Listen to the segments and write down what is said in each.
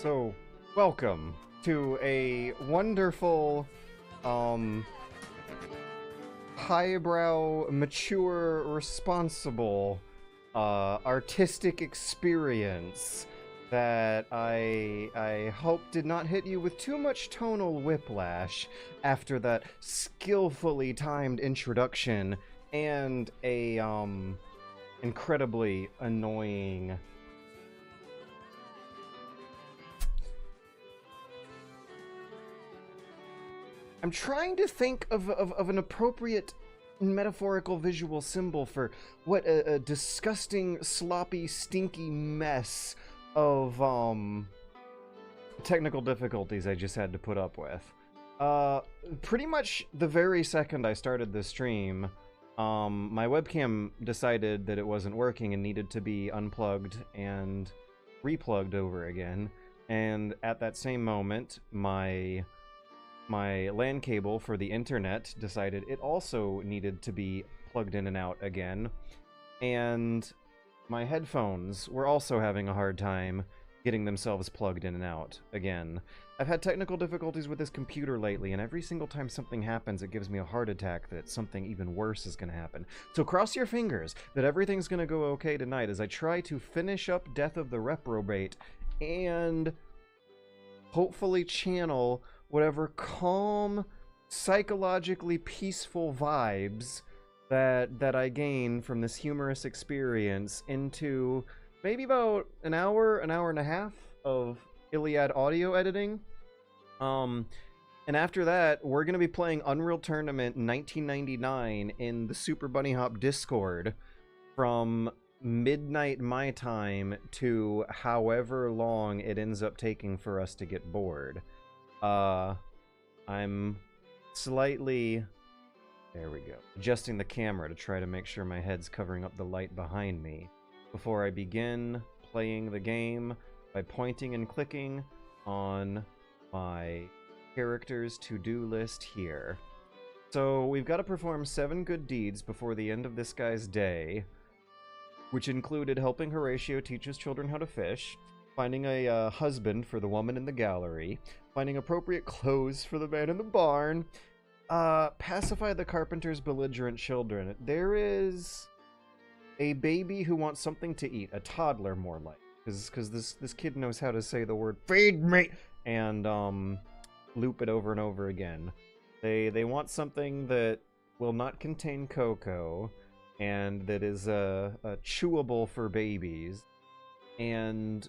So, welcome to a wonderful, highbrow, mature, responsible, artistic experience that I hope did not hit you with too much tonal whiplash after that skillfully timed introduction and a, incredibly annoying I'm trying to think of an appropriate metaphorical visual symbol for what a disgusting, sloppy, stinky mess of technical difficulties I just had to put up with. Pretty much the very second I started the stream, my webcam decided that it wasn't working and needed to be unplugged and replugged over again. And at that same moment, my LAN cable for the internet decided it also needed to be plugged in and out again. And my headphones were also having a hard time getting themselves plugged in and out again. I've had technical difficulties with this computer lately, and every single time something happens, it gives me a heart attack that something even worse is going to happen. So cross your fingers that everything's going to go okay tonight as I try to finish up Death of the Reprobate and hopefully channel whatever calm, psychologically peaceful vibes that I gain from this humorous experience into maybe about an hour and a half of Iliad audio editing. And after that, we're going to be playing Unreal Tournament 1999 in the Super Bunny Hop Discord from midnight my time to however long it ends up taking for us to get bored. I'm slightly, there we go, adjusting the camera to try to make sure my head's covering up the light behind me before I begin playing the game by pointing and clicking on my character's to-do list here. So we've got to perform 7 good deeds before the end of this guy's day, which included helping Horatio teach his children how to fish, finding a husband for the woman in the gallery, finding appropriate clothes for the man in the barn, pacify the carpenter's belligerent children. There is a baby who wants something to eat, a toddler more like, because this kid knows how to say the word "feed me" and loop it over and over again. They want something that will not contain cocoa and that is chewable for babies and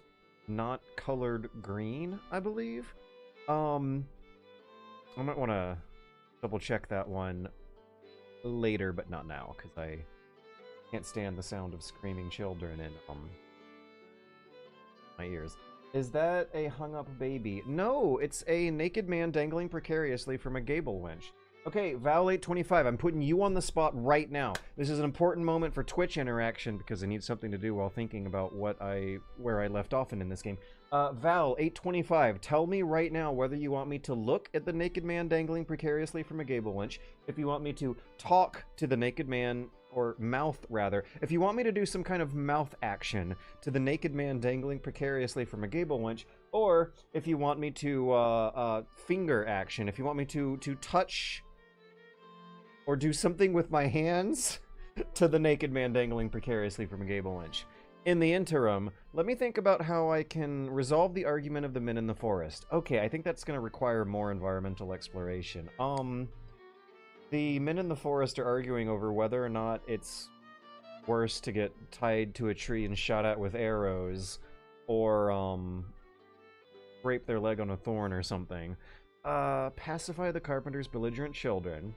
not colored green, I believe. I might want to double check that one later, but not now, because I can't stand the sound of screaming children in my ears. Is that a hung-up baby? No, it's a naked man dangling precariously from a gable winch. Okay, Val825, I'm putting you on the spot right now. This is an important moment for Twitch interaction because I need something to do while thinking about where I left off in this game. Val825, tell me right now whether you want me to look at the naked man dangling precariously from a gable winch, if you want me to talk to the naked man, or mouth rather, if you want me to do some kind of mouth action to the naked man dangling precariously from a gable winch, or if you want me to finger action, if you want me to touch or do something with my hands to the naked man dangling precariously from a gable winch. In the interim, let me think about how I can resolve the argument of the men in the forest. Okay, I think that's going to require more environmental exploration. The men in the forest are arguing over whether or not it's worse to get tied to a tree and shot at with arrows, or, scrape their leg on a thorn or something. Pacify the carpenter's belligerent children.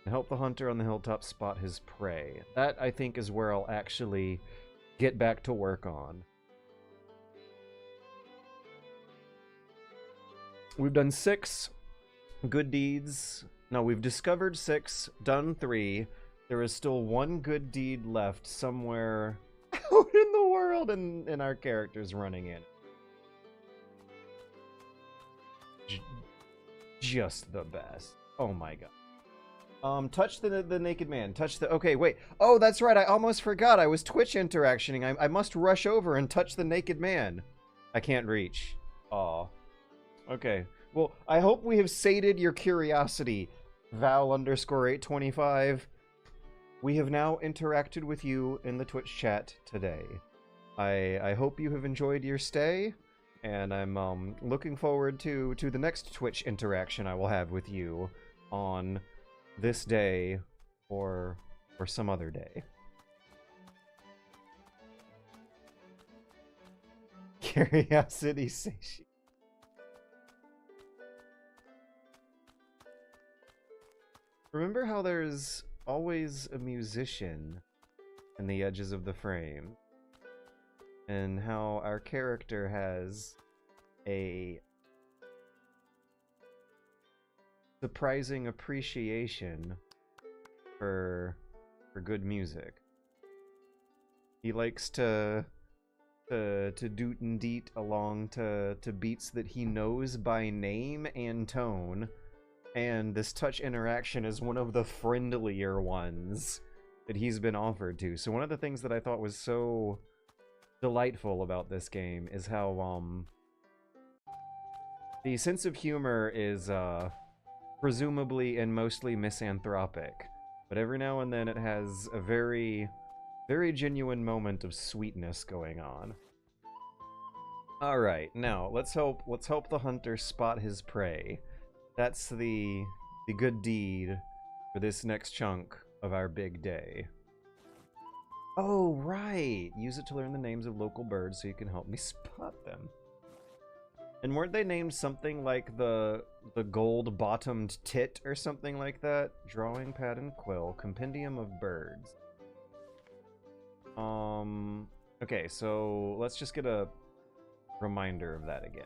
And help the hunter on the hilltop spot his prey. That, I think, is where I'll actually get back to work on. We've done 6 good deeds. No, we've discovered 6, done 3. There is still 1 good deed left somewhere out in the world, and our character's running in. Just the best. Oh my god. Touch the naked man. Touch the... Okay, wait. Oh, that's right. I almost forgot. I was Twitch interactioning. I must rush over and touch the naked man. I can't reach. Aw. Okay. Well, I hope we have sated your curiosity, Val_825. We have now interacted with you in the Twitch chat today. I hope you have enjoyed your stay, and I'm looking forward to the next Twitch interaction I will have with you on this day or some other day. Curiosity satiation. Remember how there's always a musician in the edges of the frame? And how our character has a surprising appreciation for good music. He likes to doot and deet along to beats that he knows by name and tone, and this touch interaction is one of the friendlier ones that he's been offered to. So one of the things that I thought was so delightful about this game is how the sense of humor is presumably and mostly misanthropic, but every now and then it has a very genuine moment of sweetness going on. All right, now let's hope the hunter spot his prey. That's the good deed for this next chunk of our big day. Oh, right! Use it to learn the names of local birds so you can help me spot them. And weren't they named something like the gold-bottomed tit or something like that? Drawing pad and quill, compendium of birds. Okay, so let's just get a reminder of that again.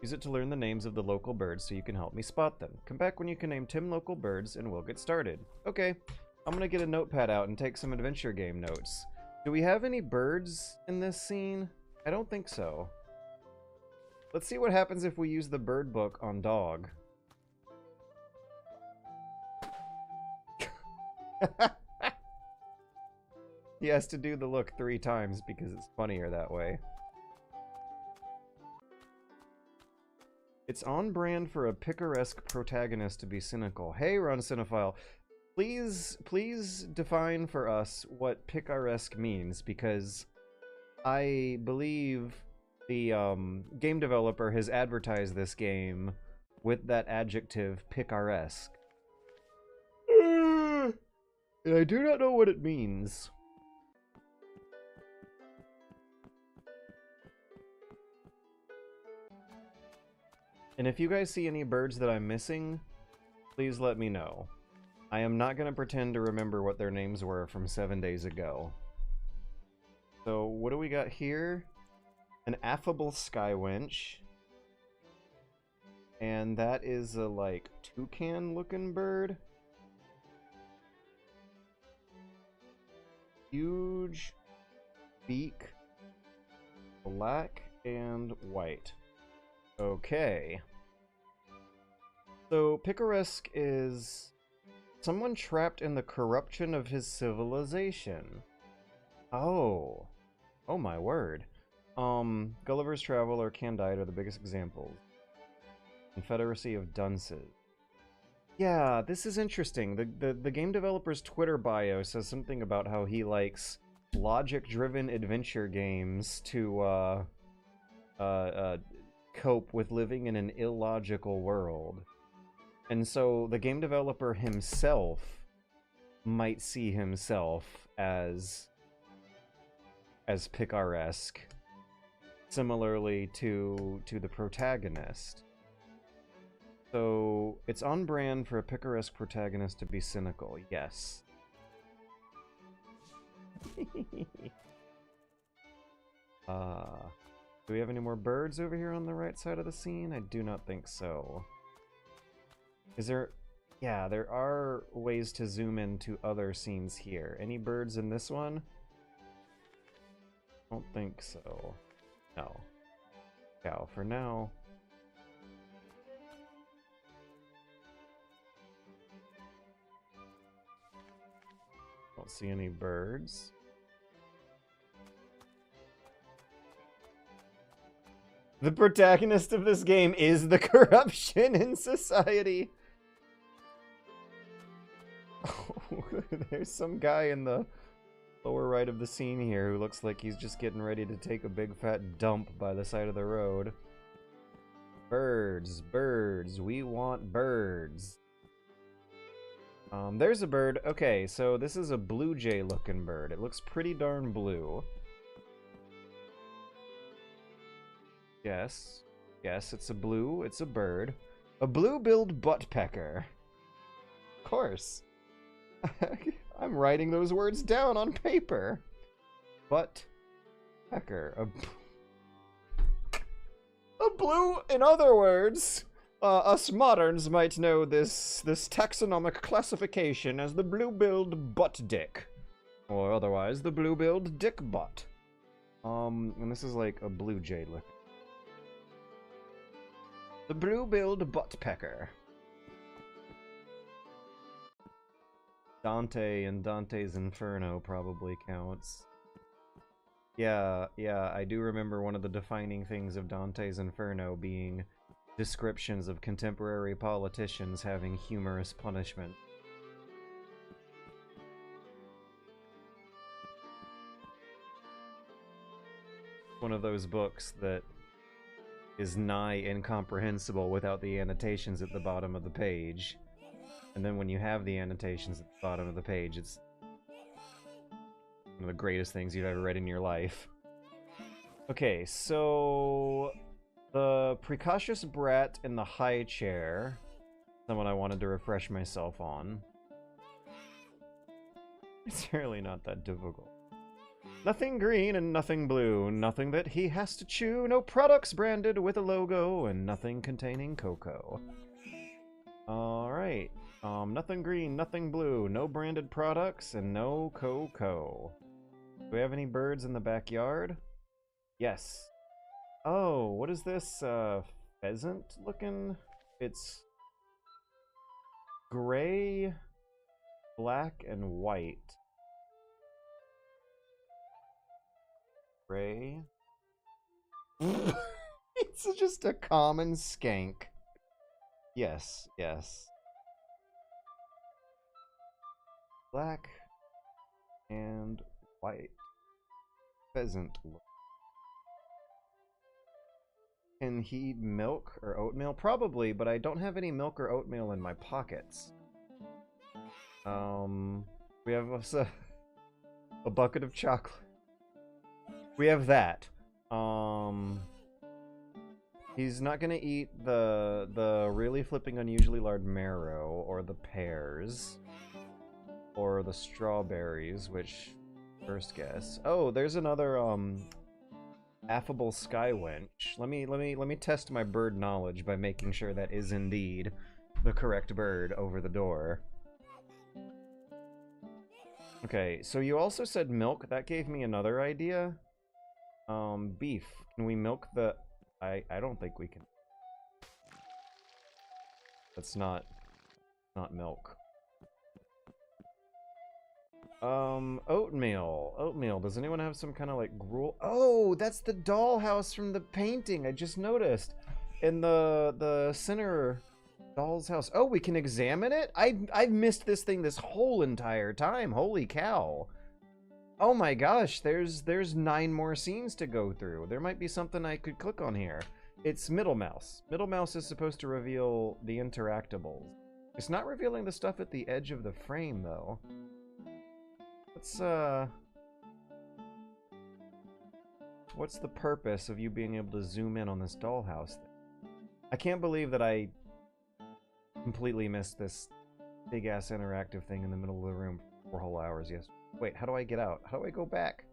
Use it to learn the names of the local birds so you can help me spot them. Come back when you can name 10 local birds and we'll get started. Okay, I'm gonna get a notepad out and take some adventure game notes. Do we have any birds in this scene? I don't think so. Let's see what happens if we use the bird book on dog. He has to do the look 3 times because it's funnier that way. It's on brand for a picaresque protagonist to be cynical. Hey, Ron Cinephile, please define for us what picaresque means, because I believe the game developer has advertised this game with that adjective, picaresque. And I do not know what it means. And if you guys see any birds that I'm missing, please let me know. I am not going to pretend to remember what their names were from 7 days ago. So, what do we got here? An affable skywinch. And that is a, like, toucan-looking bird. Huge beak. Black and white. Okay. So, picaresque is someone trapped in the corruption of his civilization. Oh. Oh my word. Gulliver's Travel or Candide are the biggest examples. Confederacy of Dunces. Yeah, this is interesting. The game developer's Twitter bio says something about how he likes logic-driven adventure games to, cope with living in an illogical world. And so the game developer himself might see himself as picaresque, similarly to the protagonist. So it's on brand for a picaresque protagonist to be cynical, yes. Do we have any more birds over here on the right side of the scene? I do not think so. Is there... Yeah, there are ways to zoom into other scenes here. Any birds in this one? Don't think so. No. Cow for now. Don't see any birds. The protagonist of this game is the corruption in society. Oh, there's some guy in the lower right of the scene here who looks like he's just getting ready to take a big fat dump by the side of the road. Birds, birds, we want birds. There's a bird. Okay, so this is a blue jay looking bird. It looks pretty darn blue. Yes, yes, it's a bird. A blue-billed buttpecker. Of course. I'm writing those words down on paper. Buttpecker. A blue, in other words, us moderns might know this taxonomic classification as the blue-billed butt dick. Or otherwise, the blue-billed dick butt. And this is like a blue jay lip. The blue-billed buttpecker. Dante and Dante's Inferno probably counts. Yeah, I do remember one of the defining things of Dante's Inferno being descriptions of contemporary politicians having humorous punishment. One of those books that is nigh incomprehensible without the annotations at the bottom of the page. And then when you have the annotations at the bottom of the page, it's one of the greatest things you've ever read in your life. Okay, so the precocious brat in the high chair, someone I wanted to refresh myself on. It's really not that difficult. Nothing green and nothing blue, nothing that he has to chew, no products branded with a logo, and nothing containing cocoa. Alright, nothing green, nothing blue, no branded products, and no cocoa. Do we have any birds in the backyard? Yes. Oh, what is this, pheasant looking? It's gray, black, and white. Gray. It's just a common skank. Yes, yes. Black and white. Pheasant. Can he eat milk or oatmeal? Probably, but I don't have any milk or oatmeal in my pockets. We have a bucket of chocolate. We have that. He's not gonna eat the really flipping unusually large marrow, or the pears, or the strawberries, which first guess. Oh, there's another affable sky wench. Let me test my bird knowledge by making sure that is indeed the correct bird over the door. Okay, so you also said milk. That gave me another idea. Beef. Can we milk the... I don't think we can. That's not milk. Oatmeal. Oatmeal. Does anyone have some kind of like gruel? Oh, that's the dollhouse from the painting. I just noticed. In the center doll's house. Oh, we can examine it? I've missed this thing this whole entire time. Holy cow. Oh my gosh, there's 9 more scenes to go through. There might be something I could click on here. It's Middle Mouse. Middle Mouse is supposed to reveal the interactables. It's not revealing the stuff at the edge of the frame, though. What's the purpose of you being able to zoom in on this dollhouse thing? I can't believe that I completely missed this big-ass interactive thing in the middle of the room for 4 whole hours yesterday. Wait, how do I get out? How do I go back?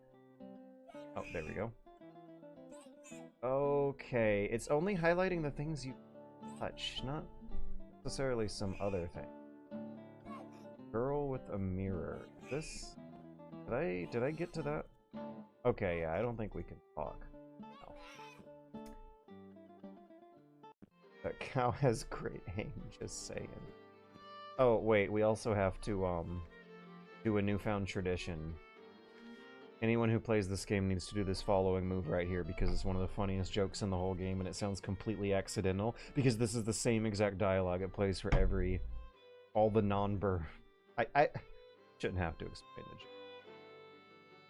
Oh, there we go. Okay, it's only highlighting the things you touch, not necessarily some other thing. Girl with a mirror. This... Did I get to that? Okay, yeah, I don't think we can talk. No. That cow has great aim, just saying. Oh, wait, we also have to, do a newfound tradition. Anyone who plays this game needs to do this following move right here because it's one of the funniest jokes in the whole game and it sounds completely accidental because this is the same exact dialogue it plays for all the non-burr. I shouldn't have to explain the joke.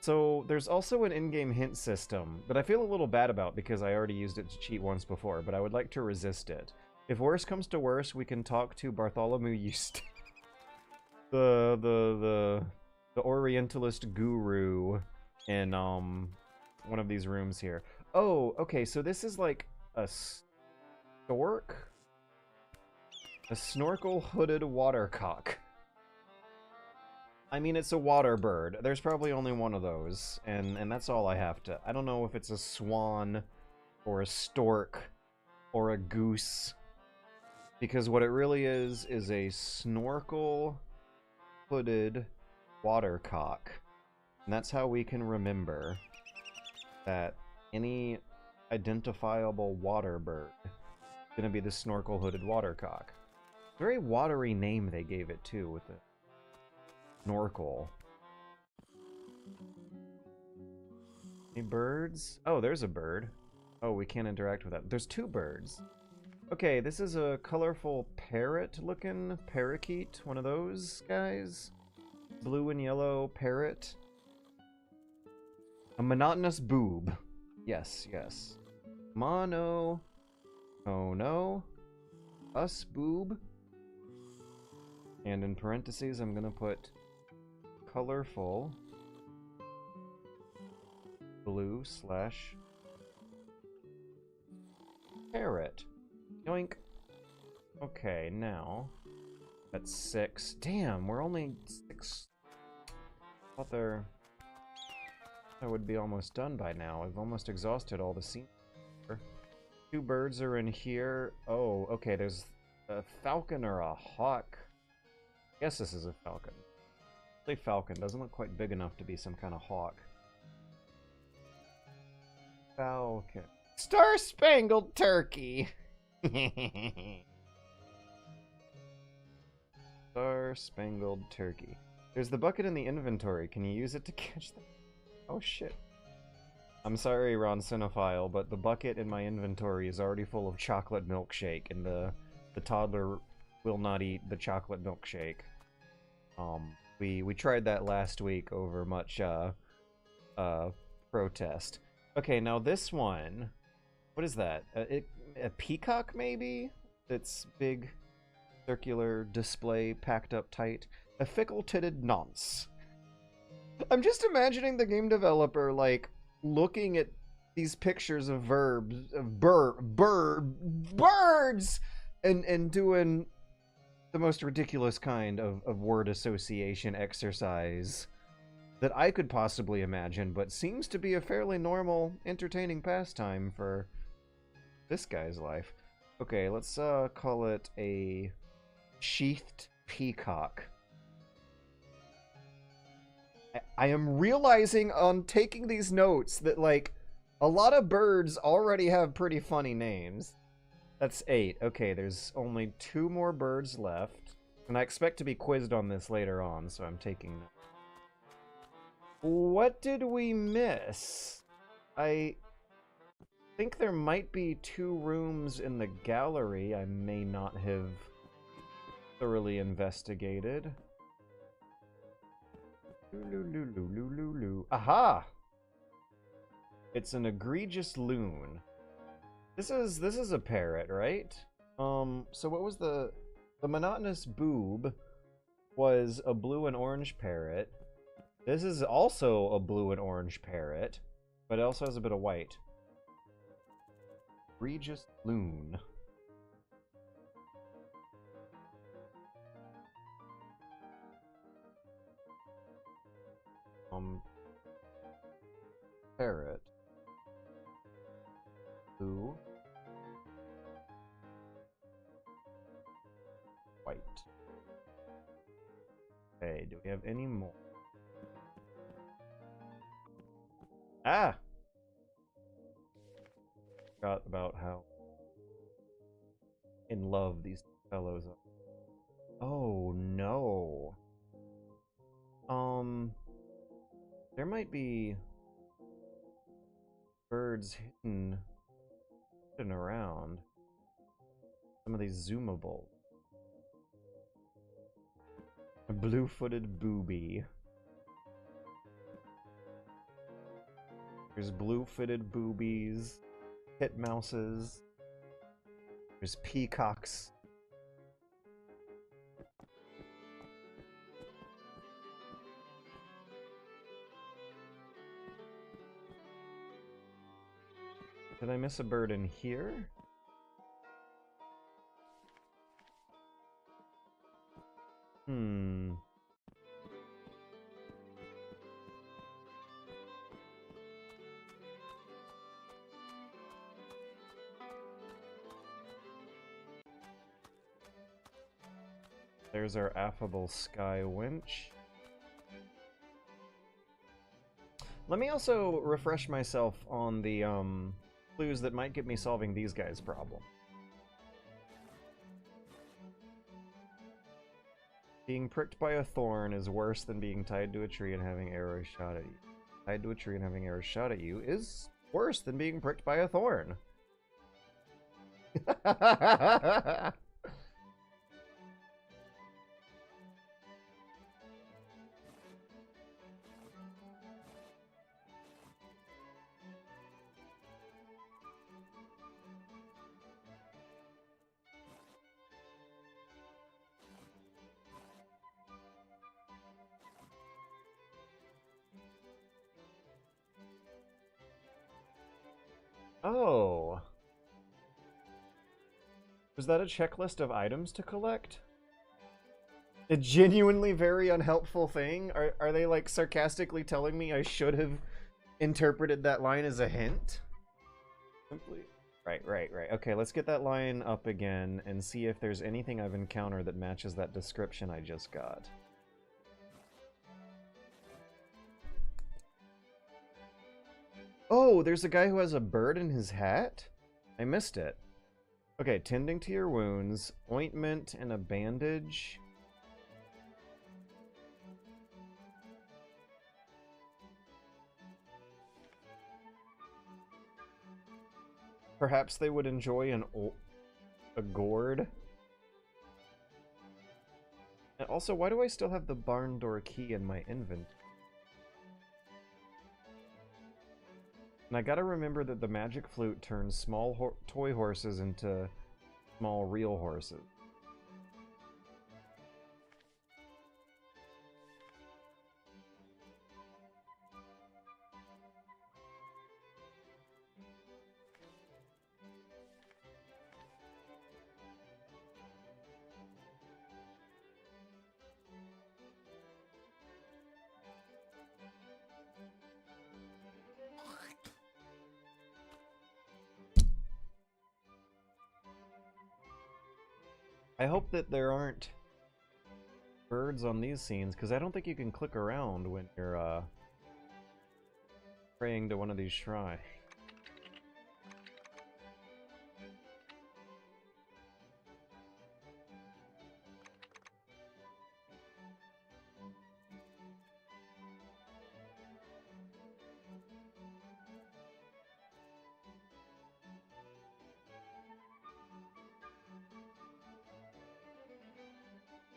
So there's also an in-game hint system that I feel a little bad about because I already used it to cheat once before, but I would like to resist it. If worse comes to worse, we can talk to Bartholomew Eustace, the Orientalist guru in one of these rooms here. Oh, okay, so this is like a stork? A snorkel hooded watercock. I mean, it's a water bird. There's probably only one of those, and that's all I have to... I don't know if it's a swan, or a stork, or a goose, because what it really is a snorkel hooded watercock. And that's how we can remember that any identifiable water bird is going to be the snorkel hooded watercock. Very watery name they gave it too, with the snorkel. Any birds? Oh, there's a bird. Oh, we can't interact with that. There's two birds. Okay, this is a colorful parrot-looking parakeet. One of those guys. Blue and yellow parrot. A monotonous boob. Yes, yes. Mono. Oh no. Us boob. And in parentheses, I'm gonna put colorful blue / parrot. Yoink. Okay, now that's 6. Damn, we're only 6. I thought I would be almost done by now. I've almost exhausted all the scenes. 2 birds are in here. Oh, okay, there's a falcon or a hawk. I guess this is a falcon. Say falcon, doesn't look quite big enough to be some kind of hawk. Falcon. Star-Spangled Turkey! Star-Spangled Turkey. There's the bucket in the inventory. Can you use it to catch them? Oh shit. I'm sorry, Ron Cinephile, but the bucket in my inventory is already full of chocolate milkshake, and the toddler will not eat the chocolate milkshake. We tried that last week over much protest. Okay, now this one, what is that? A peacock maybe? It's big, circular display packed up tight. A fickle-titted nonce. I'm just imagining the game developer like looking at these pictures of birds and doing the most ridiculous kind of word association exercise that I could possibly imagine, but seems to be a fairly normal, entertaining pastime for this guy's life. Okay, let's call it a sheathed peacock. I am realizing on taking these notes that, like, a lot of birds already have pretty funny names. That's 8. Okay, there's only 2 more birds left. And I expect to be quizzed on this later on, so I'm taking notes. What did we miss? I think there might be 2 rooms in the gallery I may not have thoroughly investigated. Aha! It's an egregious loon. This is a parrot, right? So what was the monotonous boob was a blue and orange parrot. This is also a blue and orange parrot, but it also has a bit of white. Egregious loon. Parrot. Blue. White. Okay, do we have any more? Ah! Forgot about how in love these fellows are. Oh no. There might be birds hidden around. Some of these zoomables. A blue-footed booby. There's blue-footed boobies, titmouses. There's peacocks. Did I miss a bird in here? There's our affable sky winch. Let me also refresh myself on the clues that might get me solving these guys' problem. Being pricked by a thorn is worse than being tied to a tree and having arrows shot at you. Tied to a tree and having arrows shot at you is worse than being pricked by a thorn. Oh. Was that a checklist of items to collect? A genuinely very unhelpful thing? Are they like sarcastically telling me I should have interpreted that line as a hint? Simply. Right. Okay, let's get that line up again and see if there's anything I've encountered that matches that description I just got. Oh, there's a guy who has a bird in his hat? I missed it. Okay, tending to your wounds, ointment and a bandage. Perhaps they would enjoy a gourd. And also, why do I still have the barn door key in my inventory? And I gotta remember that the magic flute turns small toy horses into small real horses. I hope that there aren't birds on these scenes, because I don't think you can click around when you're praying to one of these shrines.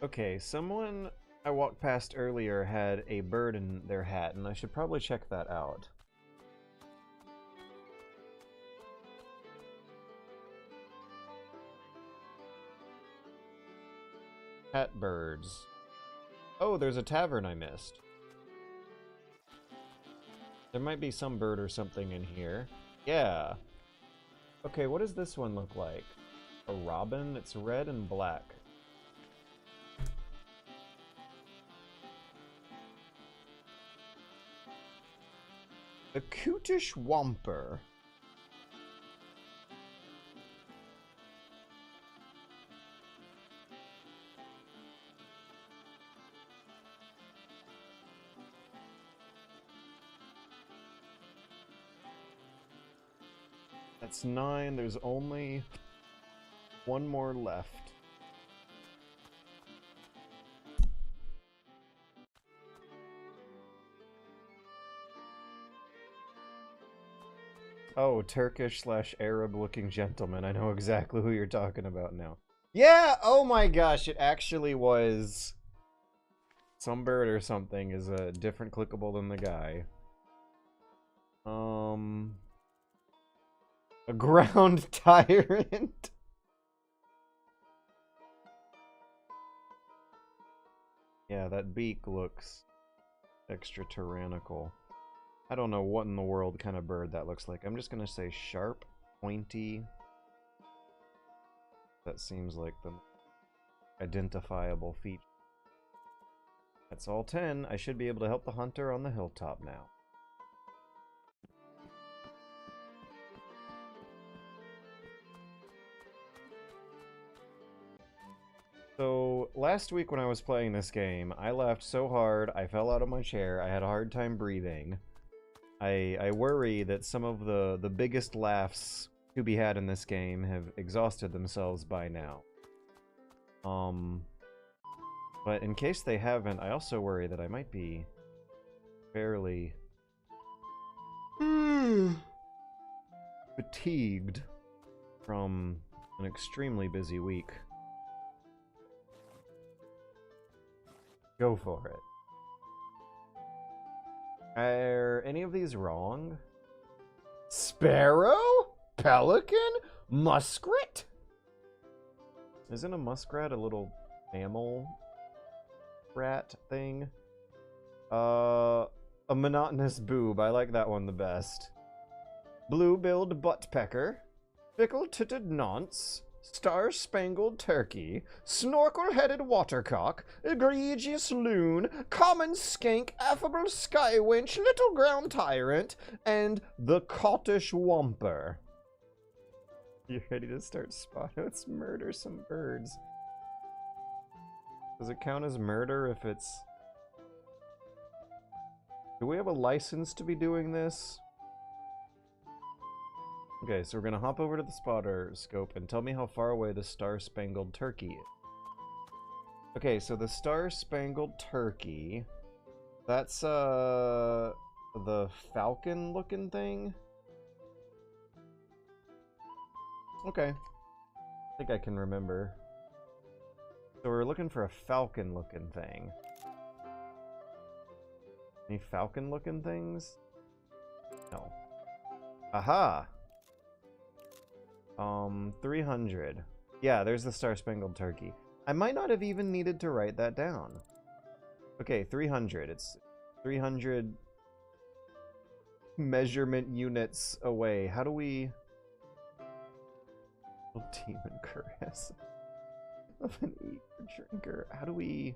Okay, someone I walked past earlier had a bird in their hat, and I should probably check that out. Hat birds. Oh, there's a tavern I missed. There might be some bird or something in here. Yeah. Okay, what does this one look like? A robin? It's red and black. A cutish whomper. That's 9. There's only one more left. Oh, Turkish slash Arab looking gentleman. I know exactly who you're talking about now. Yeah, oh my gosh, it actually was some bird or something is a different clickable than the guy. A ground tyrant. Yeah, that beak looks extra tyrannical. I don't know what in the world kind of bird that looks like. I'm just gonna say sharp, pointy. That seems like the identifiable feature. That's all 10. I should be able to help the hunter on the hilltop now. So, last week when I was playing this game, I laughed so hard, I fell out of my chair, I had a hard time breathing. I worry that some of the biggest laughs to be had in this game have exhausted themselves by now. But in case they haven't, I also worry that I might be fairly fatigued from an extremely busy week. Go for it. Are any of these wrong? Sparrow? Pelican? Muskrat? Isn't a muskrat a little mammal rat thing? A monotonous boob. I like that one the best. Blue-billed buttpecker. Fickle-titted nonce. Star-spangled turkey, snorkel-headed watercock, egregious loon, common skank, affable skywinch, little ground tyrant, and the cottish whomper. You ready to start spot? Let's murder some birds. Does it count as murder if it's... Do we have a license to be doing this? Okay, so we're gonna hop over to the spotter scope and tell me how far away the star-spangled turkey is. Okay, so the star-spangled turkey, that's the falcon-looking thing? Okay, I think I can remember. So we're looking for a falcon-looking thing. Any falcon-looking things? No. Aha! 300. Yeah, there's the Star-Spangled Turkey. I might not have even needed to write that down. Okay, 300. It's 300 measurement units away. How do we... Demon caress of an eager drinker. How do we...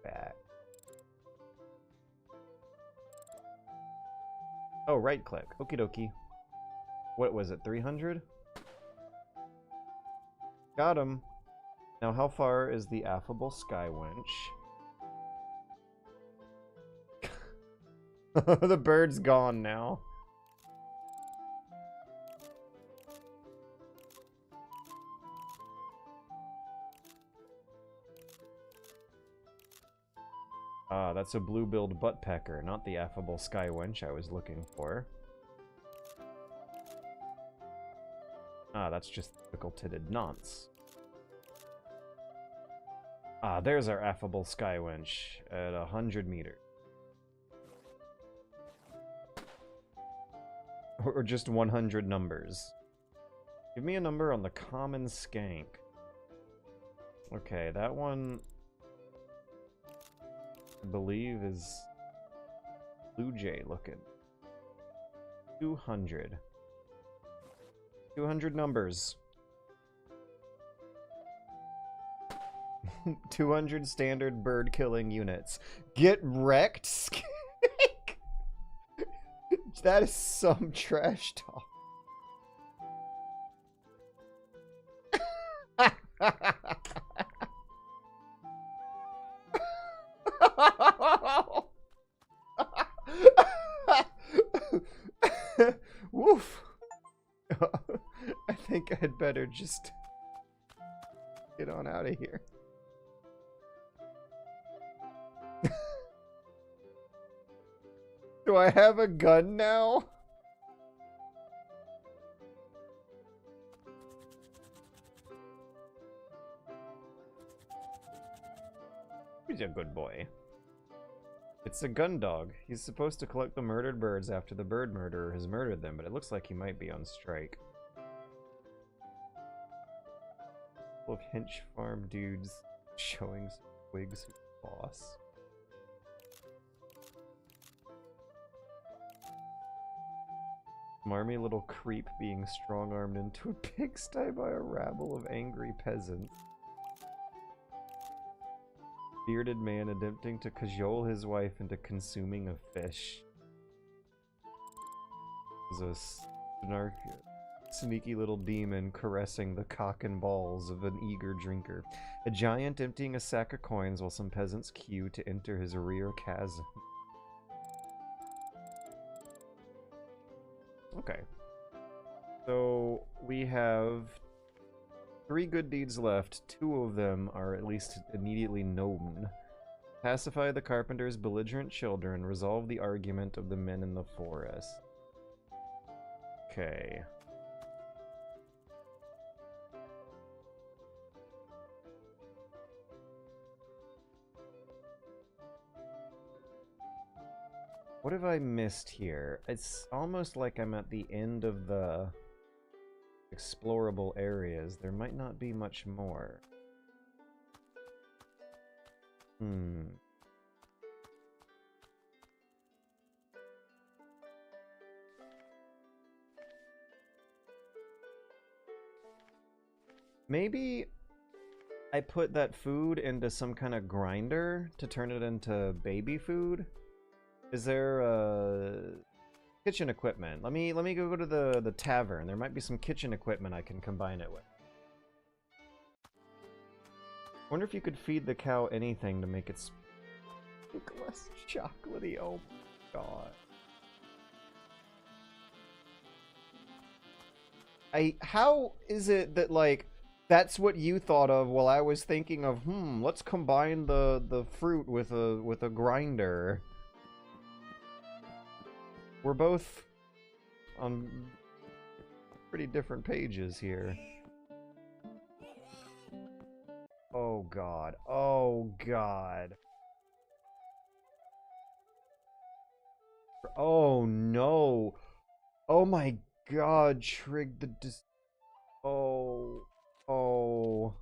Back. Oh, right click. Okie dokie. What was it, 300? Got him. Now, how far is the affable skywinch? The bird's gone now. Ah, that's a blue-billed buttpecker, not the affable skywinch I was looking for. Ah, that's just fickle-titted nonce. Ah, there's our affable skywinch at 100 meters. Or just 100 numbers. Give me a number on the common skank. Okay, that one... I believe is... Blue Jay looking. 200. 200 numbers. 200 standard bird killing units. Get wrecked, skank! That is some trash talk. Woof. I think I'd better just get on out of here. Do I have a gun now? He's a good boy. It's a gun dog. He's supposed to collect the murdered birds after the bird murderer has murdered them, but it looks like he might be on strike. Couple of Hinch Farm dudes showing some wigs who's the boss. Smarmy little creep being strong-armed into a pigsty by a rabble of angry peasants. Bearded man attempting to cajole his wife into consuming a fish. There's a sneaky little demon caressing the cock and balls of an eager drinker. A giant emptying a sack of coins while some peasants queue to enter his rear chasm. Okay. So we have 3 good deeds left. 2 of them are at least immediately known. Pacify the carpenter's belligerent children. Resolve the argument of the men in the forest. Okay. What have I missed here? It's almost like I'm at the end of the explorable areas. There might not be much more. Maybe I put that food into some kind of grinder to turn it into baby food? Is there kitchen equipment? Let me go to the tavern. There might be some kitchen equipment I can combine it with. I wonder if you could feed the cow anything to make it speak less chocolatey. Oh my god. How is it that, like, that's what you thought of while I was thinking of, let's combine the fruit with a grinder. We're both on pretty different pages here. Oh god. Oh god. Oh no. Oh my god, Trig the Oh. Oh.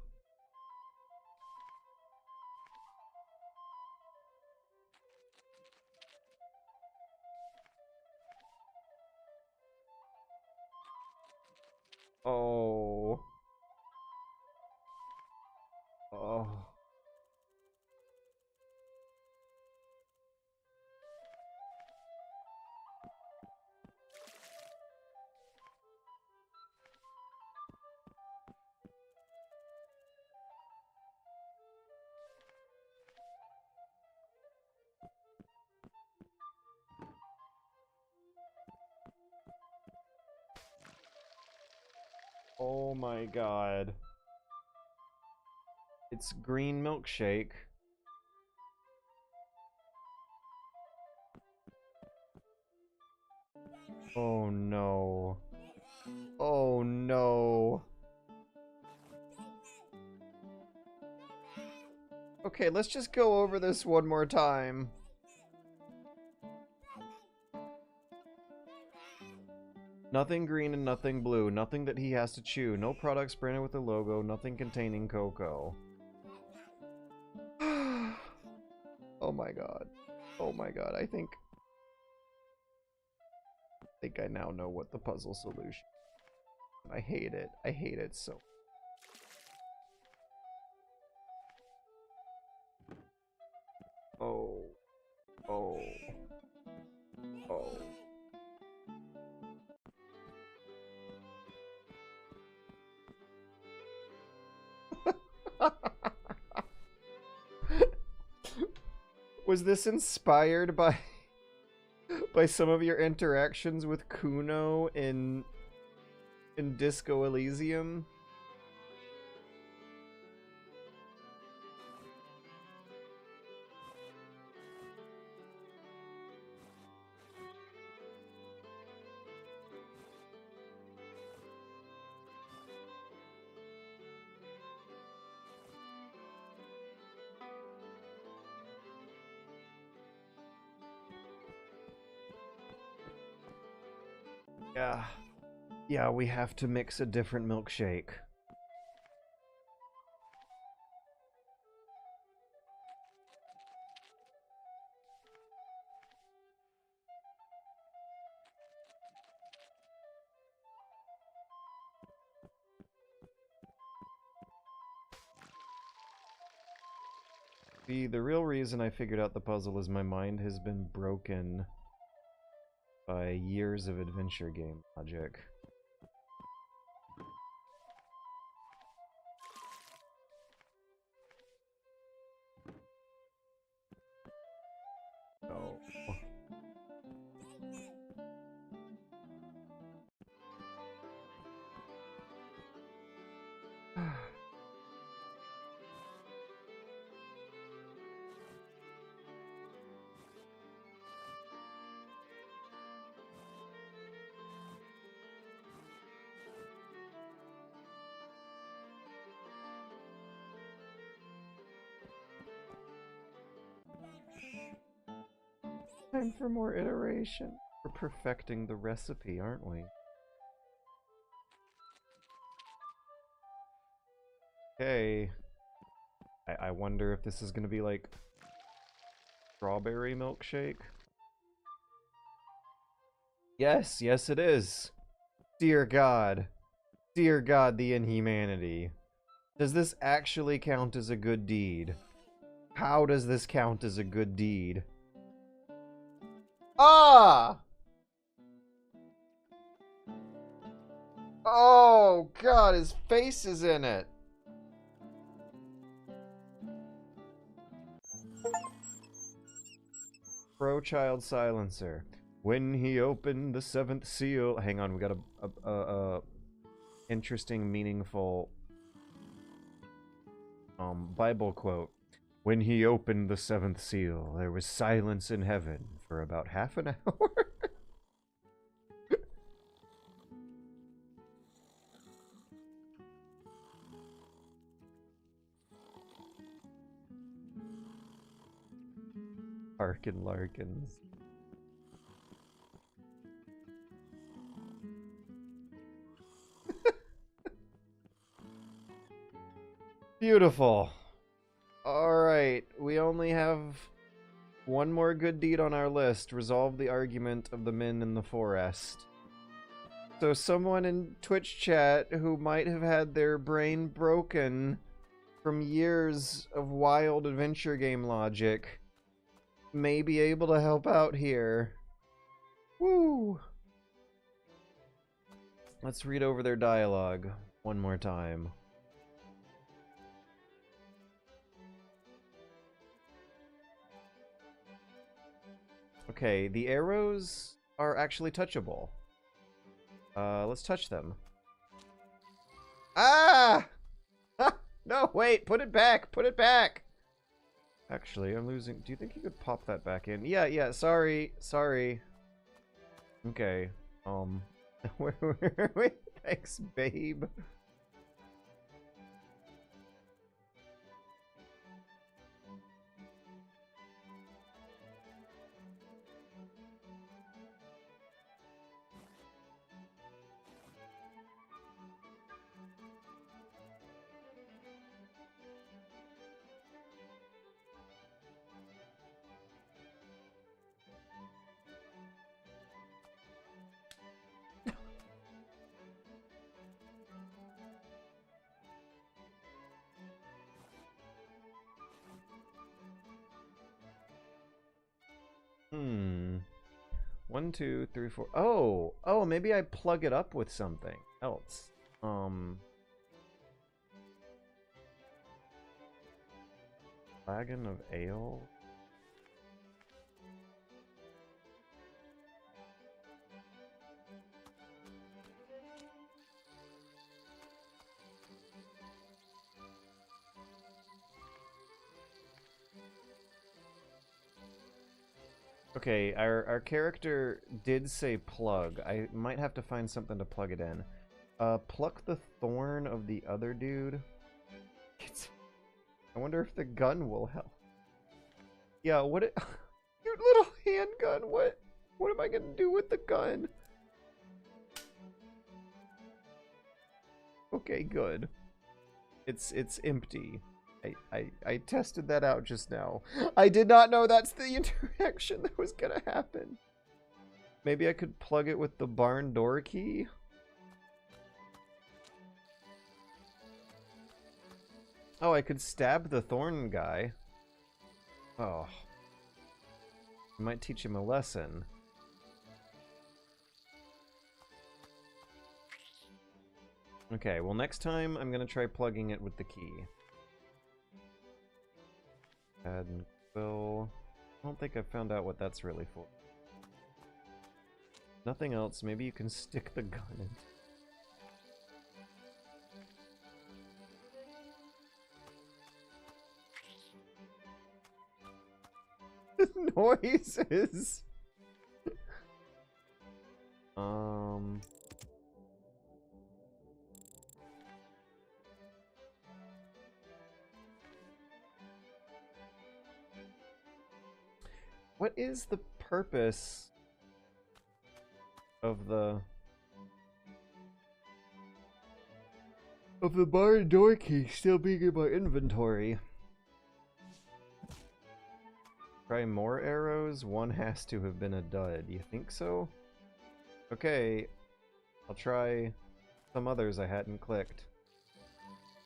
Oh. Oh. Oh my god. It's green milkshake. Oh no. Oh no. Okay, let's just go over this one more time. Nothing green and nothing blue. Nothing that he has to chew. No products branded with a logo. Nothing containing cocoa. Oh my god. Oh my god. I think I now know what the puzzle solution. I hate it. I hate it so. Oh. Oh. Oh. Was this inspired by some of your interactions with Kuno in Disco Elysium? Yeah. Yeah, we have to mix a different milkshake. The real reason I figured out the puzzle is my mind has been broken by years of adventure game logic. Oh. Time for more iteration. We're perfecting the recipe, aren't we? Okay. I wonder if this is gonna be like strawberry milkshake. Yes, yes it is. Dear God. Dear God, the inhumanity. Does this actually count as a good deed? How does this count as a good deed? Ah! Oh, God, his face is in it. Pro-child silencer. When he opened the seventh seal... Hang on, we got a interesting, meaningful Bible quote. When he opened the seventh seal, there was silence in heaven for about half an hour. Harkin Larkins. Beautiful. Alright, we only have one more good deed on our list. Resolve the argument of the men in the forest. So someone in Twitch chat who might have had their brain broken from years of wild adventure game logic may be able to help out here. Woo! Let's read over their dialogue one more time. Okay, the arrows are actually touchable. Let's touch them. Ah! No, wait, put it back, put it back! Actually, I'm losing... Do you think you could pop that back in? Yeah, sorry. Okay, where are we? Thanks, babe. One, two, three, four. Oh, maybe I plug it up with something else. Flagon of ale. Okay, our character did say plug. I might have to find something to plug it in. Pluck the thorn of the other dude. I wonder if the gun will help. Yeah, what it... Your little handgun, what am I gonna do with the gun? Okay, good. It's empty. I tested that out just now. I did not know that's the interaction that was gonna happen. Maybe I could plug it with the barn door key? Oh, I could stab the thorn guy. Oh. I might teach him a lesson. Okay, well next time I'm gonna try plugging it with the key. Add and quill. I don't think I've found out what that's really for. Nothing else. Maybe you can stick the gun in. Noises. What is the purpose of the barn door key still being in my inventory? Try more arrows? One has to have been a dud. You think so? Okay, I'll try some others I hadn't clicked.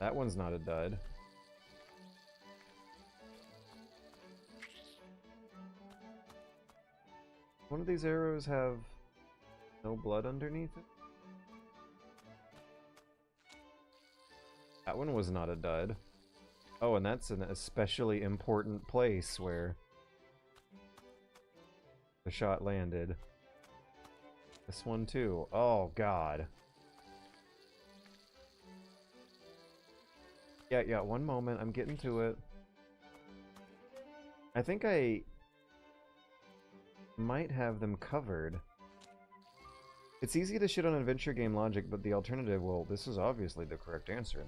That one's not a dud. One of these arrows have no blood underneath it? That one was not a dud. Oh, and that's an especially important place where the shot landed. This one too. Oh, God. Yeah, one moment. I'm getting to it. I think I might have them covered. It's easy to shit on adventure game logic, but the alternative, well, this is obviously the correct answer.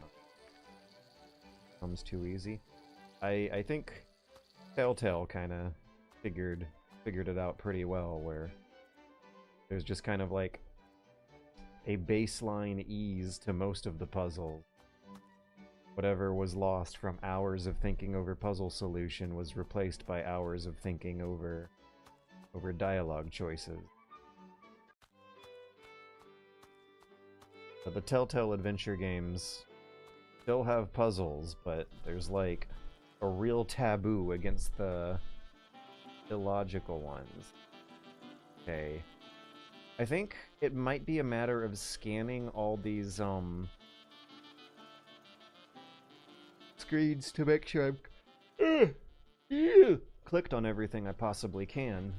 Comes too easy. I think Telltale kind of figured it out pretty well, where there's just kind of like a baseline ease to most of the puzzles. Whatever was lost from hours of thinking over puzzle solution was replaced by hours of thinking over dialogue choices. But the Telltale adventure games still have puzzles, but there's like a real taboo against the illogical ones. Okay. I think it might be a matter of scanning all these screens to make sure I'm clicked on everything I possibly can.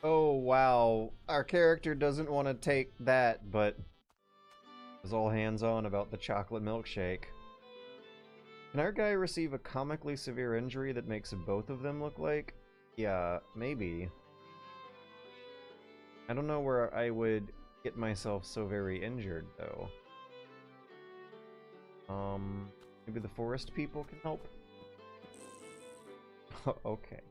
Oh, wow. Our character doesn't want to take that, but is all hands-on about the chocolate milkshake. Can our guy receive a comically severe injury that makes both of them look like? Yeah, maybe. I don't know where I would get myself so very injured, though. Maybe the forest people can help? Okay.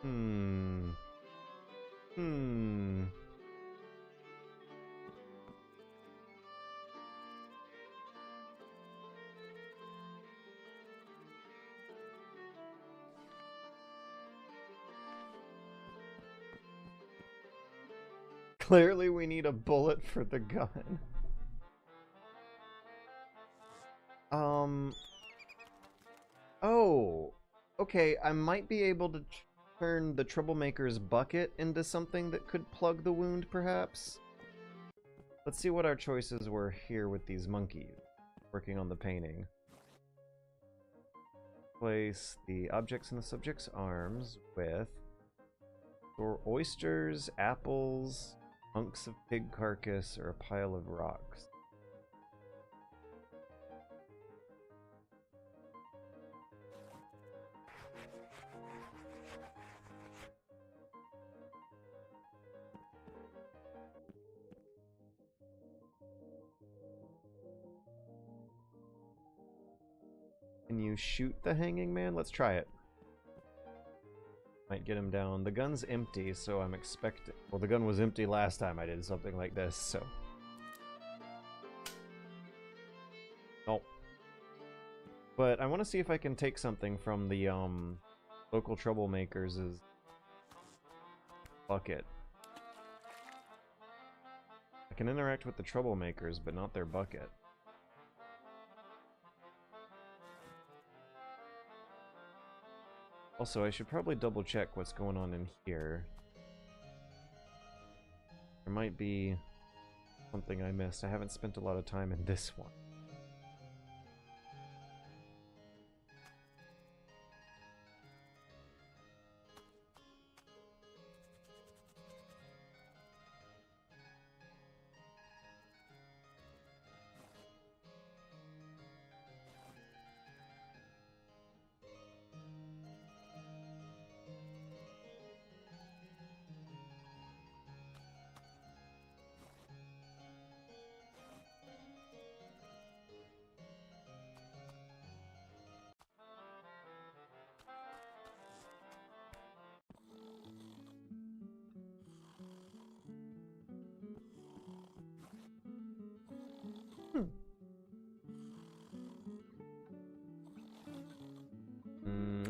Hmm. Hmm. Clearly we need a bullet for the gun. Oh. Okay, I might be able to turn the troublemaker's bucket into something that could plug the wound, perhaps? Let's see what our choices were here with these monkeys. Working on the painting. Place the objects in the subject's arms with or oysters, apples, hunks of pig carcass, or a pile of rocks. Can you shoot the hanging man? Let's try it. Might get him down. The gun's empty, so I'm expecting... Well, the gun was empty last time I did something like this, so... Oh. But I want to see if I can take something from the, local troublemakers' bucket. I can interact with the troublemakers, but not their bucket. Also, I should probably double check what's going on in here. There might be something I missed. I haven't spent a lot of time in this one.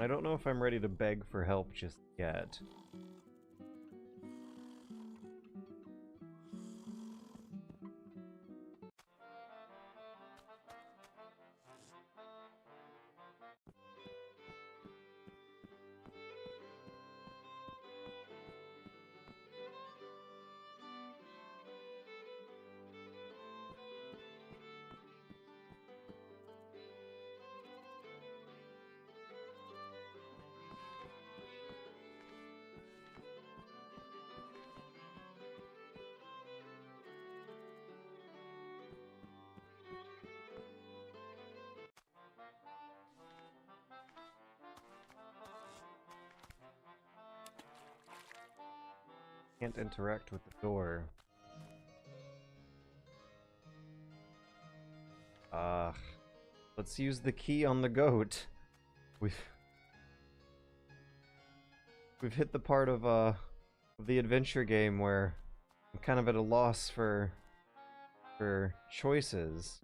I don't know if I'm ready to beg for help just yet. Can't interact with the door. Let's use the key on the goat. We've hit the part of the adventure game where I'm kind of at a loss for choices.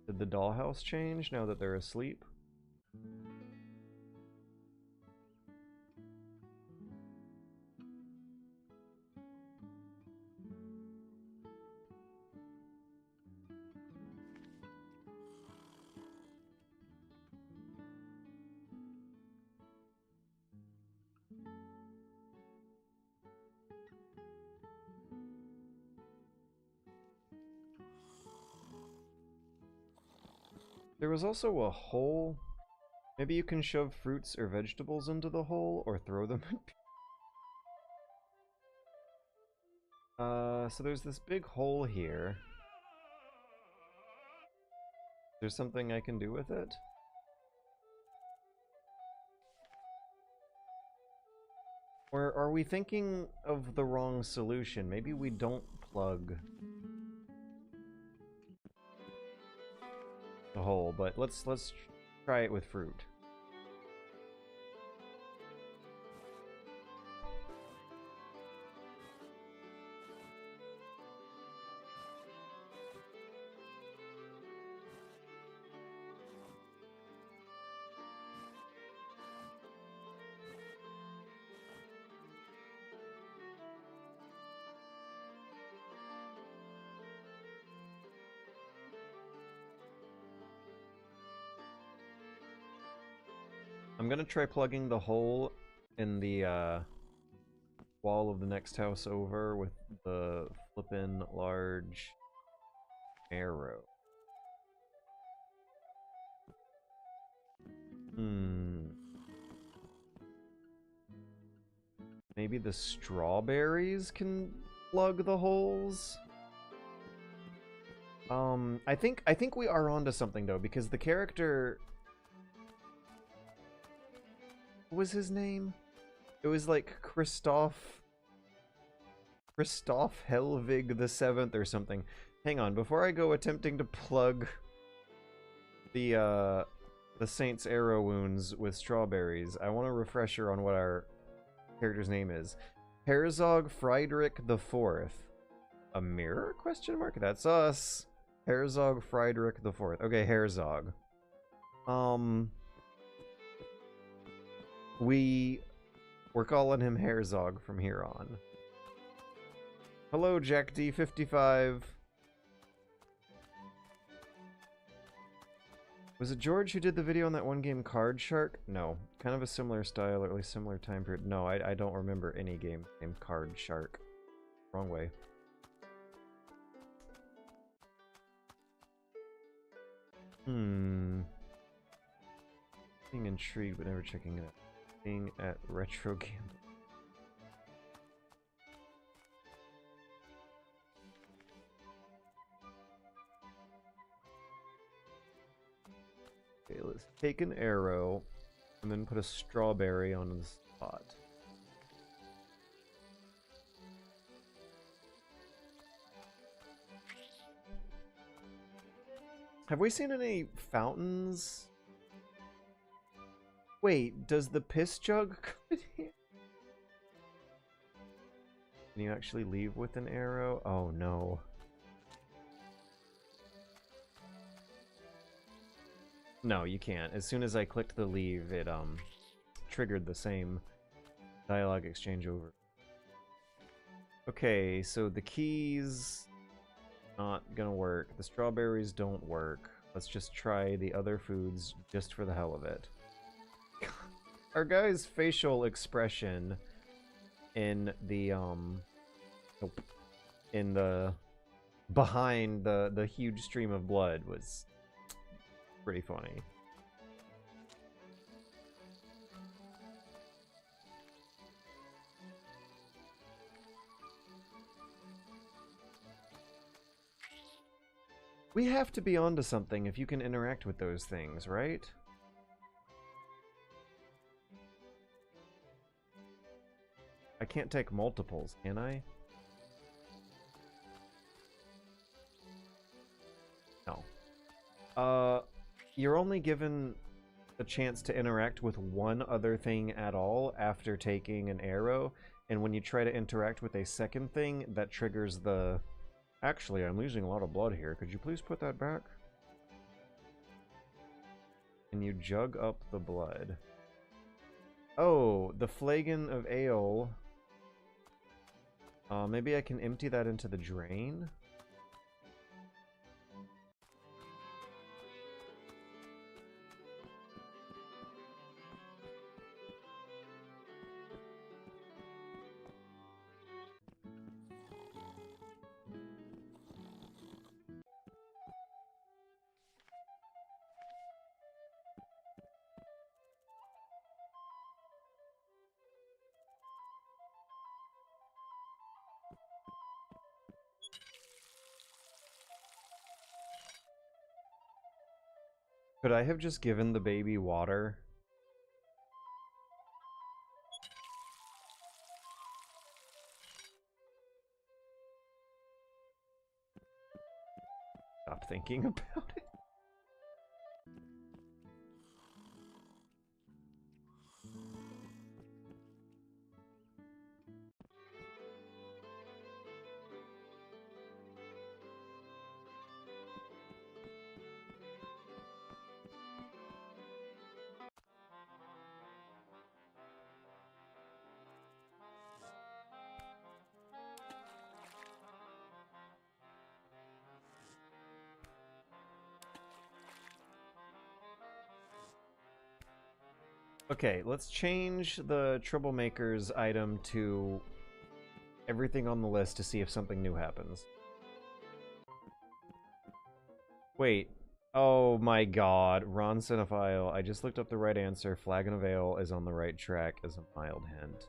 Did the dollhouse change now that they're asleep? There was also a hole. Maybe you can shove fruits or vegetables into the hole or throw them at people. So there's this big hole here. There's something I can do with it? Or are we thinking of the wrong solution? Maybe we don't plug a hole, but let's try it with fruit. I'm gonna try plugging the hole in the wall of the next house over with the flippin' large arrow. Maybe the strawberries can plug the holes? I think we are onto something though, because the character, what was his name? It was like Christoph Helvig the Seventh or something. Hang on, before I go attempting to plug the Saint's arrow wounds with strawberries, I want a refresher on what our character's name is. Herzog Friedrich the Fourth. A mirror? Question mark? That's us. Herzog Friedrich the Fourth. Okay, Herzog. We're calling him Herzog from here on. Hello, Jack D55. Was it George who did the video on that one game, Card Shark? No. Kind of a similar style, or at least similar time period. No, I don't remember any game named Card Shark. Wrong way. Being intrigued but never checking it out. Being at Retro Game. Okay, let's take an arrow and then put a strawberry on the spot. Have we seen any fountains? Wait, does the piss jug come in here? Can you actually leave with an arrow? Oh no. No, you can't. As soon as I clicked the leave, it triggered the same dialogue exchange over. Okay, so the keys not gonna work. The strawberries don't work. Let's just try the other foods just for the hell of it. Our guy's facial expression in the in the behind the huge stream of blood was pretty funny. We have to be onto something if you can interact with those things, right? I can't take multiples, can I? No. You're only given a chance to interact with one other thing at all after taking an arrow, and when you try to interact with a second thing, that triggers the... Actually, I'm losing a lot of blood here. Could you please put that back? And you jug up the blood. Oh, the flagon of ale. Maybe I can empty that into the drain? Could I have just given the baby water? Stop thinking about it. Okay, let's change the Troublemaker's item to everything on the list to see if something new happens. Wait. Oh my god. Ron Cinephile. I just looked up the right answer. Flagon of Ale is on the right track as a mild hint.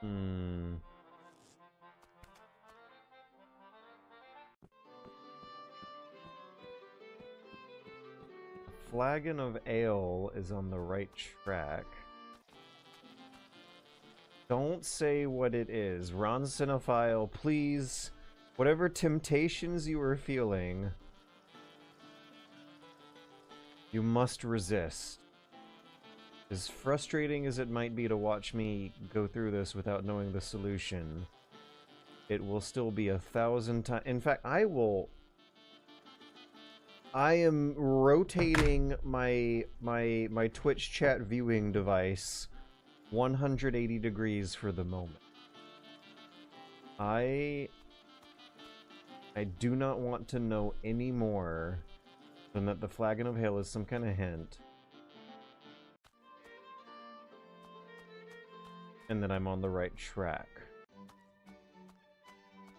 Hmm. Flagon of Ale is on the right track. Don't say what it is. Ron Cinephile, please. Whatever temptations you are feeling, you must resist. As frustrating as it might be to watch me go through this without knowing the solution, it will still be 1,000 times. In fact, I am rotating my Twitch chat viewing device 180 degrees for the moment. I do not want to know any more than that the Flagon of Ale is some kind of hint. And that I'm on the right track.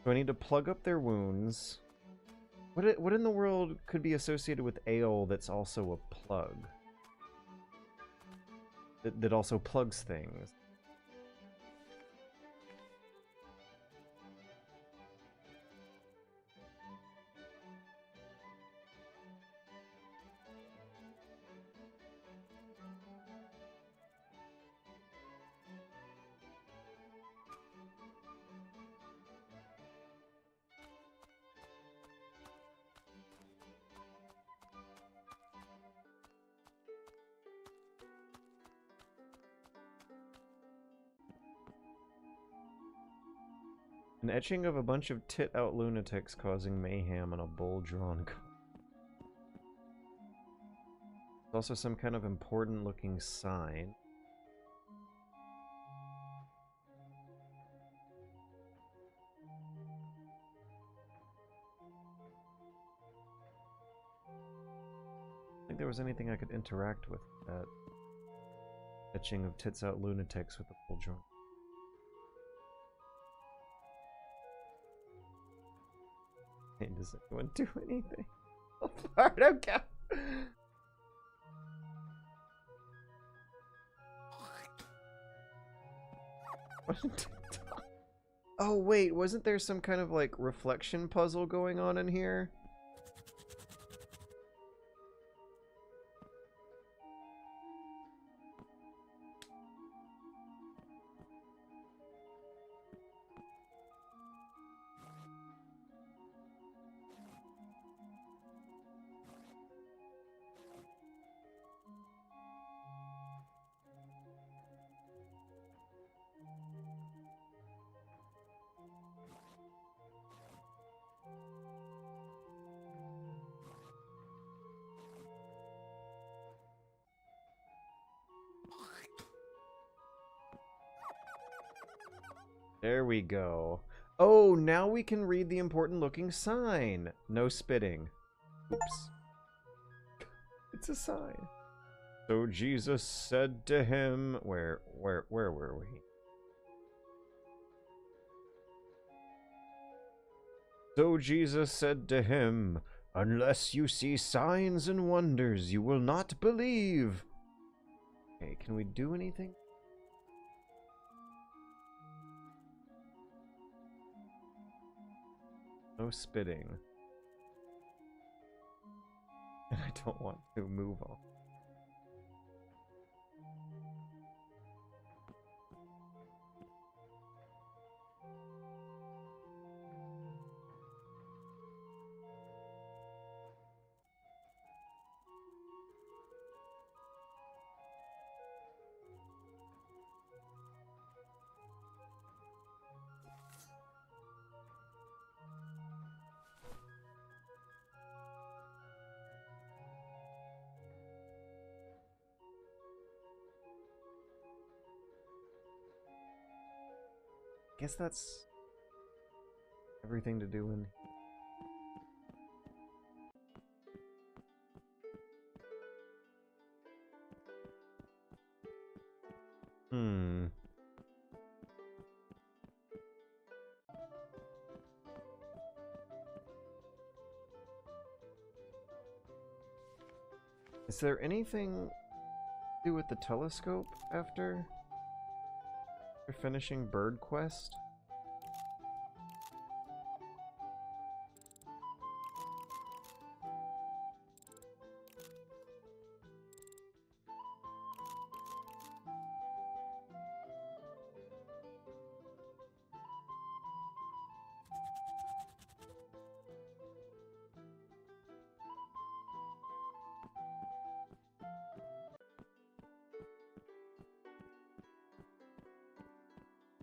So I need to plug up their wounds. What in the world could be associated with ale that's also a plug? That also plugs things. An etching of a bunch of tit-out lunatics causing mayhem on a bull-drawn card. There's also some kind of important-looking sign. I don't think there was anything I could interact with that etching of tits-out lunatics with the bull-drawn. Does anyone do anything? Bardo cow. Oh wait, wasn't there some kind of like reflection puzzle going on in here? There we go. Oh, now we can read the important looking sign. No spitting. Oops. It's a sign. So Jesus said to him, where were we? So Jesus said to him, unless you see signs and wonders, you will not believe. Okay, can we do anything? No spitting. And I don't want to move on. guess that's everything to do in. Is there anything to do with the telescope after finishing Bird Quest?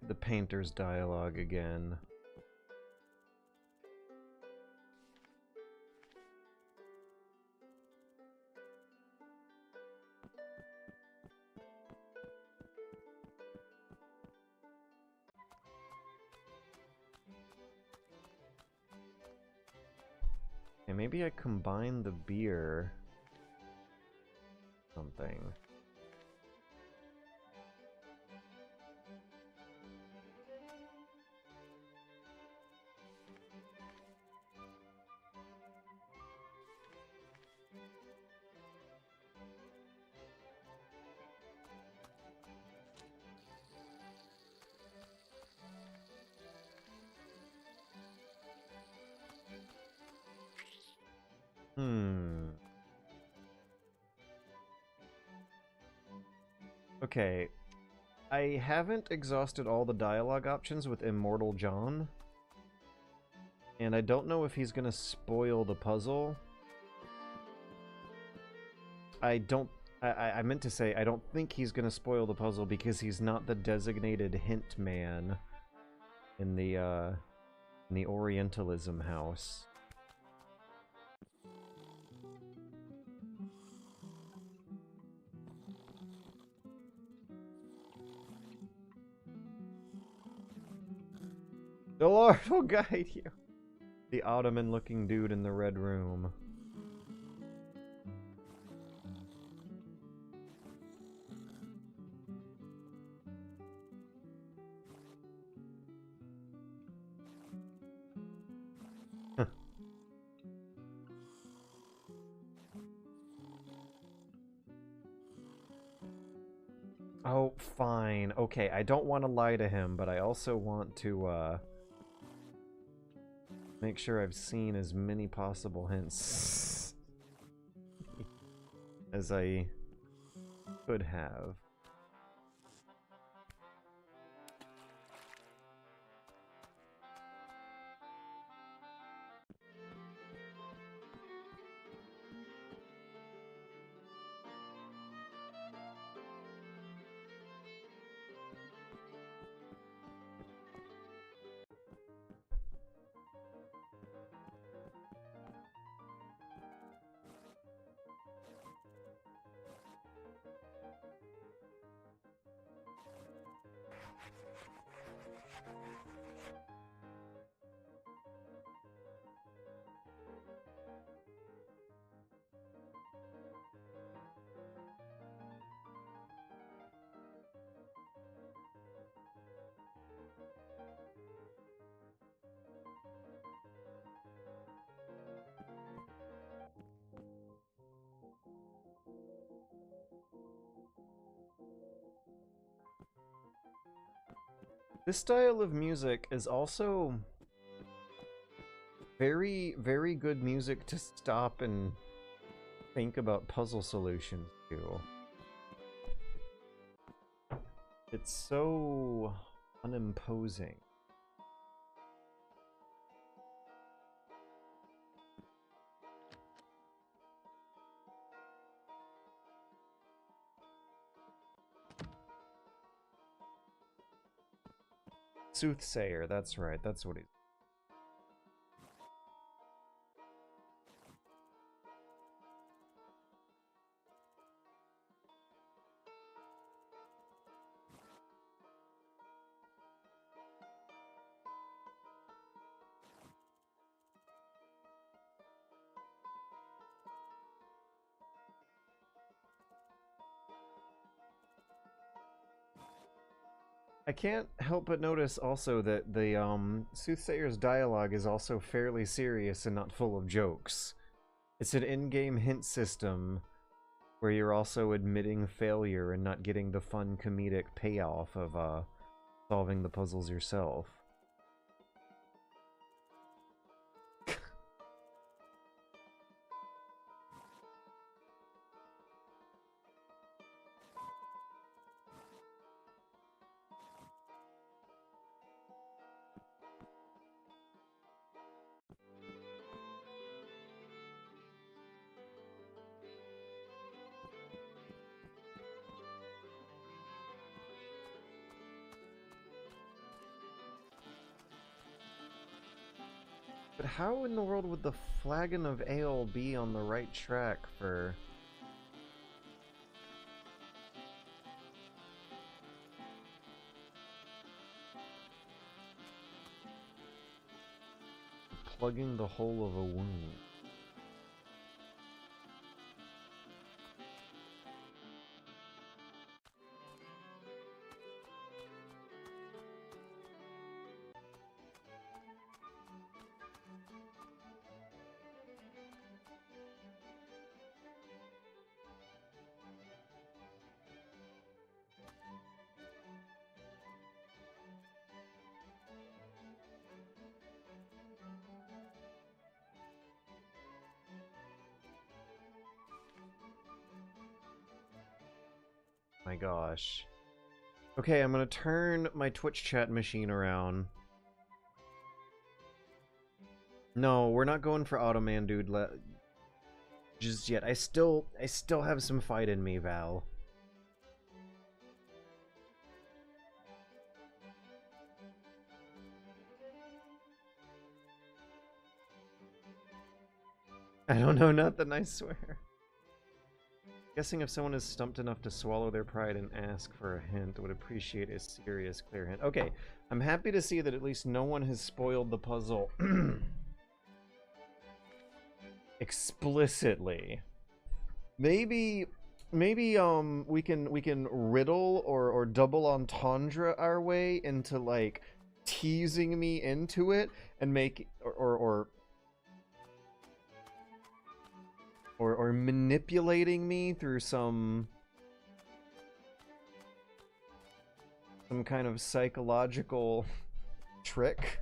The painter's dialogue again. Okay, maybe I combine the beer. Something. Okay. I haven't exhausted all the dialogue options with Immortal John. And I don't know if he's gonna spoil the puzzle. I meant to say, I don't think he's gonna spoil the puzzle because he's not the designated hint man in the Orientalism house. The Lord will guide you. The Ottoman-looking dude in the red room. Oh, fine. Okay, I don't want to lie to him, but I also want to, make sure I've seen as many possible hints as I could have. This style of music is also very, very good music to stop and think about puzzle solutions to. It's so unimposing. Soothsayer, that's right, that's what he's... I can't help but notice also that the soothsayer's dialogue is also fairly serious and not full of jokes. It's an in-game hint system where you're also admitting failure and not getting the fun comedic payoff of solving the puzzles yourself. But how in the world would the flagon of ale be on the right track for... plugging the hole of a wound? My gosh. Okay, I'm gonna turn my Twitch chat machine around. No, we're not going for Automan, dude. Just yet. I still have some fight in me, Val. I don't know nothing, I swear. Guessing if someone is stumped enough to swallow their pride and ask for a hint, would appreciate a serious, clear hint. Okay, I'm happy to see that at least no one has spoiled the puzzle explicitly. Maybe we can riddle or double entendre our way into like teasing me into it and make or manipulating me through some kind of psychological trick.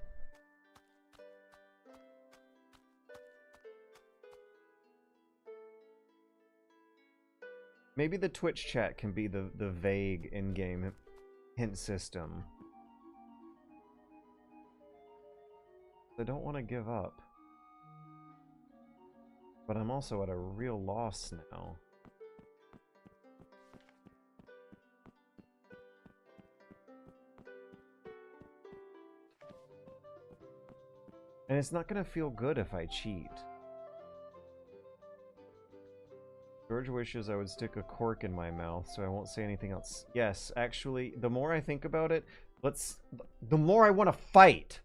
Maybe the Twitch chat can be the vague in-game hint system. I don't want to give up. But I'm also at a real loss now. And it's not gonna feel good if I cheat. George wishes I would stick a cork in my mouth so I won't say anything else. Yes, actually, the more I think about it, the more I want to fight.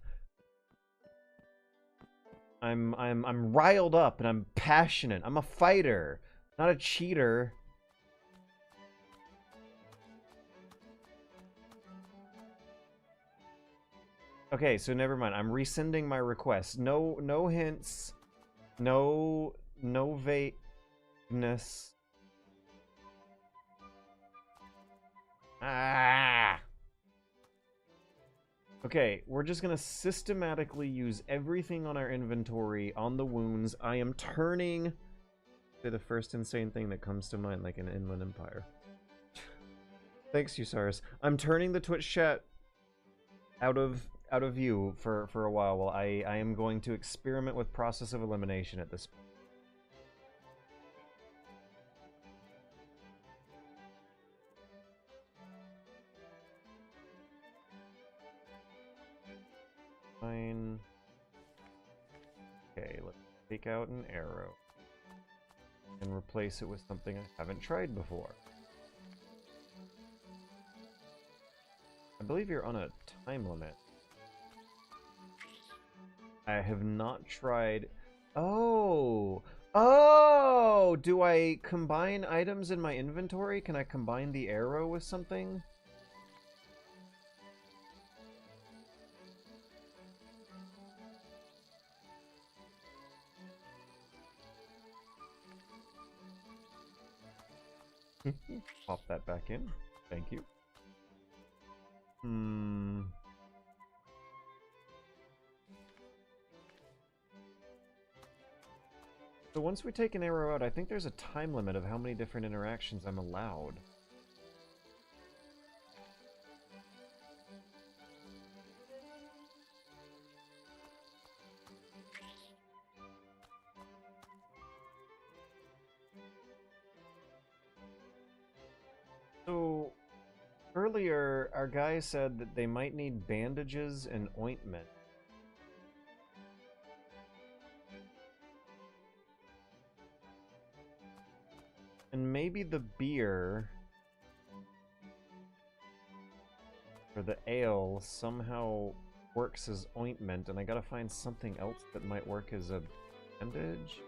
I'm riled up and I'm passionate. I'm a fighter, not a cheater. Okay, so never mind. I'm rescinding my request. No hints. No vagueness. Ah. Okay, we're just gonna systematically use everything on our inventory on the wounds. I am turning to the first insane thing that comes to mind, like an inland empire. Thanks, Usaris. I'm turning the Twitch chat out of view for a while I am going to experiment with process of elimination at this point. Fine. Okay, let's take out an arrow and replace it with something I haven't tried before. I believe you're on a time limit. I have not tried... Oh! Oh! Do I combine items in my inventory? Can I combine the arrow with something? Pop that back in. Thank you. So once we take an arrow out, I think there's a time limit of how many different interactions I'm allowed. So earlier, our guy said that they might need bandages and ointment. And maybe the beer or the ale somehow works as ointment, and I gotta find something else that might work as a bandage?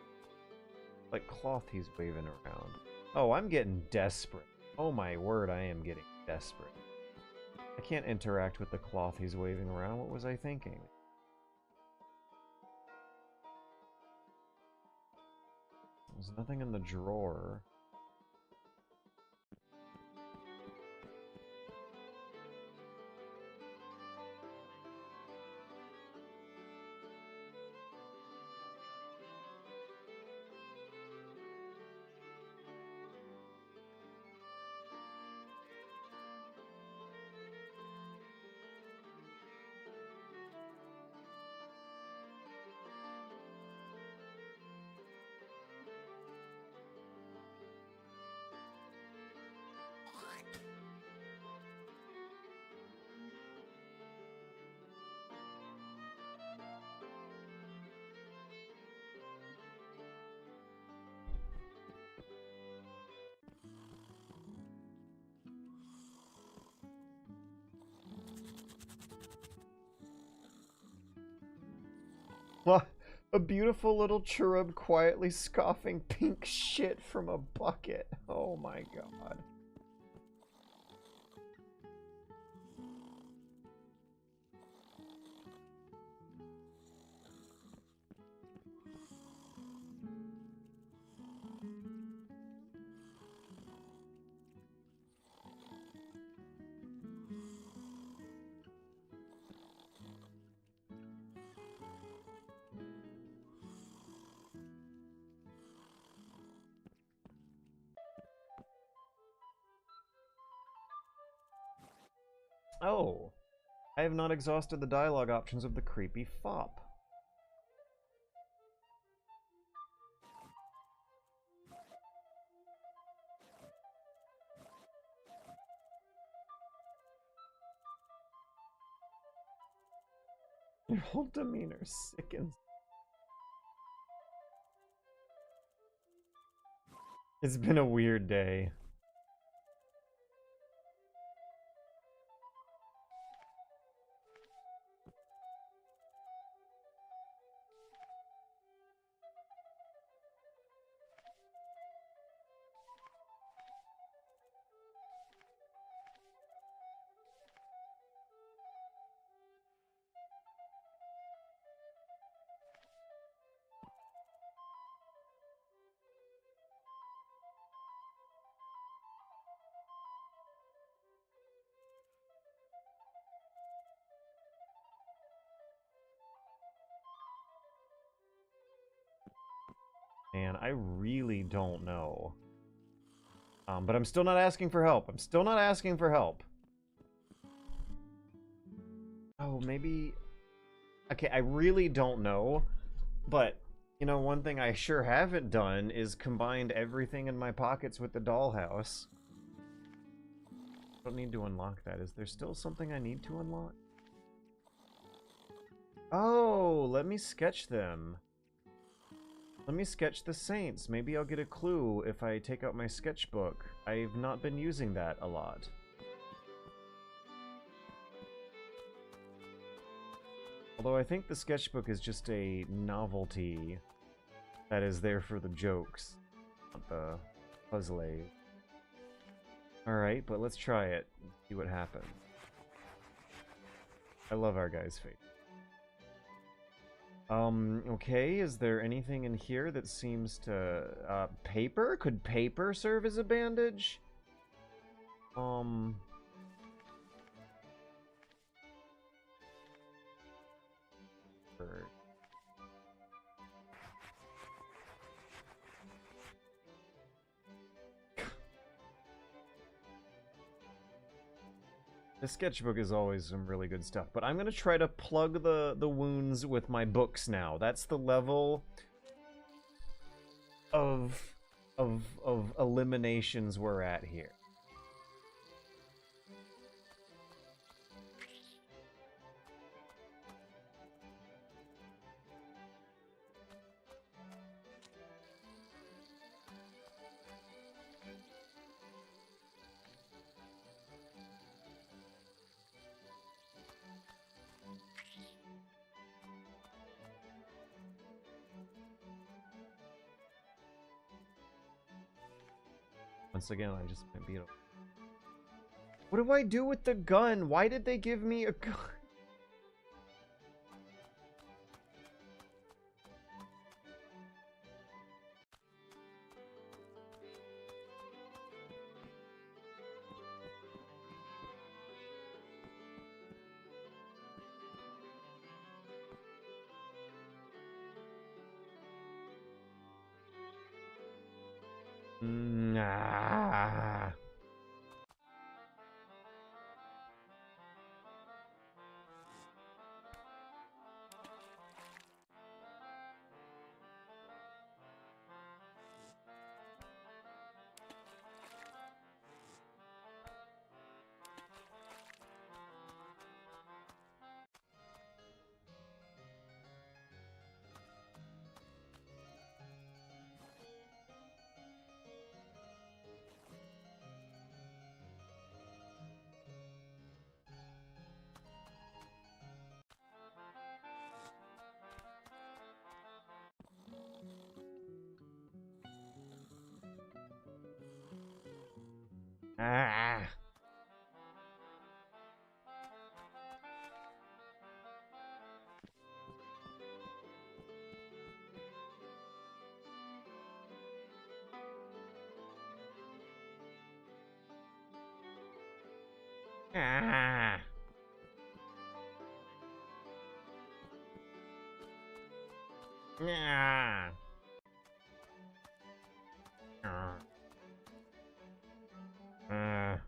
Like cloth he's waving around. Oh, I'm getting desperate. Oh my word, I am getting desperate. I can't interact with the cloth he's waving around. What was I thinking? There's nothing in the drawer. What? A beautiful little cherub quietly scoffing pink shit from a bucket. Oh my god. Oh, I have not exhausted the dialogue options of the creepy fop. Your whole demeanor sickens. It's been a weird day. Man, I really don't know. But I'm still not asking for help. I'm still not asking for help. Oh, maybe... Okay, I really don't know. But, you know, one thing I sure haven't done is combined everything in my pockets with the dollhouse. I don't need to unlock that. Is there still something I need to unlock? Oh, let me sketch them. Let me sketch the saints. Maybe I'll get a clue if I take out my sketchbook. I've not been using that a lot. Although I think the sketchbook is just a novelty that is there for the jokes, not the puzzle aid. Alright, but let's try it and see what happens. I love our guy's face. Okay, is there anything in here that seems to, paper? Could paper serve as a bandage? Bird. The sketchbook is always some really good stuff, but I'm gonna try to plug the wounds with my books now. That's the level of eliminations we're at here. Once again, I just might beat him. What do I do with the gun? Why did they give me a gun? Nah. Ah. Ah. Ah. Ah. Ah.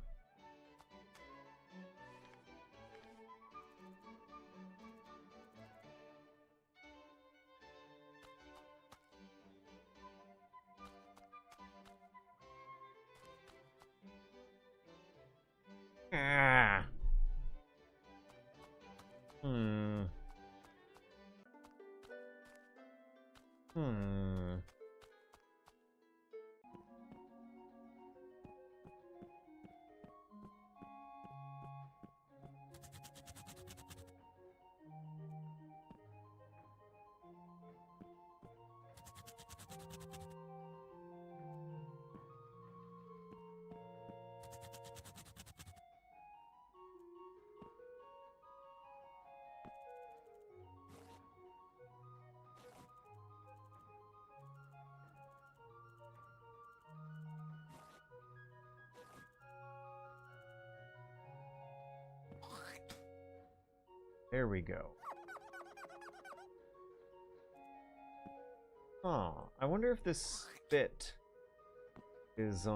Ah. Hmm. Hmm. There we go. Huh. I wonder if this spit is,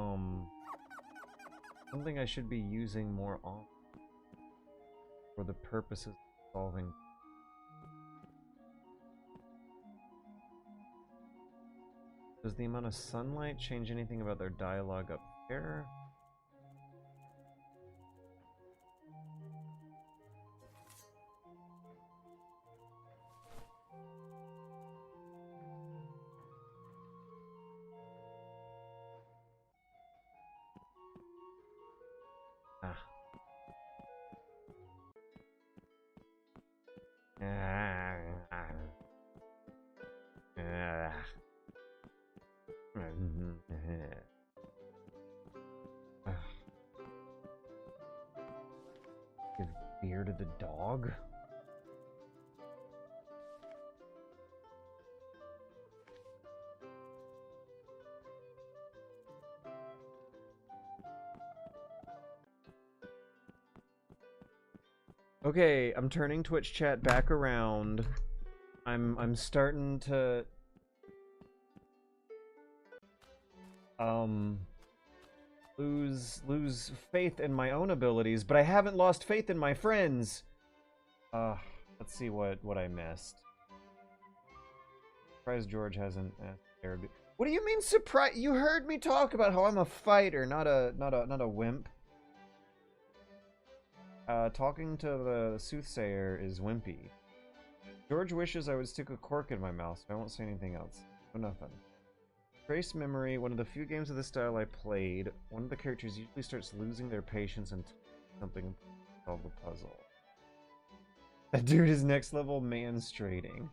something I should be using more often for the purposes of solving. Does the amount of sunlight change anything about their dialogue up there? Ah. Give beer to the dog? Okay, I'm turning Twitch chat back around. I'm starting to lose faith in my own abilities, but I haven't lost faith in my friends. Let's see what I missed. Surprised George hasn't asked. What do you mean surprise? You heard me talk about how I'm a fighter, not a wimp. Talking to the soothsayer is wimpy. George wishes I would stick a cork in my mouth, so I won't say anything else. No, nothing. Trace memory, one of the few games of this style I played, one of the characters usually starts losing their patience and something to solve the puzzle. That dude is next level manstrating.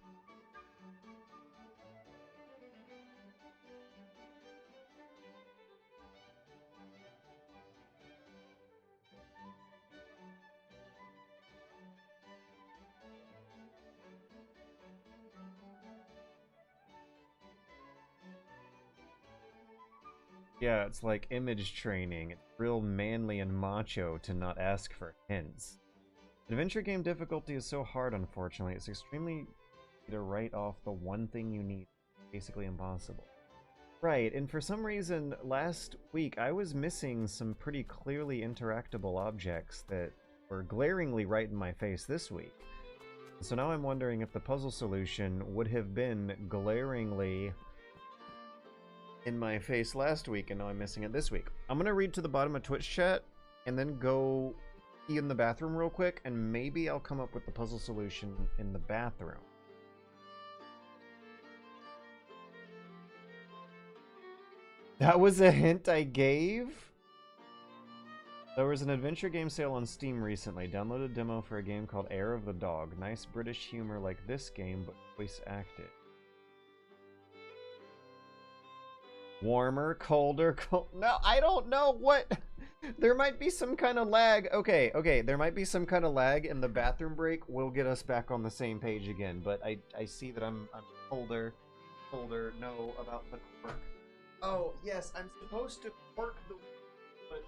Yeah, it's like image training. It's real manly and macho to not ask for hints. Adventure game difficulty is so hard, unfortunately. It's extremely easy to write off the one thing you need. Basically impossible. Right, and for some reason, last week I was missing some pretty clearly interactable objects that were glaringly right in my face this week. So now I'm wondering if the puzzle solution would have been glaringly in my face last week, and now I'm missing it this week. I'm gonna read to the bottom of Twitch chat, and then go pee in the bathroom real quick, and maybe I'll come up with the puzzle solution in the bathroom. That was a hint I gave? There was an adventure game sale on Steam recently. Downloaded a demo for a game called Heir of the Dog. Nice British humor like this game, but voice acted. Warmer, colder, cold. No, I don't know what. There might be some kind of lag. Okay, there might be some kind of lag, and the bathroom break will get us back on the same page again. But I see that I'm colder, know about the cork. Oh, yes, I'm supposed to cork the... but...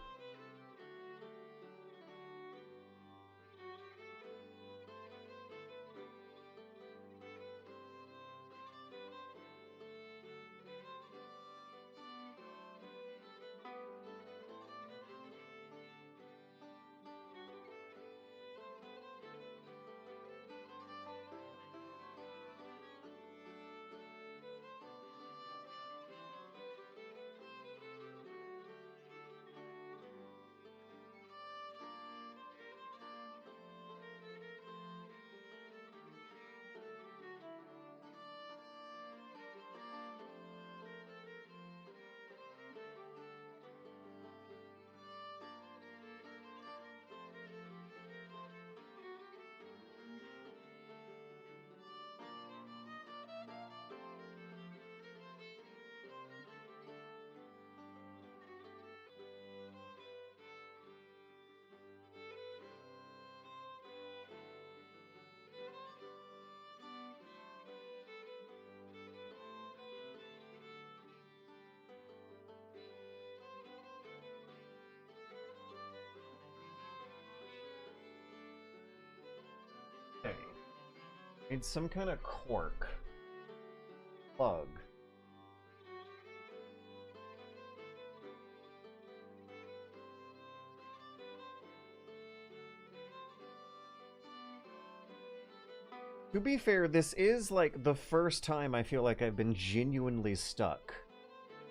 Okay. It's some kind of cork. Plug. To be fair, this is like the first time I feel like I've been genuinely stuck.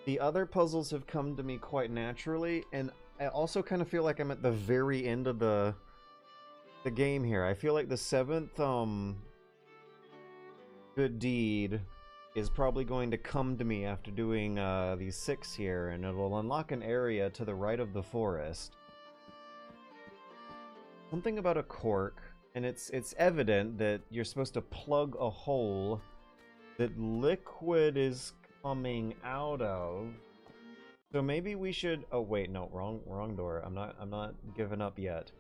The other puzzles have come to me quite naturally, and I also kind of feel like I'm at the very end of the game here. I feel like the 7th good deed is probably going to come to me after doing these 6 here, and it'll unlock an area to the right of the forest. Something about a cork, and it's evident that you're supposed to plug a hole that liquid is coming out of. So maybe we should... oh wait, no, wrong door. I'm not giving up yet.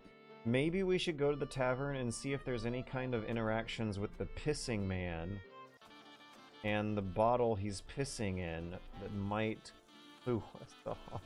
Maybe we should go to the tavern and see if there's any kind of interactions with the pissing man and the bottle he's pissing in that might clue us off.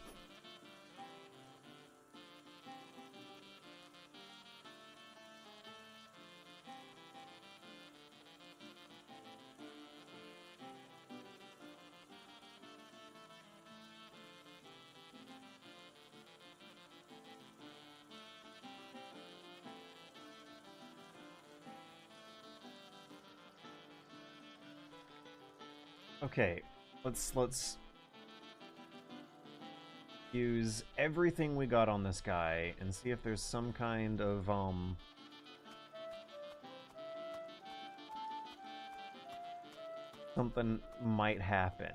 Okay, let's use everything we got on this guy and see if there's some kind of something might happen.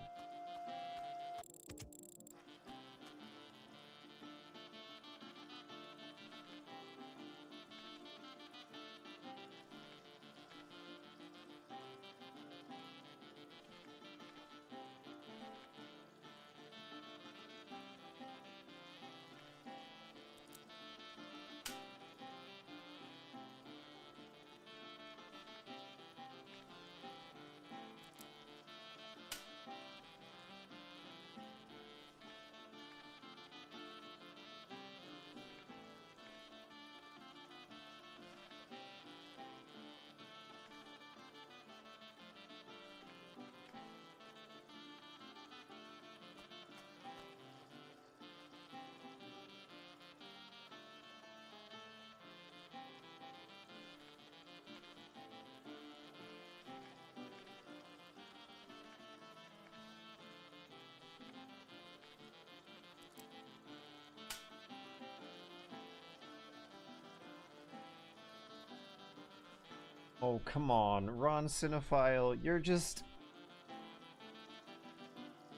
Oh, come on, Ron Cinephile, you're just...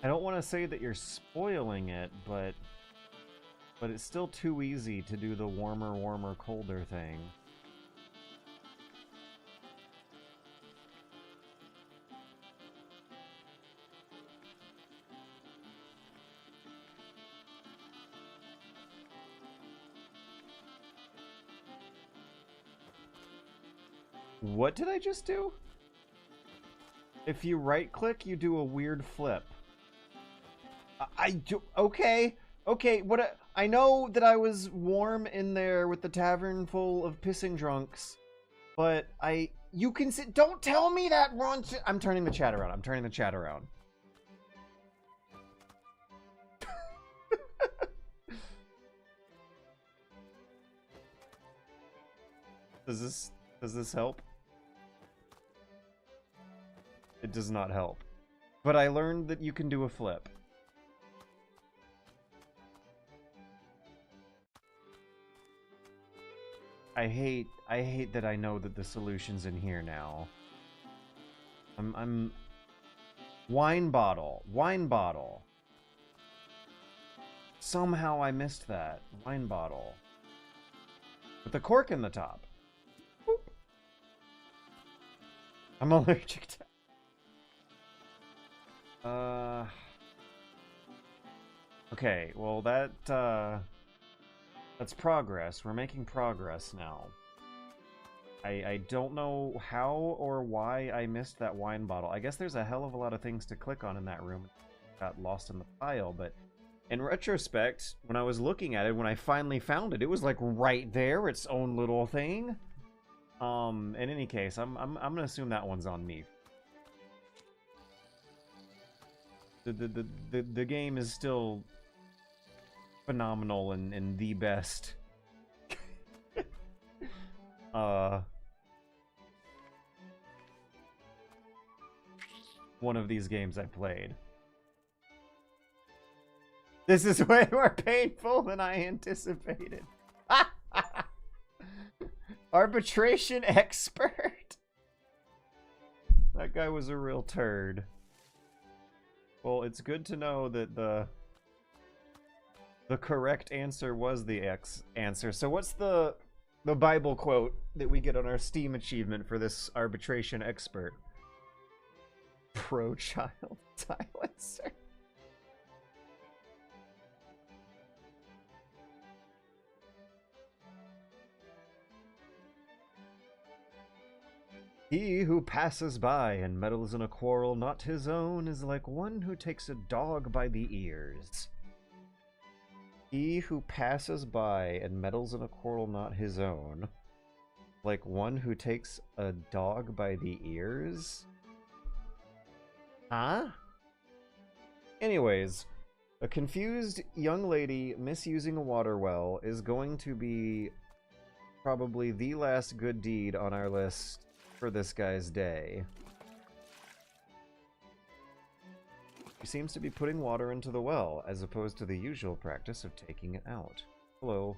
I don't want to say that you're spoiling it, but it's still too easy to do the warmer, warmer, colder thing. What did I just do? If you right-click, you do a weird flip. I do... Okay. Okay, I know that I was warm in there with the tavern full of pissing drunks, but you can sit... Don't tell me that, Ron... I'm turning the chat around. I'm turning the chat around. Does this help? It does not help. But I learned that you can do a flip. I hate that I know that the solution's in here now. I'm wine bottle. Wine bottle. Somehow I missed that. Wine bottle. With the cork in the top. Boop. I'm allergic to... Okay, well that's progress. We're making progress now. I don't know how or why I missed that wine bottle. I guess there's a hell of a lot of things to click on in that room. Got lost in the pile, but in retrospect, when I was looking at it, when I finally found it, it was like right there, its own little thing. In any case, I'm gonna assume that one's on me. The game is still phenomenal and the best. One of these games I played. This is way more painful than I anticipated. Arbitration expert? That guy was a real turd. Well, it's good to know that the correct answer was the X answer. So what's the Bible quote that we get on our Steam achievement for this arbitration expert? Pro-child silencer. He who passes by and meddles in a quarrel not his own is like one who takes a dog by the ears. He who passes by and meddles in a quarrel not his own, like one who takes a dog by the ears? Huh? Anyways, a confused young lady misusing a water well is going to be probably the last good deed on our list for this guy's day. He seems to be putting water into the well, as opposed to the usual practice of taking it out. Hello.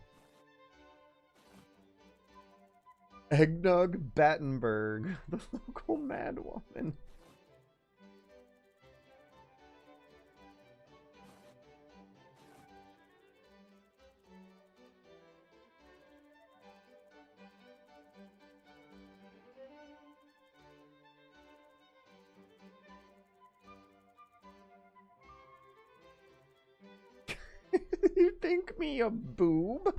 Eggnog Battenberg, the local madwoman. You think me a boob?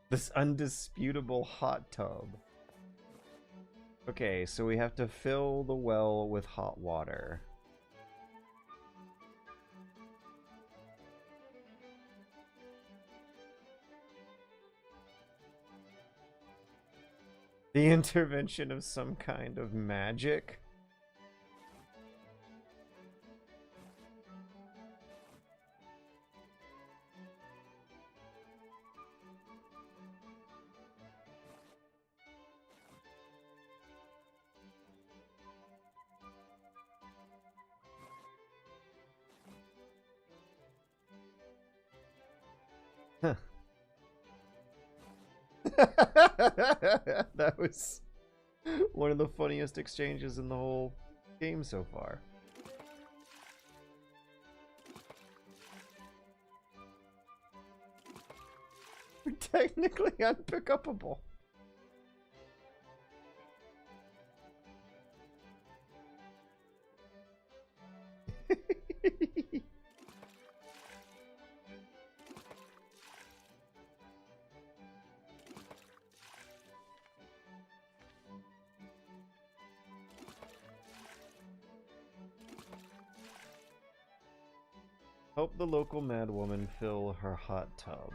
This undisputable hot tub. Okay, so we have to fill the well with hot water. The intervention of some kind of magic. Huh. That was one of the funniest exchanges in the whole game so far. We're technically unpickupable. Help the local madwoman fill her hot tub.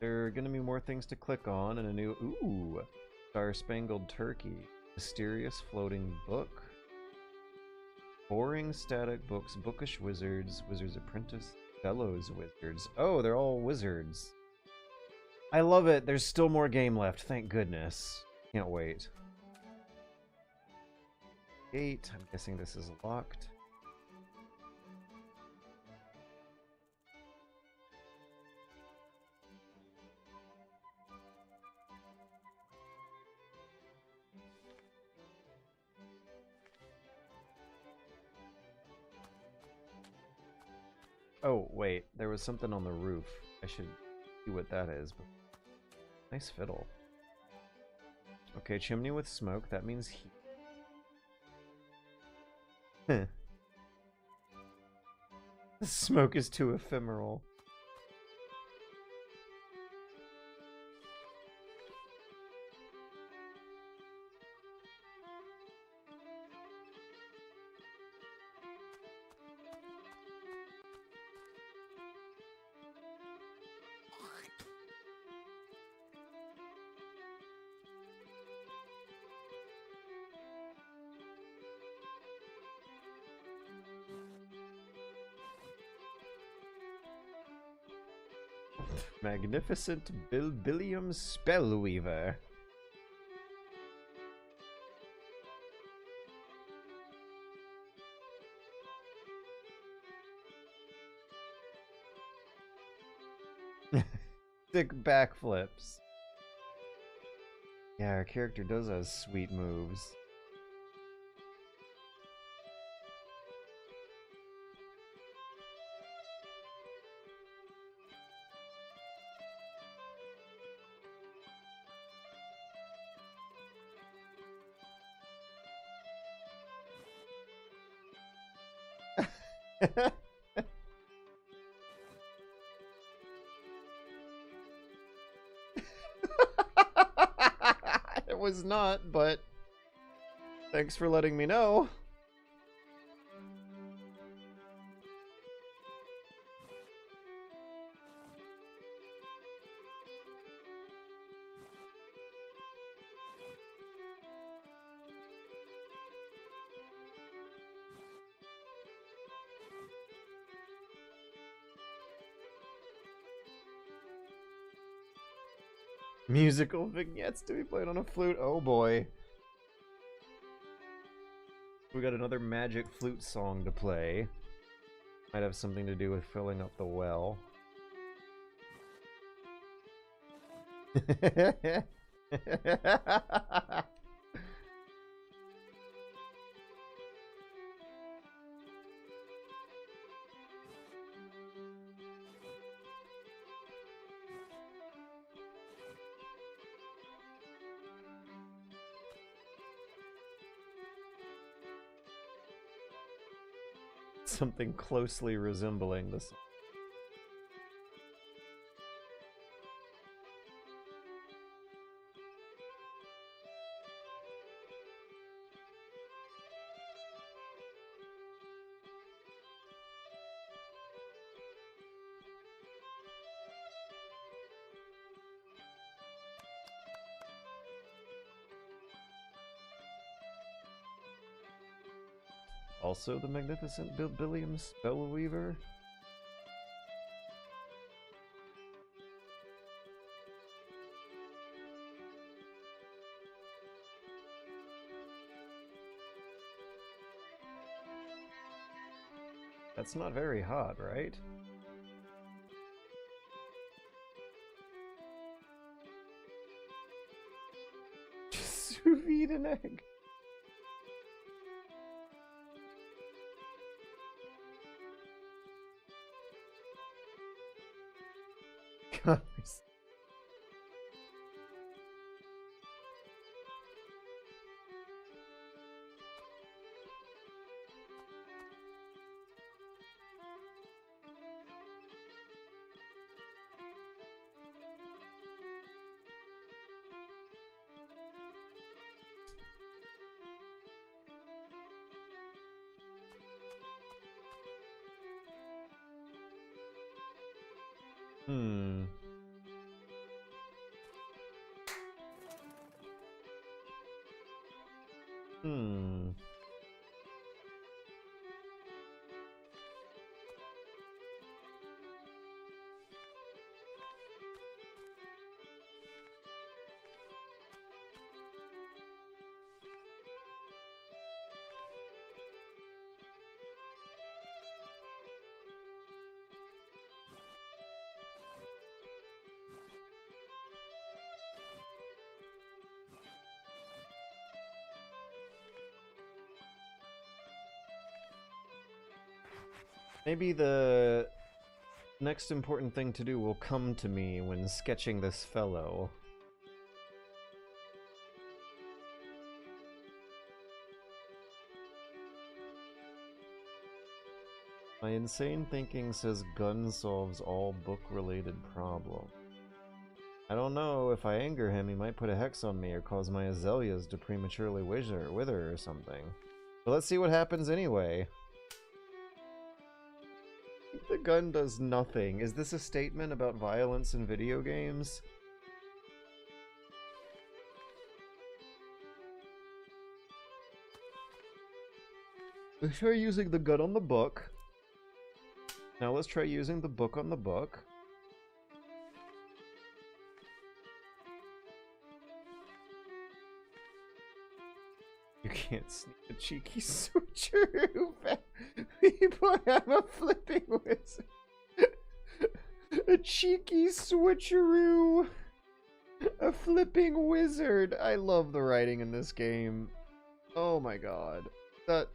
There are gonna be more things to click on and a new Star-Spangled Turkey. Mysterious floating book. Boring static books, bookish wizards, wizard's apprentice, bellows wizards. Oh, they're all wizards. I love it. There's still more game left. Thank goodness. Can't wait. Gate. I'm guessing this is locked. Oh, wait. There was something on the roof. I should see what that is. Nice fiddle. Okay, chimney with smoke. That means heat. The smoke is too ephemeral. Magnificent Bilbilium Spellweaver. Sick backflips. Yeah, our character does have sweet moves. It was not, but thanks for letting me know. Musical vignettes to be played on a flute. Oh boy. We got another magic flute song to play. Might have something to do with filling up the well. Something closely resembling this. Also the magnificent Billiam Spellweaver. That's not very hot, right? Just sous vide an egg. God. Hmm. Hmm. Maybe the next important thing to do will come to me when sketching this fellow. My insane thinking says gun solves all book-related problems. I don't know, if I anger him, he might put a hex on me or cause my azaleas to prematurely wither or something. But let's see what happens anyway. The gun does nothing. Is this a statement about violence in video games? Let's try using the gun on the book. Now let's try using the book on the book. You can't sneak a cheeky switcheroo. People have a flipping wizard. A cheeky switcheroo. A flipping wizard. I love the writing in this game. Oh my god. That...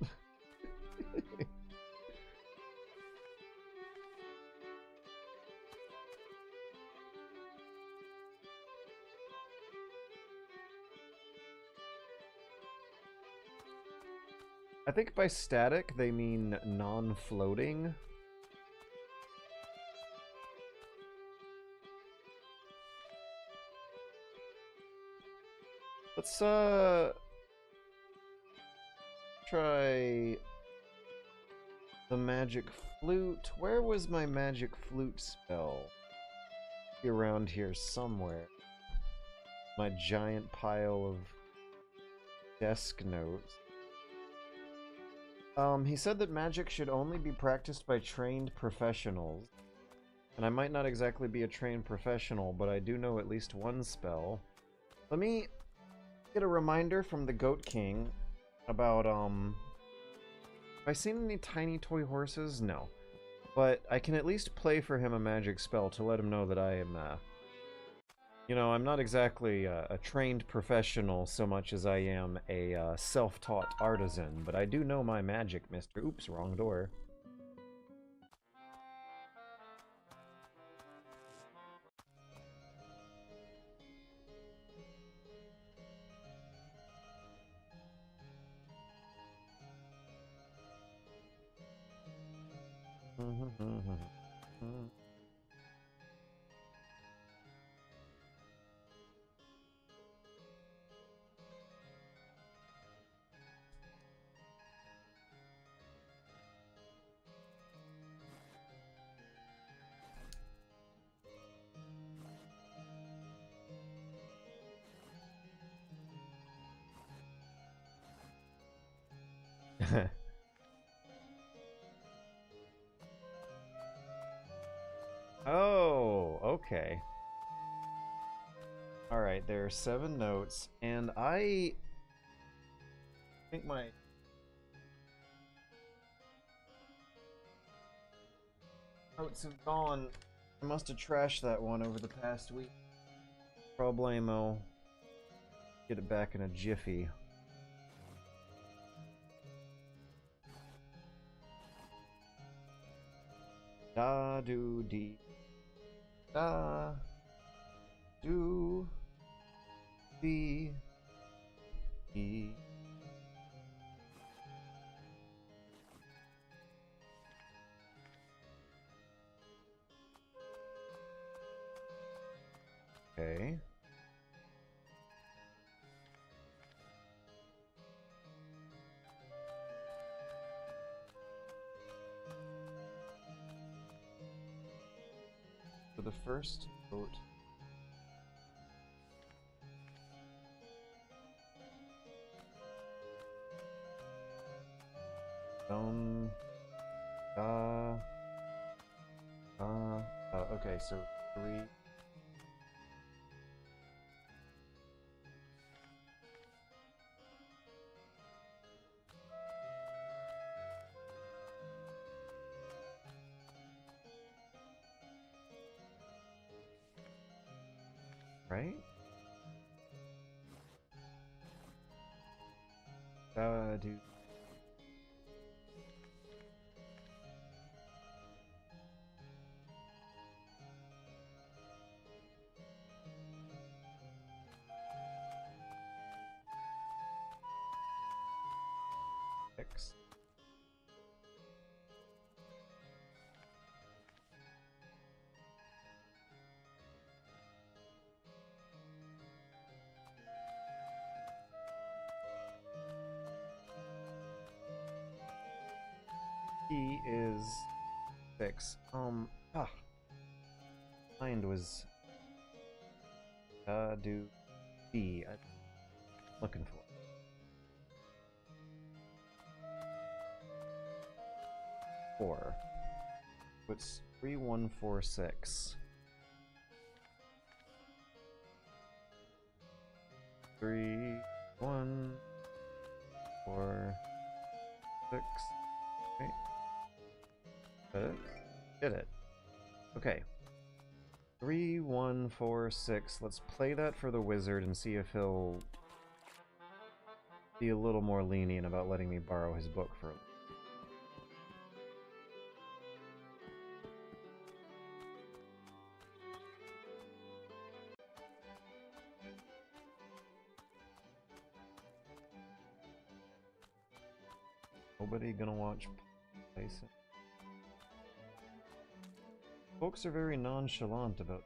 I think by static they mean non-floating. Let's try the magic flute. Where was my magic flute spell? Be around here somewhere. My giant pile of desk notes. He said that magic should only be practiced by trained professionals. And I might not exactly be a trained professional, but I do know at least one spell. Let me get a reminder from the Goat King about, have I seen any tiny toy horses? No. But I can at least play for him a magic spell to let him know that I am, you know, I'm not exactly a trained professional so much as I am a self-taught artisan, but I do know my magic, mister. Oops, wrong door. Oh, okay. Alright, there are 7 notes, and I think my notes have gone. I must have trashed that one over the past week. Problemo. Get it back in a jiffy. Da do dee. Da do dee dee. Okay. For the first note. Okay, so 3. Right? Do. X. He is 6. Mind was do B. I'm looking for. Four. It's 3, 1, 4, 6. 3, 1, 4, 6. Okay. Did it? Did it. Okay. 3, 1, 4, 6. Let's play that for the wizard and see if he'll be a little more lenient about letting me borrow his book for a little. Nobody gonna watch Tyson. Folks are very nonchalant about.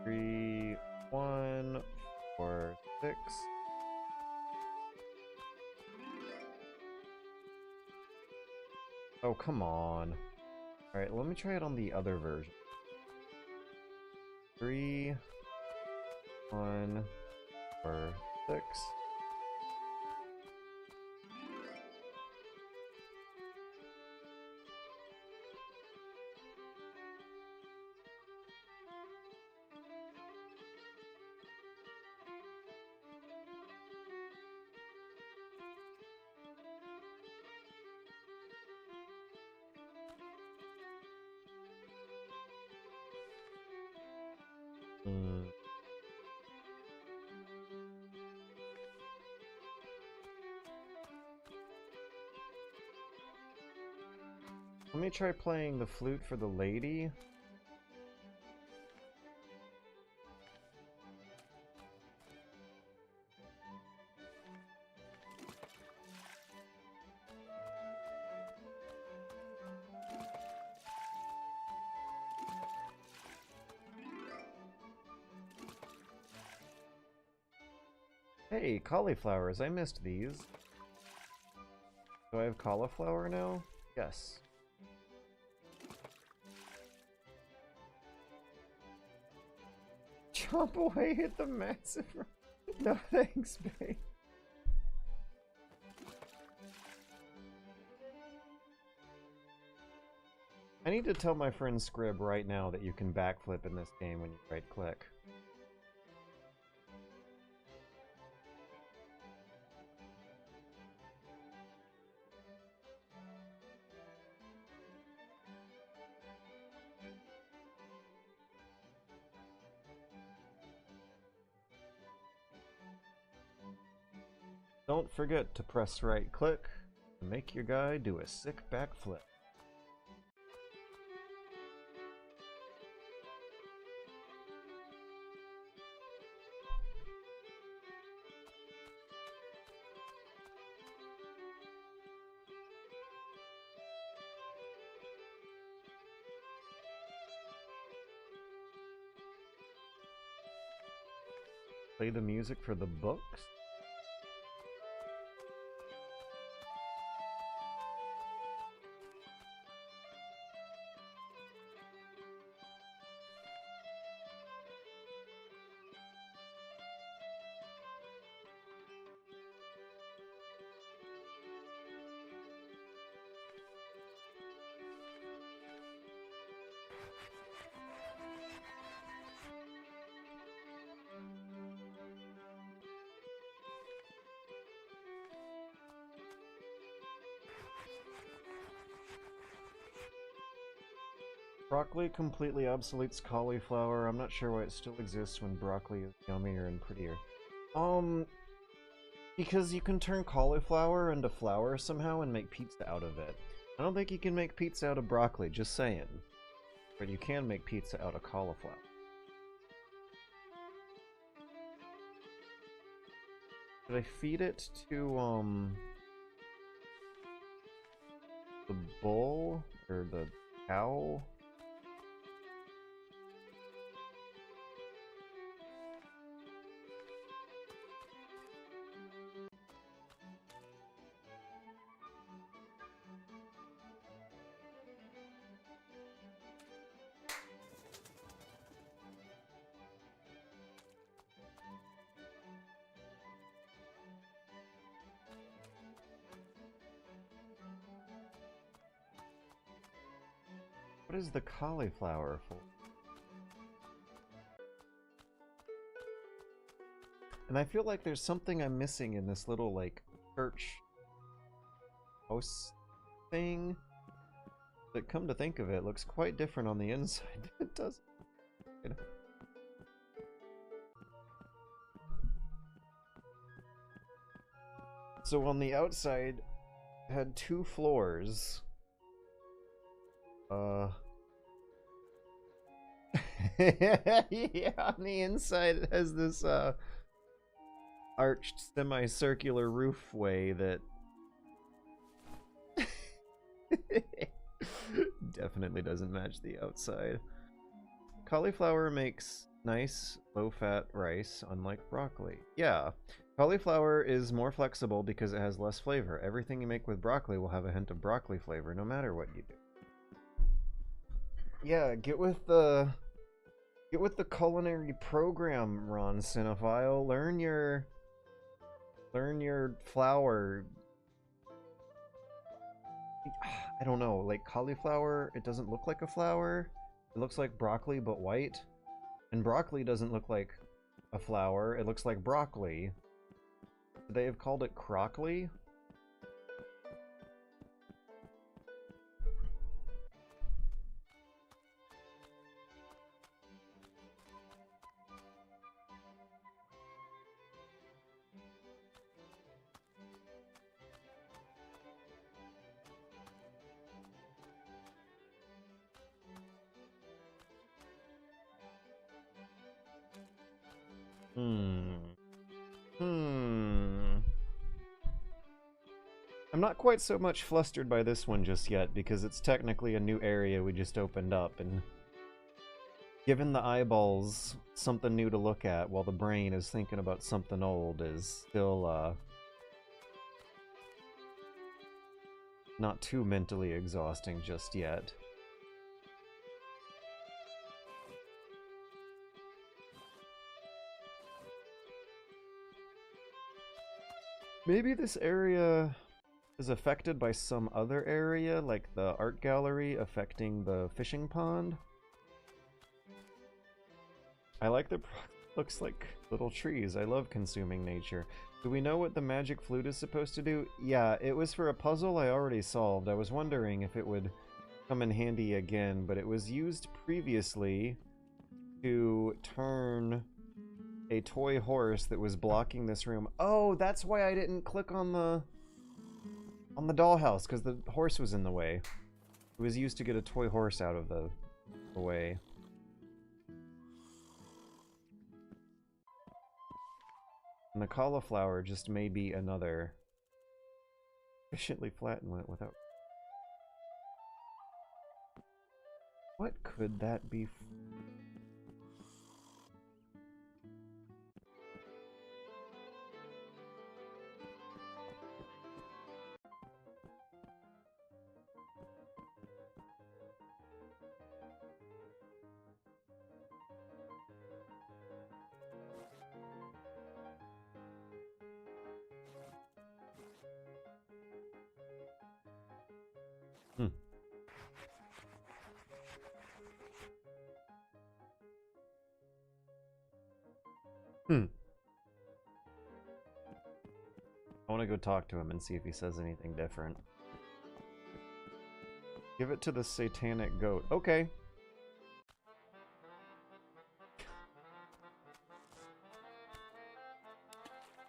Three, 1, 4, 6. Oh, come on. Alright, let me try it on the other version. 3, 1, 4, 6. Let me try playing the flute for the lady. Hey, cauliflowers, I missed these. Do I have cauliflower now? Yes. Chomp away at the massive... No thanks, babe. I need to tell my friend Scrib right now that you can backflip in this game when you right-click. Don't forget to press right-click to make your guy do a sick backflip. Play the music for the books? Broccoli completely obsoletes cauliflower. I'm not sure why it still exists when broccoli is yummier and prettier. Because you can turn cauliflower into flour somehow and make pizza out of it. I don't think you can make pizza out of broccoli, just saying. But you can make pizza out of cauliflower. Should I feed it to, the bull? Or the cow? What is the cauliflower for? And I feel like there's something I'm missing in this little, like, church house thing. But come to think of it, looks quite different on the inside. It does. So on the outside, it had 2 floors. Yeah, on the inside it has this arched semicircular roofway that definitely doesn't match the outside. Cauliflower makes nice low-fat rice, unlike broccoli. Yeah, cauliflower is more flexible because it has less flavor. Everything you make with broccoli will have a hint of broccoli flavor no matter what you do. Yeah, get with the Get with the culinary program, Ron Cinephile. Learn your flour. I don't know, like cauliflower, it doesn't look like a flower. It looks like broccoli but white. And broccoli doesn't look like a flower, it looks like broccoli. They have called it crockly. I'm not quite so much flustered by this one just yet, because it's technically a new area we just opened up, and given the eyeballs something new to look at while the brain is thinking about something old is still, not too mentally exhausting just yet. Maybe this area is affected by some other area, like the art gallery affecting the fishing pond. I like the looks like little trees. I love consuming nature. Do we know what the magic flute is supposed to do? Yeah, it was for a puzzle I already solved. I was wondering if it would come in handy again, but it was used previously to turn a toy horse that was blocking this room. Oh, that's why I didn't click on the dollhouse, because the horse was in the way. It was used to get a toy horse out of the way. And the cauliflower just may be another efficiently flattened without... What could that be? I want to go talk to him and see if he says anything different. Give it to the satanic goat. Okay.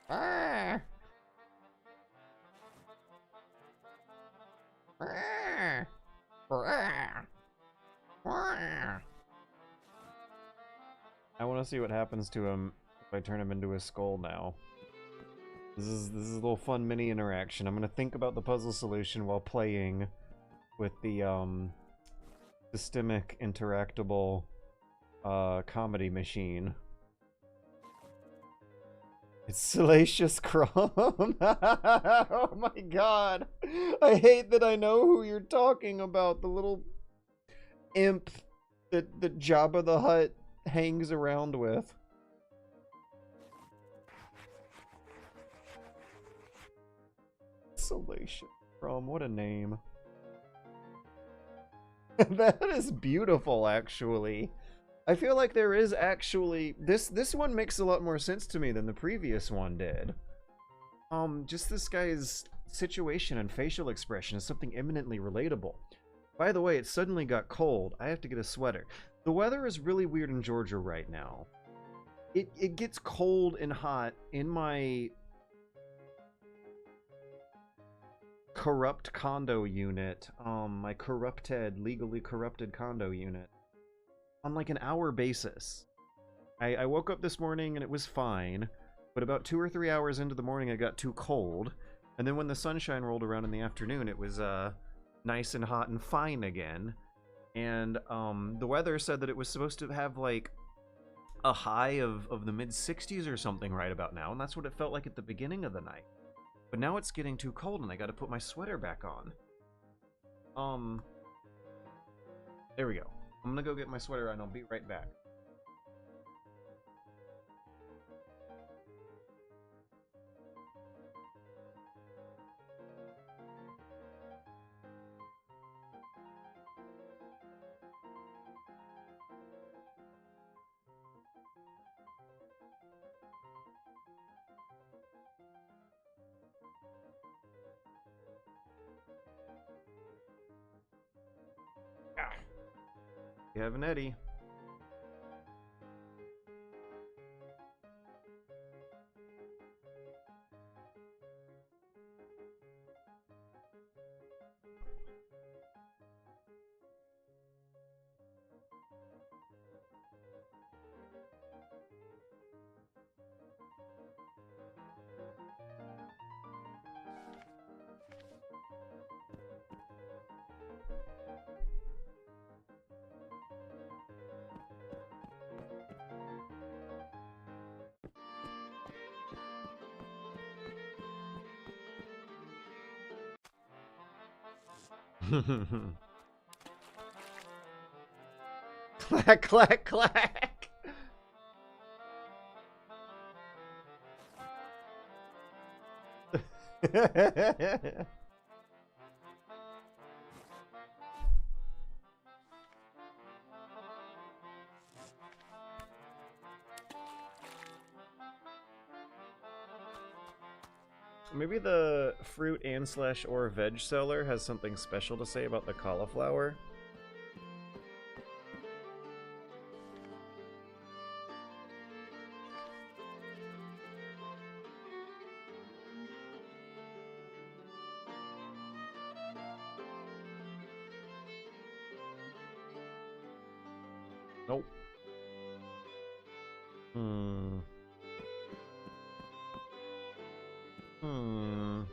I want to see what happens to him if I turn him into a skull now. This is a little fun mini interaction. I'm gonna think about the puzzle solution while playing with the systemic interactable comedy machine. It's Salacious Crumb. Oh my god. I hate that I know who you're talking about. The little imp that Jabba the Hutt hangs around with. Salacious Crumb, what a name. That is beautiful, actually. I feel like there is actually... This one makes a lot more sense to me than the previous one did. Just this guy's situation and facial expression is something eminently relatable. By the way, it suddenly got cold. I have to get a sweater. The weather is really weird in Georgia right now. It gets cold and hot in my corrupt condo unit, my legally corrupted condo unit, on like an hour basis. I woke up this morning and it was fine, but about 2 or 3 hours into the morning it got too cold, and then when the sunshine rolled around in the afternoon it was nice and hot and fine again. And the weather said that it was supposed to have like a high of the mid-60s or something right about now, and that's what it felt like at the beginning of the night. But now it's getting too cold and I gotta put my sweater back on. There we go. I'm gonna go get my sweater and I'll be right back. Ah. You have an Eddie. Clack, clack, clack. Maybe the fruit and slash or veg seller has something special to say about the cauliflower. Nope. Hmm. Hmm.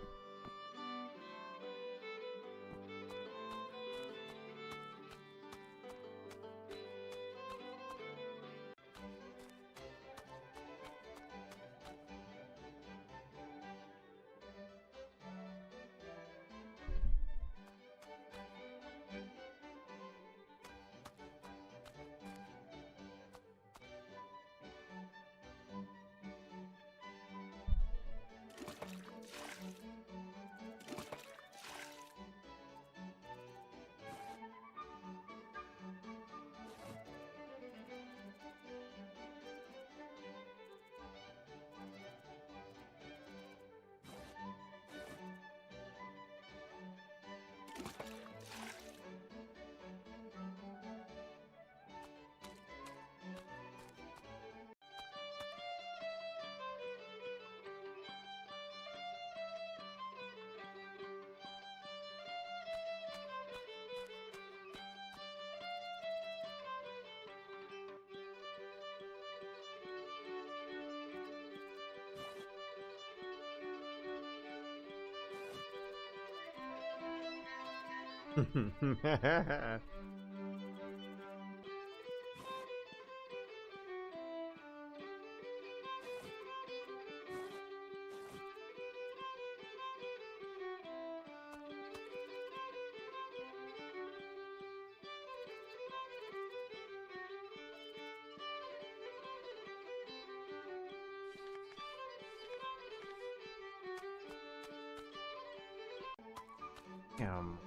Damn.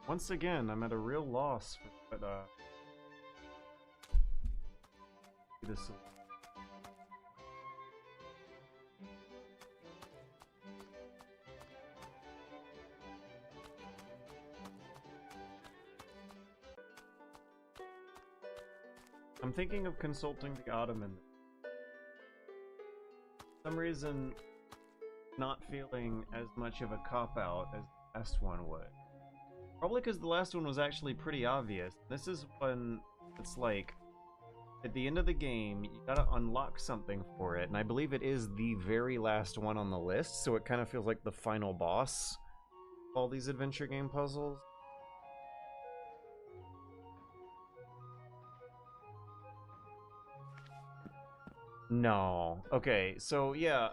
Once again, I'm at a real loss for what, this. I'm thinking of consulting the Ottoman. For some reason, not feeling as much of a cop-out as the last one would. Probably because the last one was actually pretty obvious. This is when it's like, at the end of the game, you gotta unlock something for it, and I believe it is the very last one on the list, so it kind of feels like the final boss of all these adventure game puzzles. No. Okay, so yeah,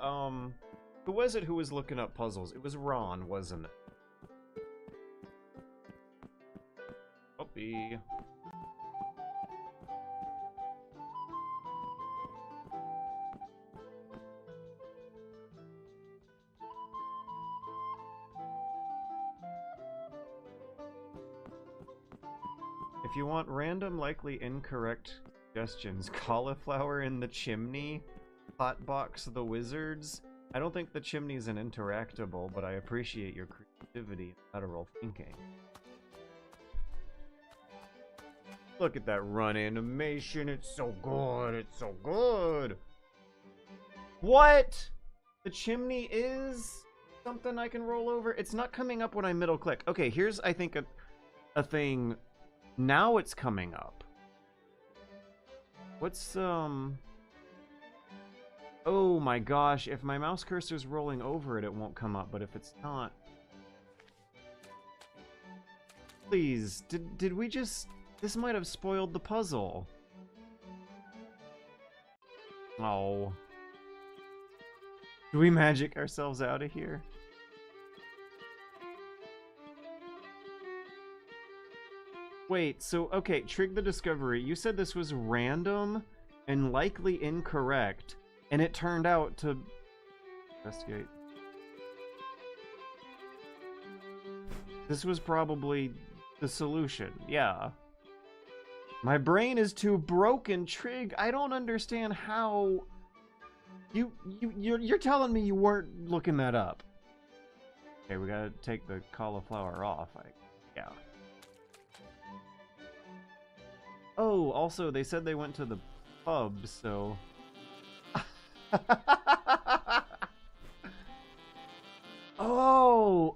who was it who was looking up puzzles? It was Ron, wasn't it? Puppy. If you want random, likely incorrect suggestions, Cauliflower in the Chimney, Hotbox the Wizards. I don't think the chimney's an interactable, but I appreciate your creativity and lateral thinking. Look at that run animation. It's so good. It's so good. What? The chimney is something I can roll over? It's not coming up when I middle click. Okay, here's, I think, a thing. Now it's coming up. What's, Oh my gosh. If my mouse cursor's rolling over it, it won't come up. But if it's not... Please, did we just... This might have spoiled the puzzle. Oh. Do we magic ourselves out of here? Wait, so, okay, Trig the Discovery, you said this was random and likely incorrect, and it turned out to... Investigate. This was probably the solution, yeah. My brain is too broken, Trig. I don't understand how... You're telling me you weren't looking that up. Okay, we gotta take the cauliflower off. Yeah. Oh, also, they said they went to the pub, so...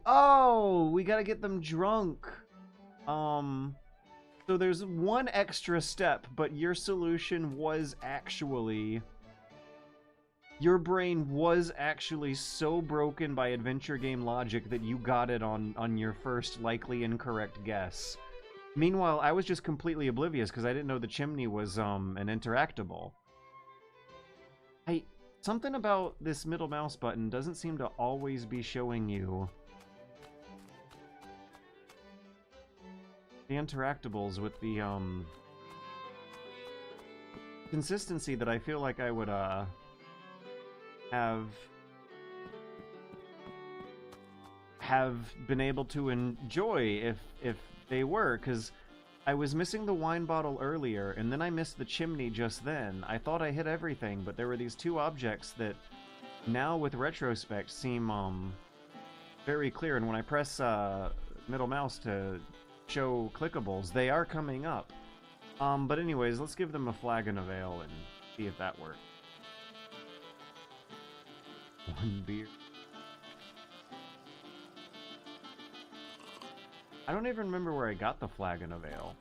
Oh, we gotta get them drunk. So there's one extra step, but your solution was actually... Your brain was actually so broken by adventure game logic that you got it on your first likely incorrect guess. Meanwhile, I was just completely oblivious because I didn't know the chimney was an interactable. Something about this middle mouse button doesn't seem to always be showing you the interactables with the consistency that I feel like I would have been able to enjoy if they were, because I was missing the wine bottle earlier, and then I missed the chimney just then. I thought I hit everything, but there were these two objects that now, with retrospect, seem very clear, and when I press middle mouse to show clickables, they are coming up. But anyways, let's give them a flagon of ale and see if that works. One beer. I don't even remember where I got the flagon of ale.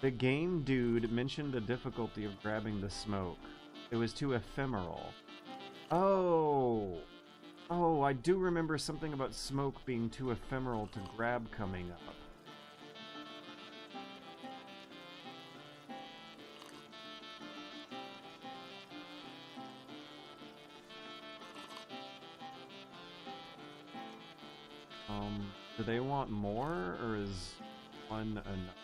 The game dude mentioned the difficulty of grabbing the smoke. It was too ephemeral. Oh, I do remember something about smoke being too ephemeral to grab coming up. Do they want more, or is one enough?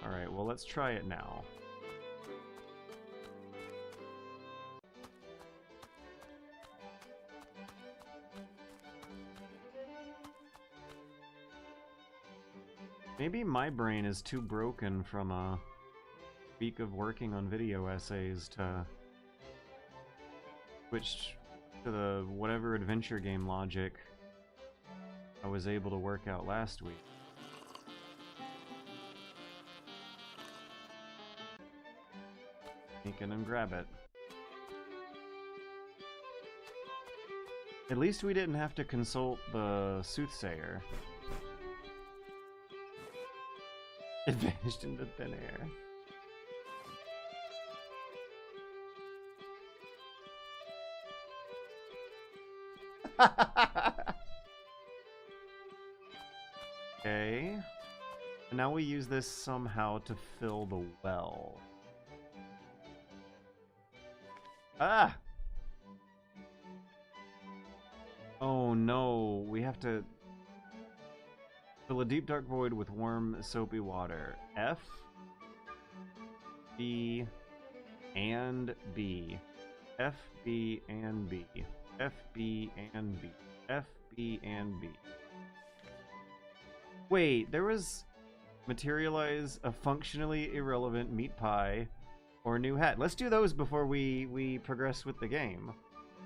Alright, well, let's try it now. Maybe my brain is too broken from a week of working on video essays to switch to the whatever adventure game logic I was able to work out last week. Sneak in and grab it. At least we didn't have to consult the soothsayer. It vanished into thin air. Okay. And now we use this somehow to fill the well. Ah! Oh no, we have to fill a deep dark void with warm soapy water. F, B, and B. F, B, and B. F, B, and B. F, B, and B. Wait, there was materialize a functionally irrelevant meat pie or new hat. Let's do those before we progress with the game.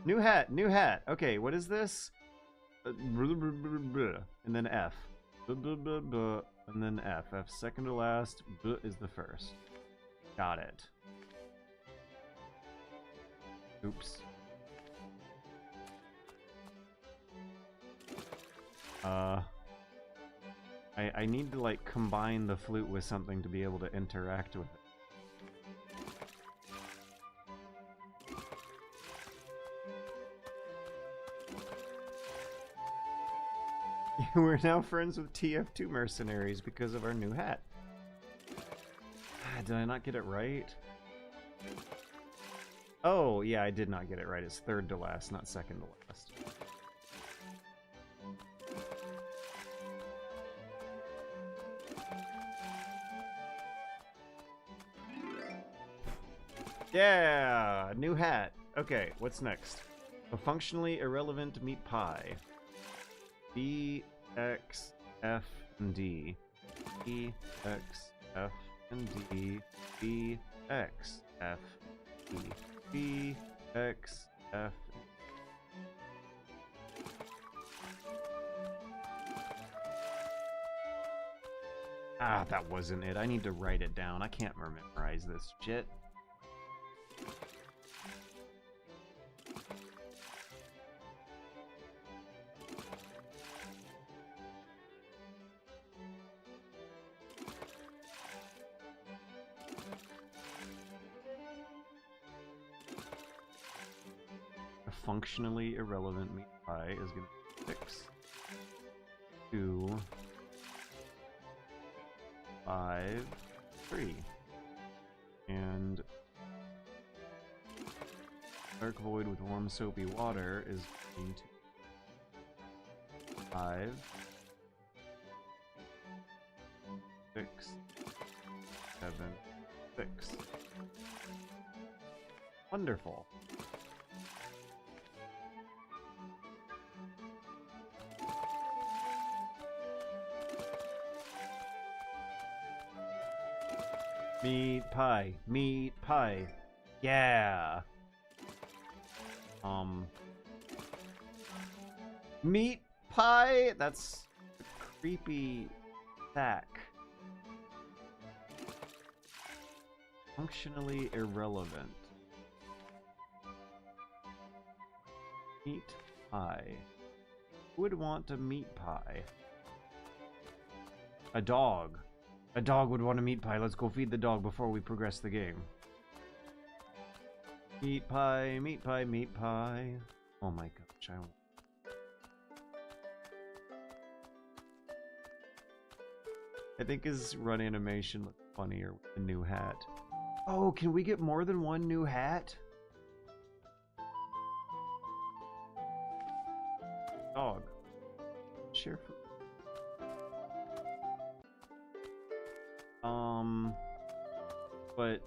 New hat, new hat. Okay, what is this? And then F. And then F. F second to last. B is the first. Got it. Oops. I need to like combine the flute with something to be able to interact with it. We're now friends with TF2 mercenaries because of our new hat. Did I not get it right? Oh, yeah, I did not get it right. It's third to last, not second to last. Yeah! New hat. Okay, what's next? A functionally irrelevant meat pie. B, X, F, and D. B, X, F, and D. B, X, F, D. B, X, F. Ah, that wasn't it. I need to write it down. I can't memorize this shit. Functionally irrelevant meat pie is going to be 6, 2, 5, 3. And dark void with warm soapy water is going to 5, 6, 7, 6. Wonderful. Meat pie, meat pie, yeah. Meat pie. That's a creepy sack. Functionally irrelevant. Meat pie. Who would want a meat pie? A dog. A dog would want a meat pie. Let's go feed the dog before we progress the game. Meat pie, meat pie, meat pie. Oh my gosh, I think his run animation looks funnier with the new hat. Oh, can we get more than one new hat? Dog. Share food.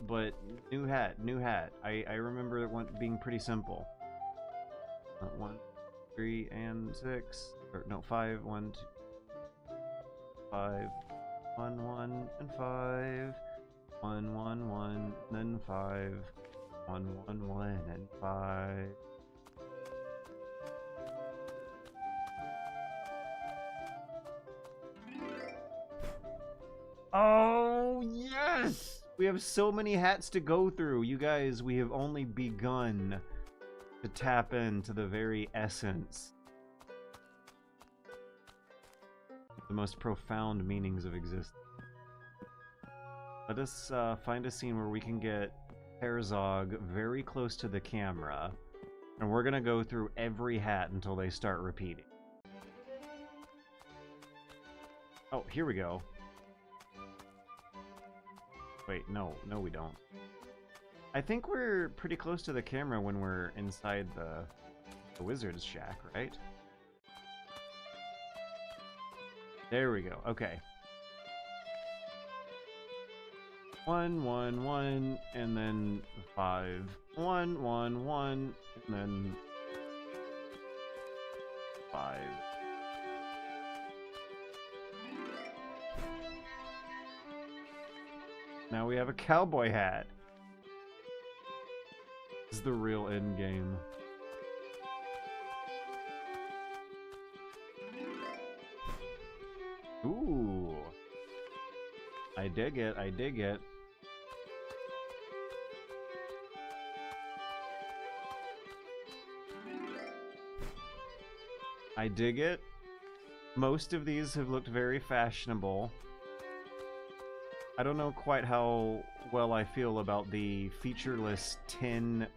But new hat, new hat. I remember it being pretty simple. 1, 3, and 6. Or no, 5, 1, 2, 5, 1, 1, and 5. 1, 1, 1, then 5. 1, 1, 1, and 5. Oh, yes! We have so many hats to go through. You guys, we have only begun to tap into the very essence, the most profound meanings of existence. Let us find a scene where we can get Herzog very close to the camera, and we're gonna go through every hat until they start repeating. Oh, here we go. Wait, no, we don't. I think we're pretty close to the camera when we're inside the wizard's shack, right? There we go, okay. 1, 1, 1, and then 5. 1, 1, 1, and then 5. Now we have a cowboy hat. This is the real end game. Ooh. I dig it, I dig it. I dig it. Most of these have looked very fashionable. I don't know quite how well I feel about the featureless tin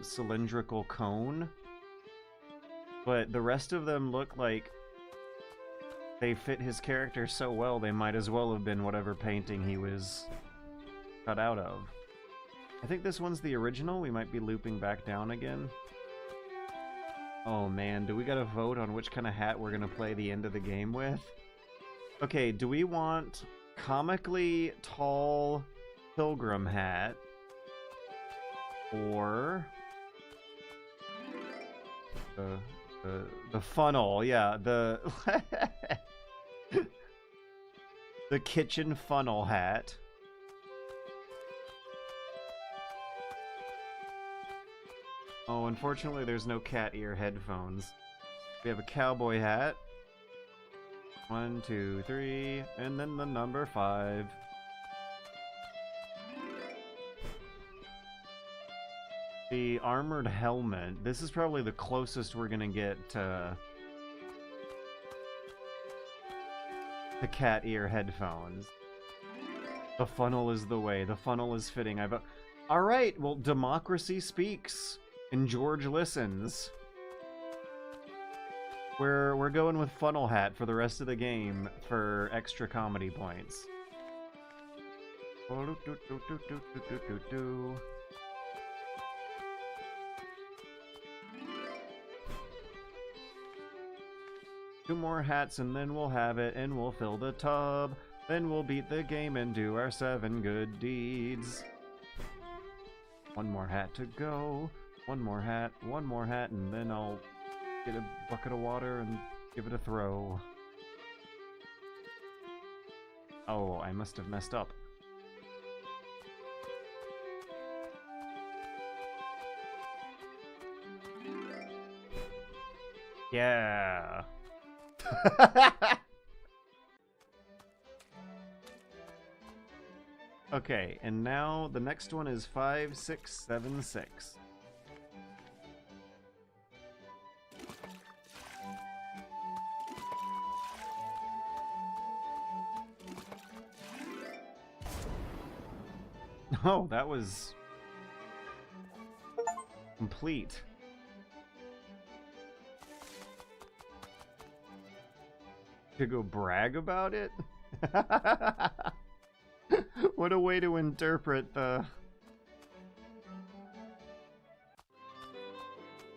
cylindrical cone, but the rest of them look like they fit his character so well they might as well have been whatever painting he was cut out of. I think this one's the original. We might be looping back down again. Oh man, do we gotta vote on which kind of hat we're gonna play the end of the game with? Okay, do we want comically tall pilgrim hat or the funnel? Yeah, the the kitchen funnel hat. Oh, unfortunately there's no cat ear headphones. We have a cowboy hat. 1, 2, 3, and then the number 5. The armored helmet. This is probably the closest we're gonna get to the cat ear headphones. The funnel is the way. The funnel is fitting. All right. Well, democracy speaks, and George listens. We're going with funnel hat for the rest of the game for extra comedy points. Two more hats and then we'll have it, and we'll fill the tub. Then we'll beat the game and do our 7 good deeds. One more hat to go. One more hat, and then I'll get a bucket of water and give it a throw. Oh, I must have messed up. Yeah. Okay, and now the next one is 5, 6, 7, 6. Oh, that was complete. To go brag about it? What a way to interpret the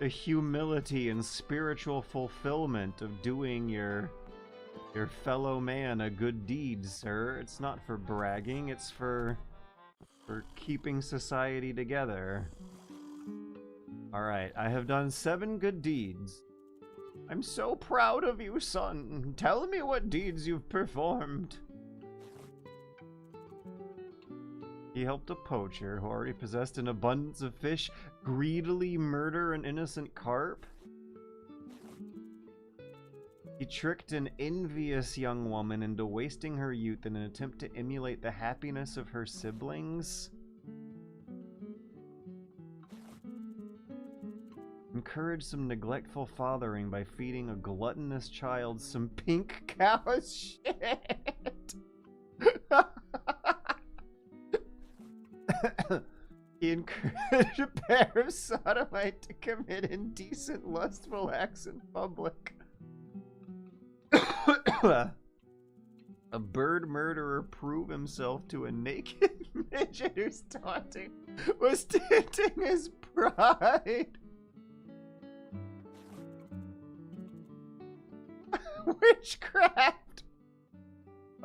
humility and spiritual fulfillment of doing your fellow man a good deed, sir. It's not for bragging, it's for keeping society together. Alright, I have done 7 good deeds. I'm so proud of you, son. Tell me what deeds you've performed. He helped a poacher who already possessed an abundance of fish greedily murder an innocent carp. He tricked an envious young woman into wasting her youth in an attempt to emulate the happiness of her siblings. Encourage some neglectful fathering by feeding a gluttonous child some pink cow shit. He encouraged a pair of sodomites to commit indecent, lustful acts in public. A bird murderer proved himself to a naked midget whose taunting was tempting his pride. Witchcraft!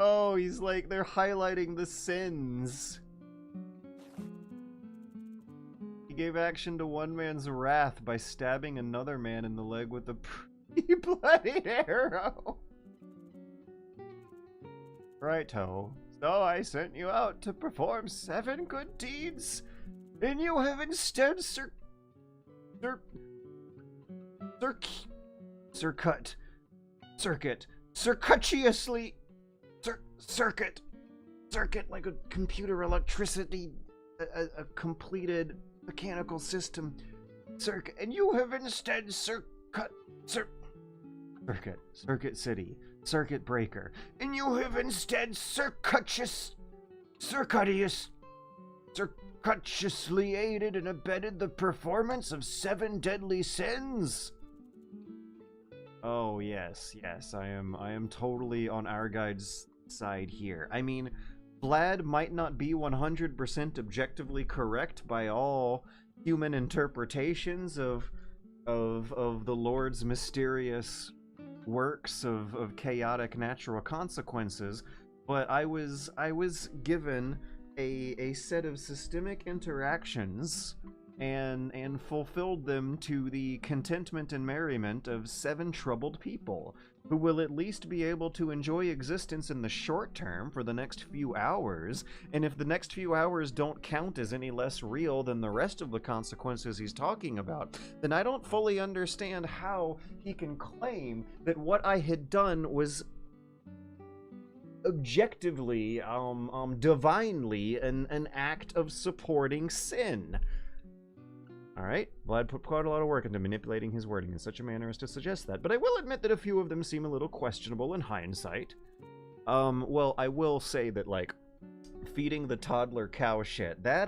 Oh, he's like, they're highlighting the sins. He gave action to one man's wrath by stabbing another man in the leg with a bloodied arrow. Righto. So I sent you out to perform 7 good deeds, and you have instead circuit like a computer electricity, a completed mechanical system circuit, and you have instead circuit city, circuit breaker, and you have instead circuitously aided and abetted the performance of 7 deadly sins. Oh yes, I am totally on our guide's side here. I mean, Vlad might not be 100% objectively correct by all human interpretations of the Lord's mysterious works of chaotic natural consequences, but I was given a set of systemic interactions and fulfilled them to the contentment and merriment of 7 troubled people, who will at least be able to enjoy existence in the short term for the next few hours, and if the next few hours don't count as any less real than the rest of the consequences he's talking about, then I don't fully understand how he can claim that what I had done was objectively, divinely an act of supporting sin. Alright, Vlad put quite a lot of work into manipulating his wording in such a manner as to suggest that, but I will admit that a few of them seem a little questionable in hindsight. Well, I will say that, like, feeding the toddler cow shit, that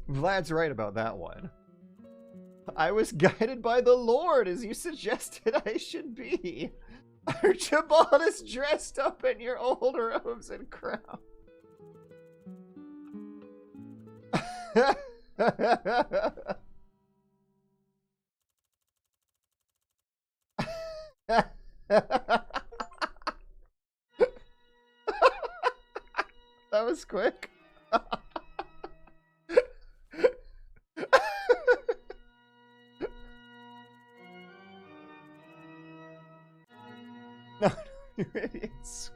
Vlad's right about that one. I was guided by the Lord, as you suggested I should be. Archibald is dressed up in your old robes and crown. That was quick. No, you idiots.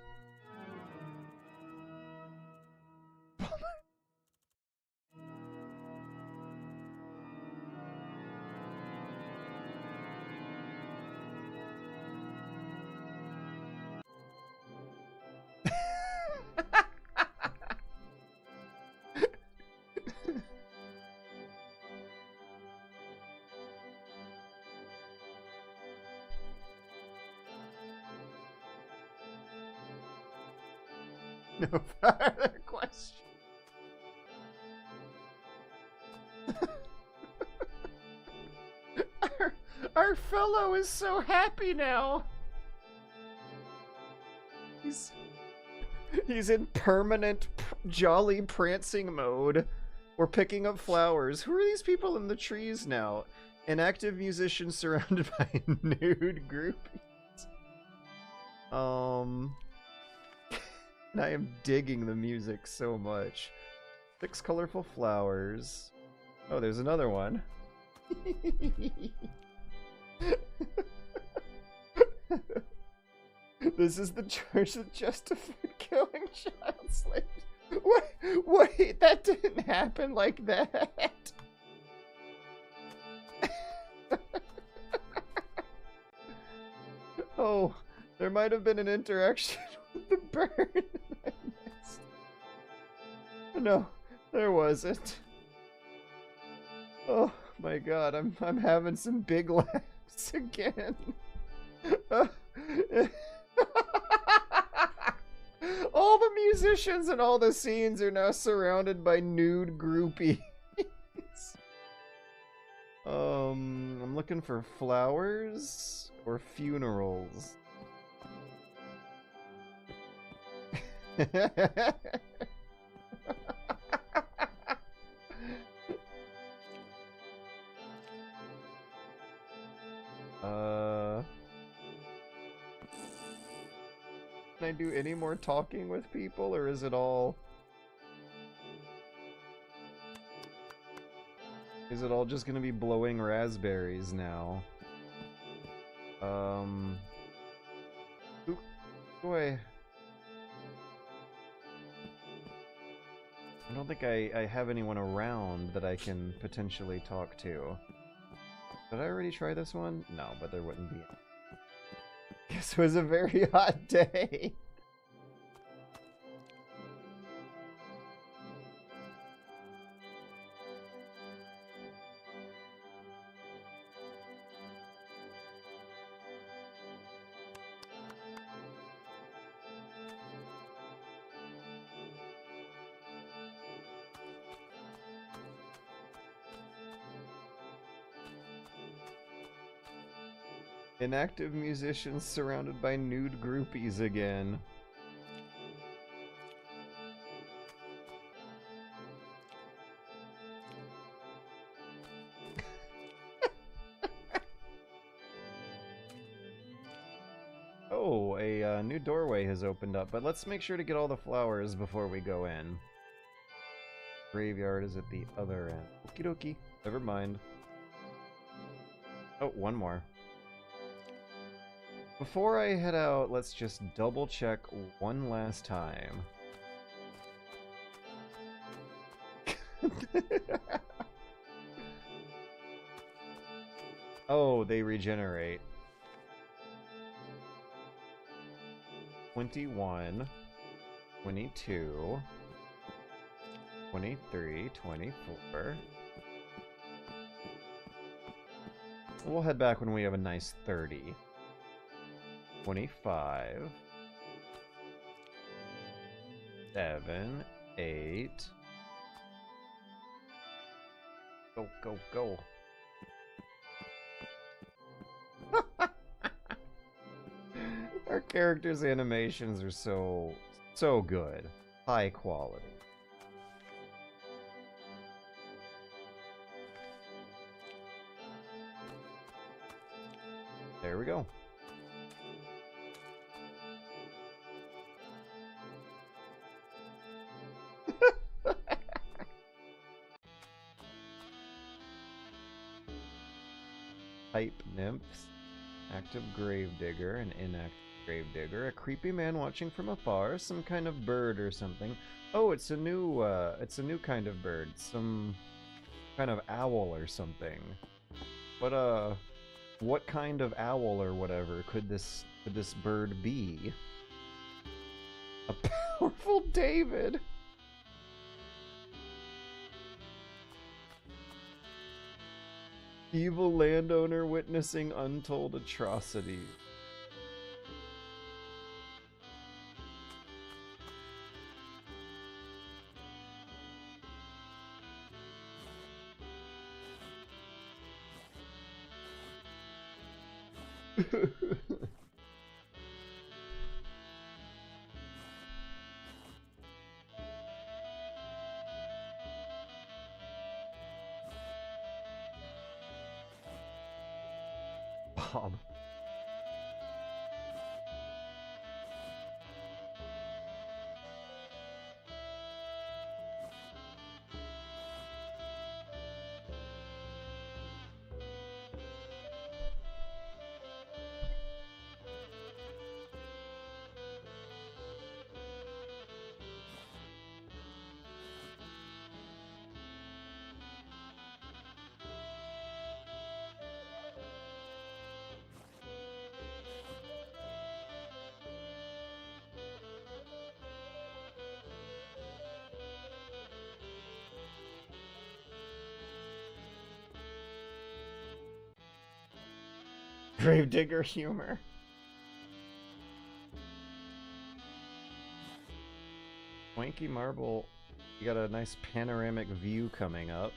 No further question. Our fellow is so happy now. He's in permanent jolly prancing mode. We're picking up flowers. Who are these people in the trees now? An active musician surrounded by nude groupies. And I am digging the music so much. 6 colorful flowers. Oh, there's another one. This is the church that justified killing child slaves. Wait, that didn't happen like that. Oh, there might have been an interaction with the bird. I missed. No, there wasn't. Oh my god, I'm having some big laughs again. All the musicians and all the scenes are now surrounded by nude groupies. I'm looking for flowers or funerals. Can I do any more talking with people, or is it all... Is it all just gonna be blowing raspberries now? Who do I don't think I have anyone around that I can potentially talk to. Did I already try this one? No, but there wouldn't be. This was a very hot day. Inactive musicians surrounded by nude groupies again. Oh, a new doorway has opened up, but let's make sure to get all the flowers before we go in. Graveyard is at the other end. Okie dokie. Never mind. Oh, one more. Before I head out, let's just double check one last time. Oh, they regenerate. 21, 22, 23, 24. We'll head back when we have a nice 30. 25, 7, 8. Go, go, go. Our characters' animations are so good. High quality. There we go. Type nymphs, active gravedigger, an inactive gravedigger, a creepy man watching from afar, some kind of bird or something. Oh, it's a new kind of bird, some kind of owl or something. But what kind of owl or whatever could this bird be? A powerful David. Evil landowner witnessing untold atrocities. Bob. Gravedigger humor. Swanky marble. You got a nice panoramic view coming up.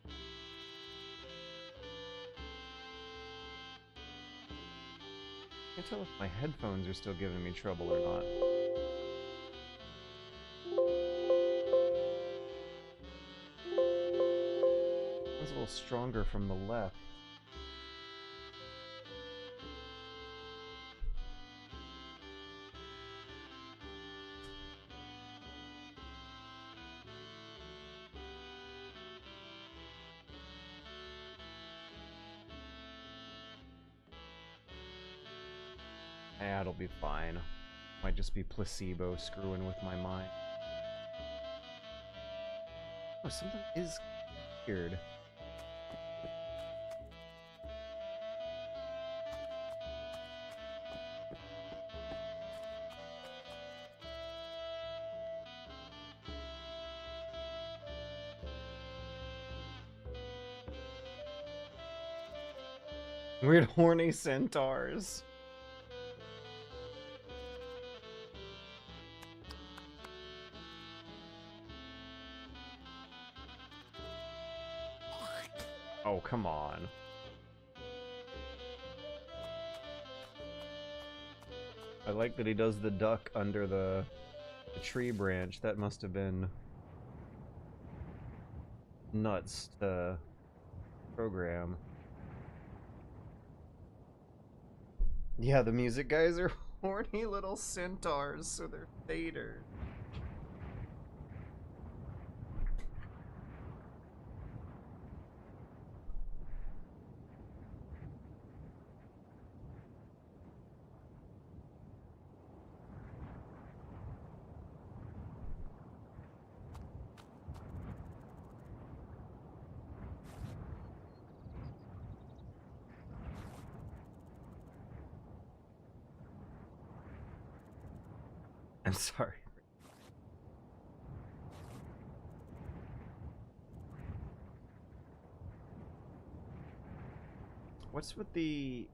I can't tell if my headphones are still giving me trouble or not. It's a little stronger from the left. Eh, it'll be fine. Might just be placebo screwing with my mind. Oh, something is weird. Weird horny centaurs. Oh, come on. I like that he does the duck under the tree branch. That must have been nuts to program. Yeah, the music guys are horny little centaurs, so they're satyrs. I'm sorry. What's with the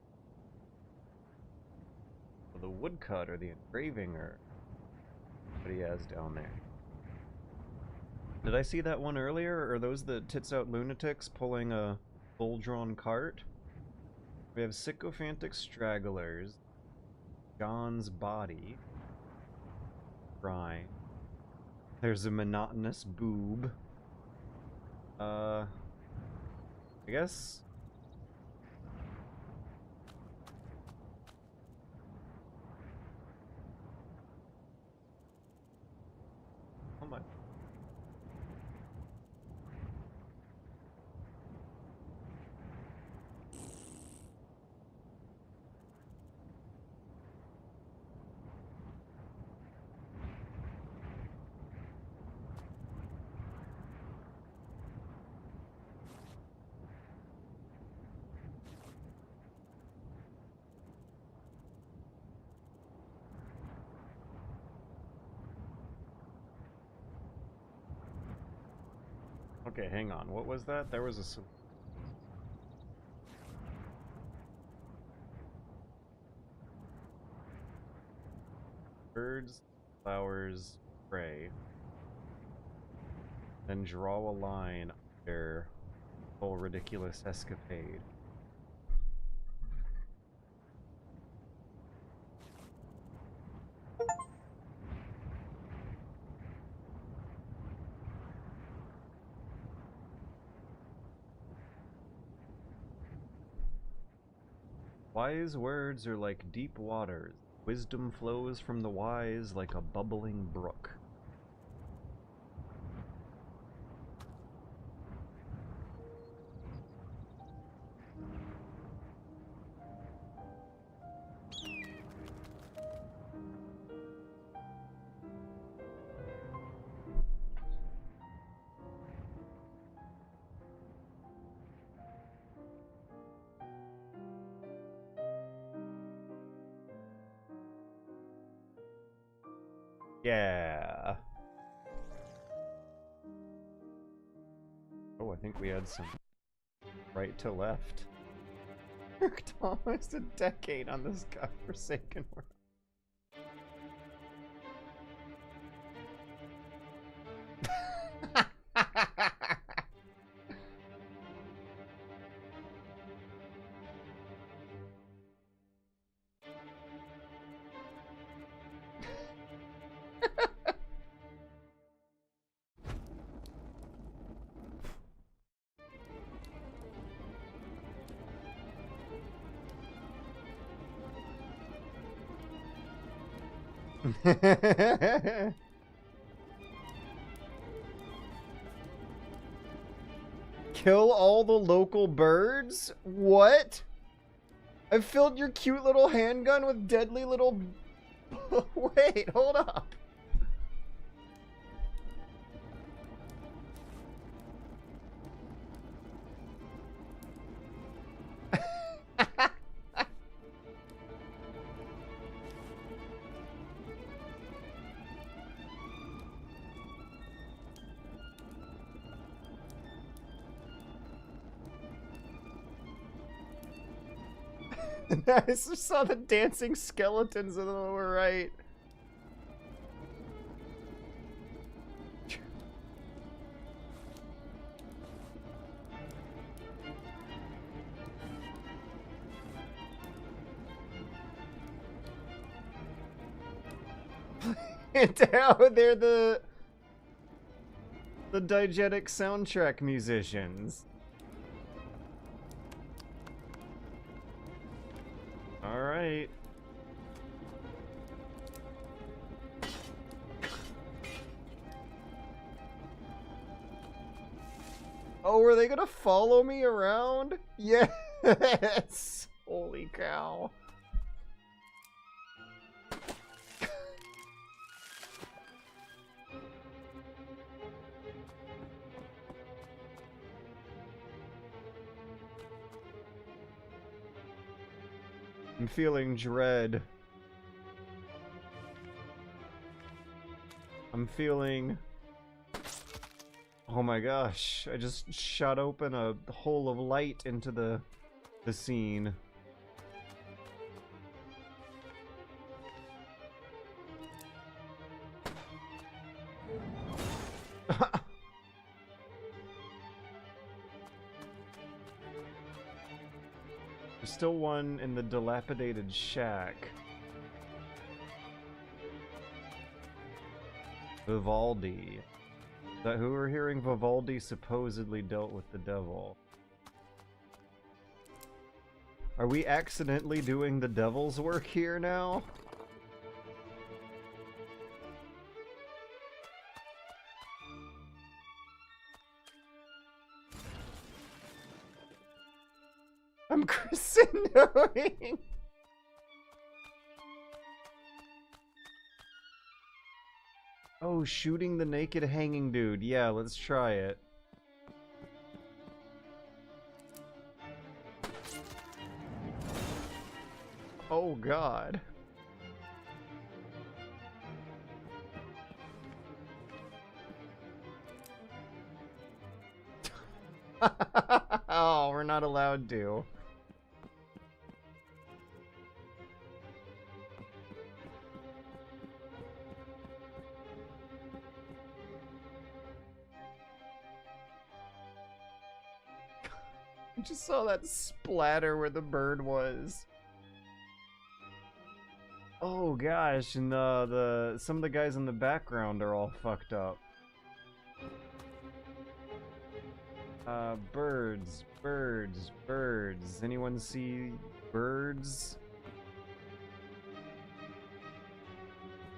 woodcut or the engraving or what he has down there? Did I see that one earlier? Or are those the tits out lunatics pulling a full-drawn cart? We have sycophantic stragglers, John's body, crying. There's a monotonous boob. I guess. Oh my. Okay, hang on. What was that? There was a... Birds, flowers, prey. Then draw a line under whole ridiculous escapade. Wise words are like deep waters. Wisdom flows from the wise like a bubbling brook. Yeah. Oh, I think we had some right to left. Worked almost a decade on this godforsaken world. Kill all the local birds? What? I've filled your cute little handgun with deadly little... Wait, hold up. I just saw the dancing skeletons in the lower right. Down, they're the diegetic soundtrack musicians. Alright. Oh, are they gonna follow me around? Yes! Holy cow. I'm feeling dread. I'm feeling... Oh my gosh, I just shot open a hole of light into the scene. There's still one in the dilapidated shack. Vivaldi. Is that who we're hearing? Vivaldi supposedly dealt with the devil. Are we accidentally doing the devil's work here now? I'm crescendoing! Oh, shooting the naked hanging dude. Yeah, let's try it. Oh god. Oh, we're not allowed to. I just saw that splatter where the bird was. Oh gosh, and some of the guys in the background are all fucked up. Birds, birds, birds. Anyone see birds?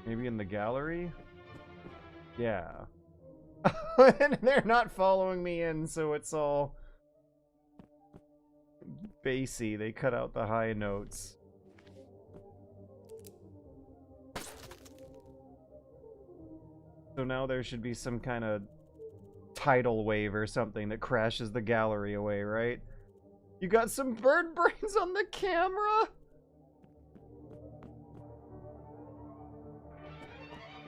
Maybe in the gallery? Yeah. And they're not following me in, so it's all bassy. They cut out the high notes. So now there should be some kind of tidal wave or something that crashes the gallery away, right? You got some bird brains on the camera?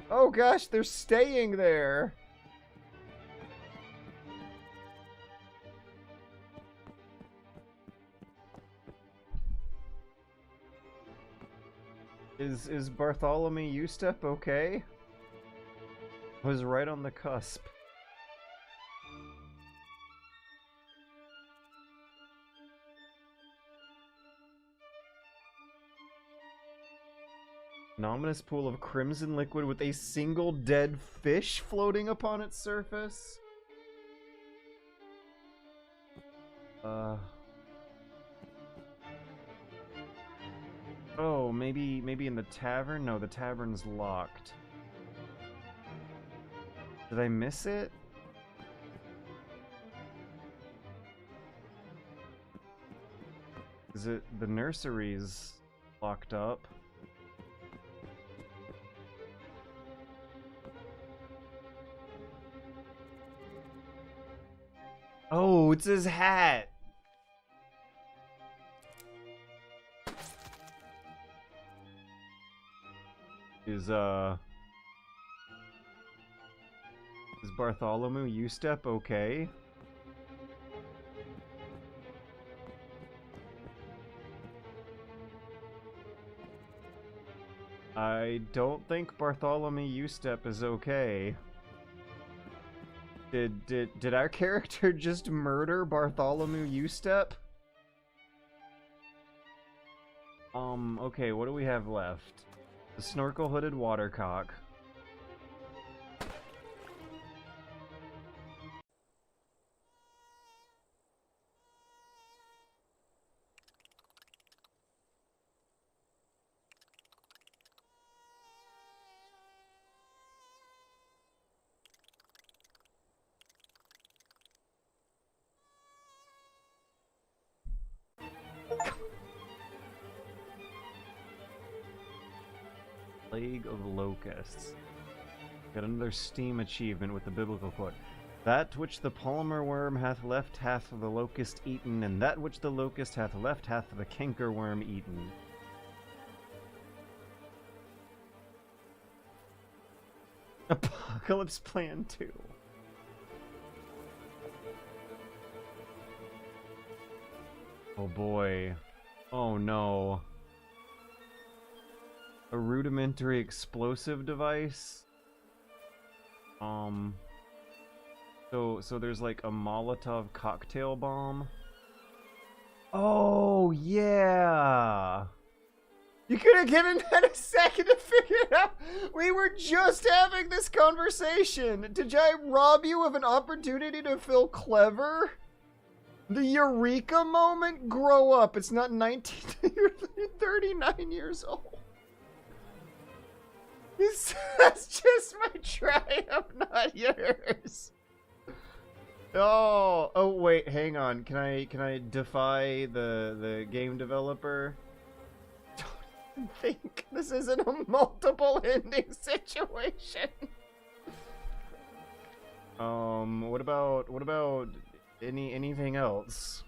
Oh gosh, they're staying there. Is Bartholomew Ustep okay? Was right on the cusp. An ominous pool of crimson liquid with a single dead fish floating upon its surface. Oh, maybe in the tavern? No, the tavern's locked. Did I miss it? is it the nursery's locked up? Oh, it's his hat. Is Bartholomew Ustep okay? I don't think Bartholomew Ustep is okay. Did our character just murder Bartholomew Ustep? Okay, what do we have left? The snorkel-hooded watercock. Plague of Locusts. Got another Steam achievement with the biblical quote. That which the palmer worm hath left hath the locust eaten, and that which the locust hath left hath the canker worm eaten. Apocalypse Plan 2. Oh boy. Oh no. A rudimentary explosive device? So there's like a Molotov cocktail bomb? Oh, yeah! You could have given that a second to figure it out! We were just having this conversation! Did I rob you of an opportunity to feel clever? The Eureka moment? Grow up, it's not 19... You're 39 years old. That's just my triumph, not yours. Oh wait, hang on. Can I defy the game developer? Don't even think this isn't a multiple ending situation. What about anything else?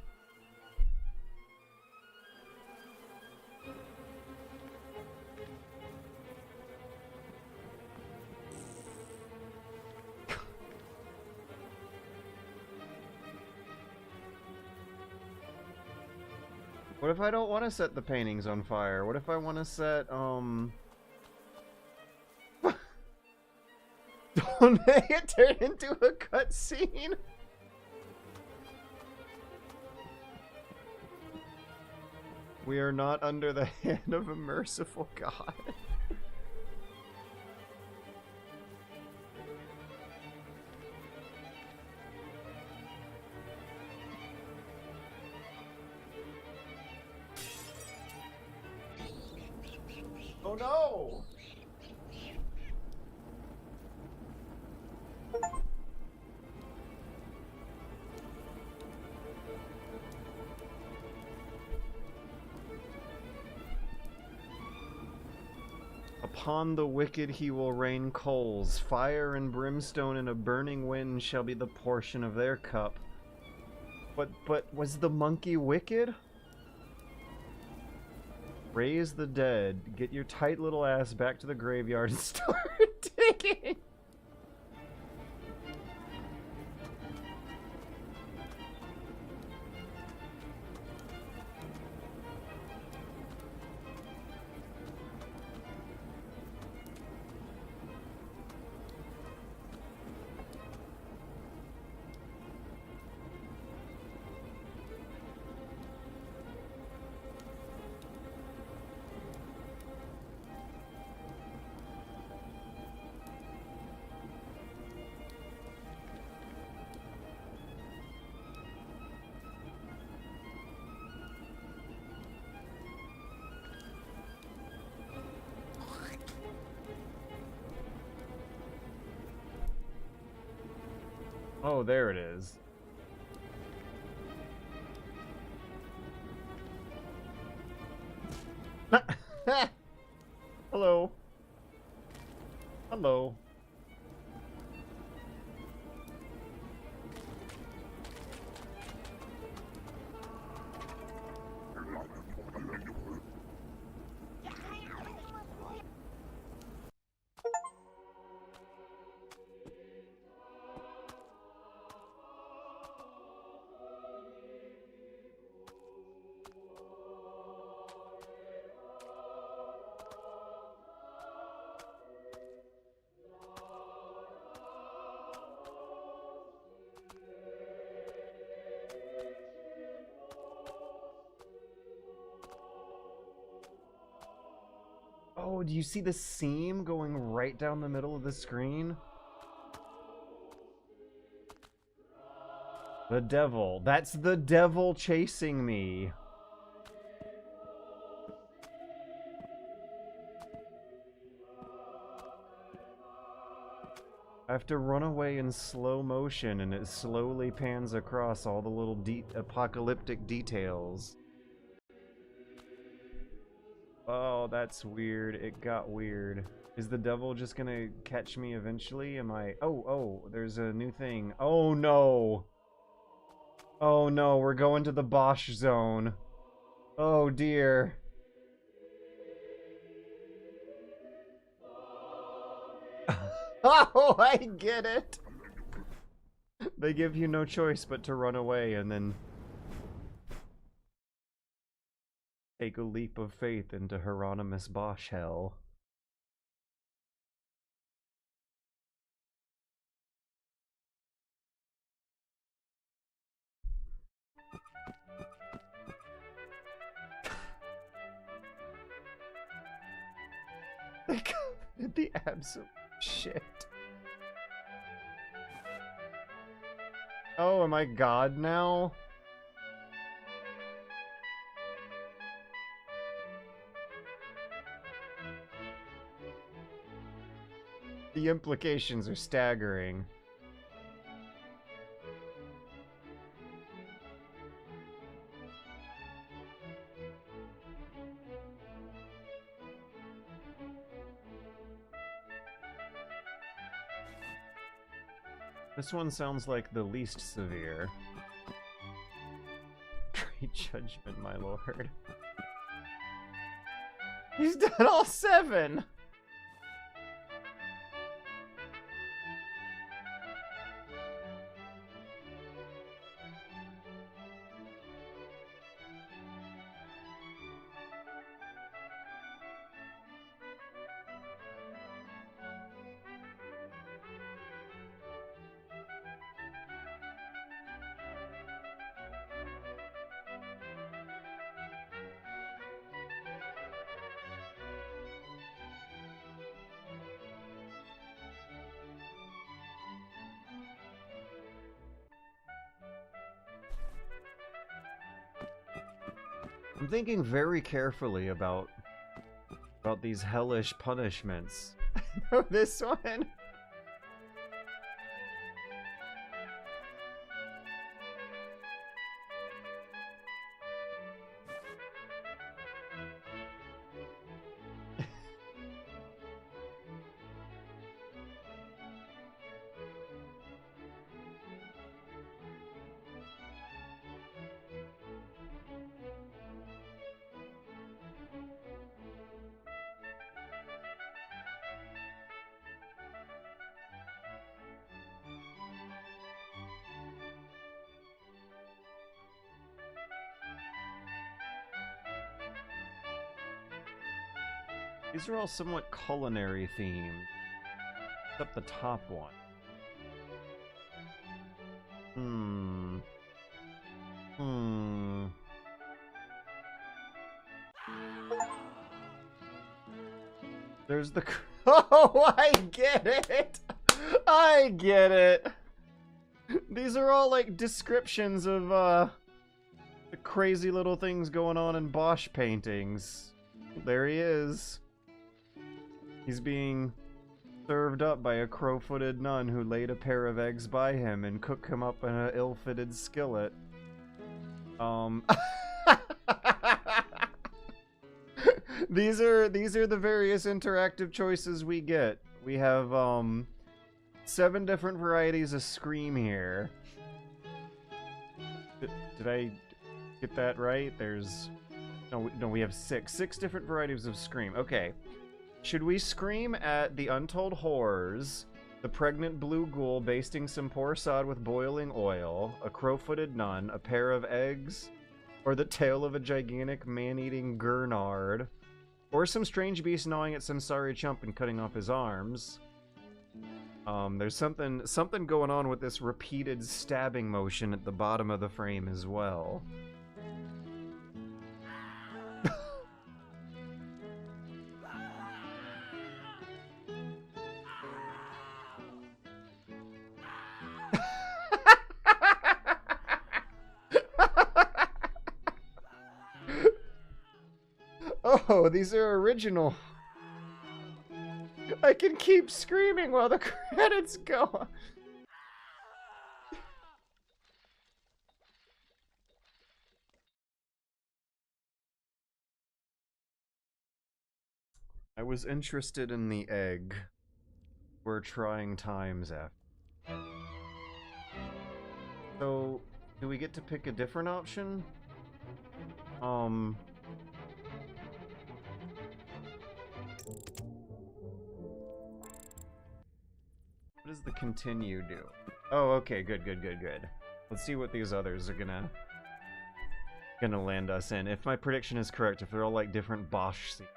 What if I don't want to set the paintings on fire? What if I want to set, Don't make it turn into a cutscene? We are not under the hand of a merciful God. Oh no! Upon the wicked he will rain coals. Fire and brimstone and a burning wind shall be the portion of their cup. But was the monkey wicked? Raise the dead. Get your tight little ass back to the graveyard and start digging. Oh, there it is. Oh, do you see the seam going right down the middle of the screen? The devil. That's the devil chasing me. I have to run away in slow motion, and it slowly pans across all the little apocalyptic details. Oh, that's weird. It got weird. Is the devil just gonna catch me eventually? Am I... Oh, there's a new thing. Oh, no. Oh, no, we're going to the Bosch zone. Oh, dear. Oh, I get it! They give you no choice but to run away and then take a leap of faith into Hieronymus Bosch hell. They committed the absolute shit. Oh, am I God now? The implications are staggering. This one sounds like the least severe. Great judgment, my lord. He's done all 7! I'm thinking very carefully about these hellish punishments. No, this one. These are all somewhat culinary themed, except the top one. There's the... Oh, I get it! I get it! These are all, like, descriptions of, the crazy little things going on in Bosch paintings. There he is. He's being served up by a crow-footed nun who laid a pair of eggs by him and cooked him up in an ill-fitted skillet. These are the various interactive choices we get. We have 7 different varieties of Scream here. Did I get that right? There's no, we have 6 different varieties of Scream. Okay. Should we scream at the untold horrors, the pregnant blue ghoul basting some poor sod with boiling oil, a crow-footed nun, a pair of eggs, or the tail of a gigantic man-eating Gurnard, or some strange beast gnawing at some sorry chump and cutting off his arms? There's something going on with this repeated stabbing motion at the bottom of the frame as well. Oh, these are original. I can keep screaming while the credits go. I was interested in the egg. We're trying times after. So, do we get to pick a different option? What does the continue do? Oh, okay, good. Let's see what these others are gonna land us in. If my prediction is correct, if they're all like different Bosch scenes.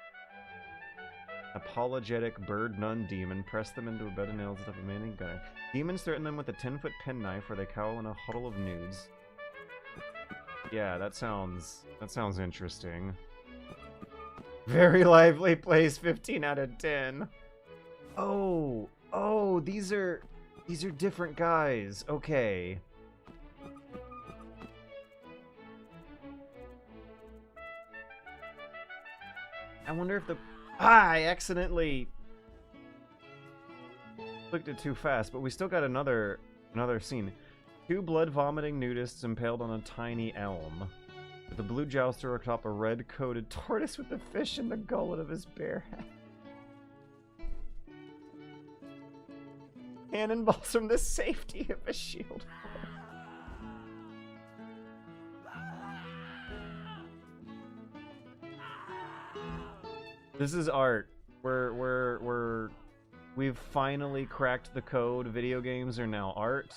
Apologetic bird nun demon, press them into a bed of nails at a manning gunner. Demons threaten them with a 10-foot penknife where they cowl in a huddle of nudes. Yeah, that sounds interesting. Very lively place, 15 out of 10. Oh, these are different guys. Okay. I wonder if I accidentally clicked it too fast, but we still got another scene. 2 blood-vomiting nudists impaled on a tiny elm. With a blue jouster atop a red-coated tortoise with a fish in the gullet of his bare head. Cannonballs from the safety of a shield. This is art. We've finally cracked the code. Video games are now art.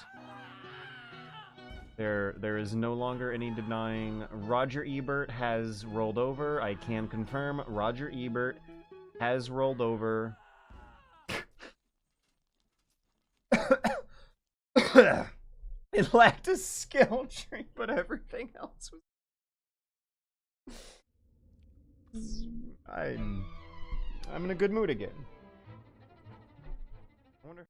There is no longer any denying. Roger Ebert has rolled over. I can confirm Roger Ebert has rolled over. It lacked a skill tree, but everything else was... I'm in a good mood again.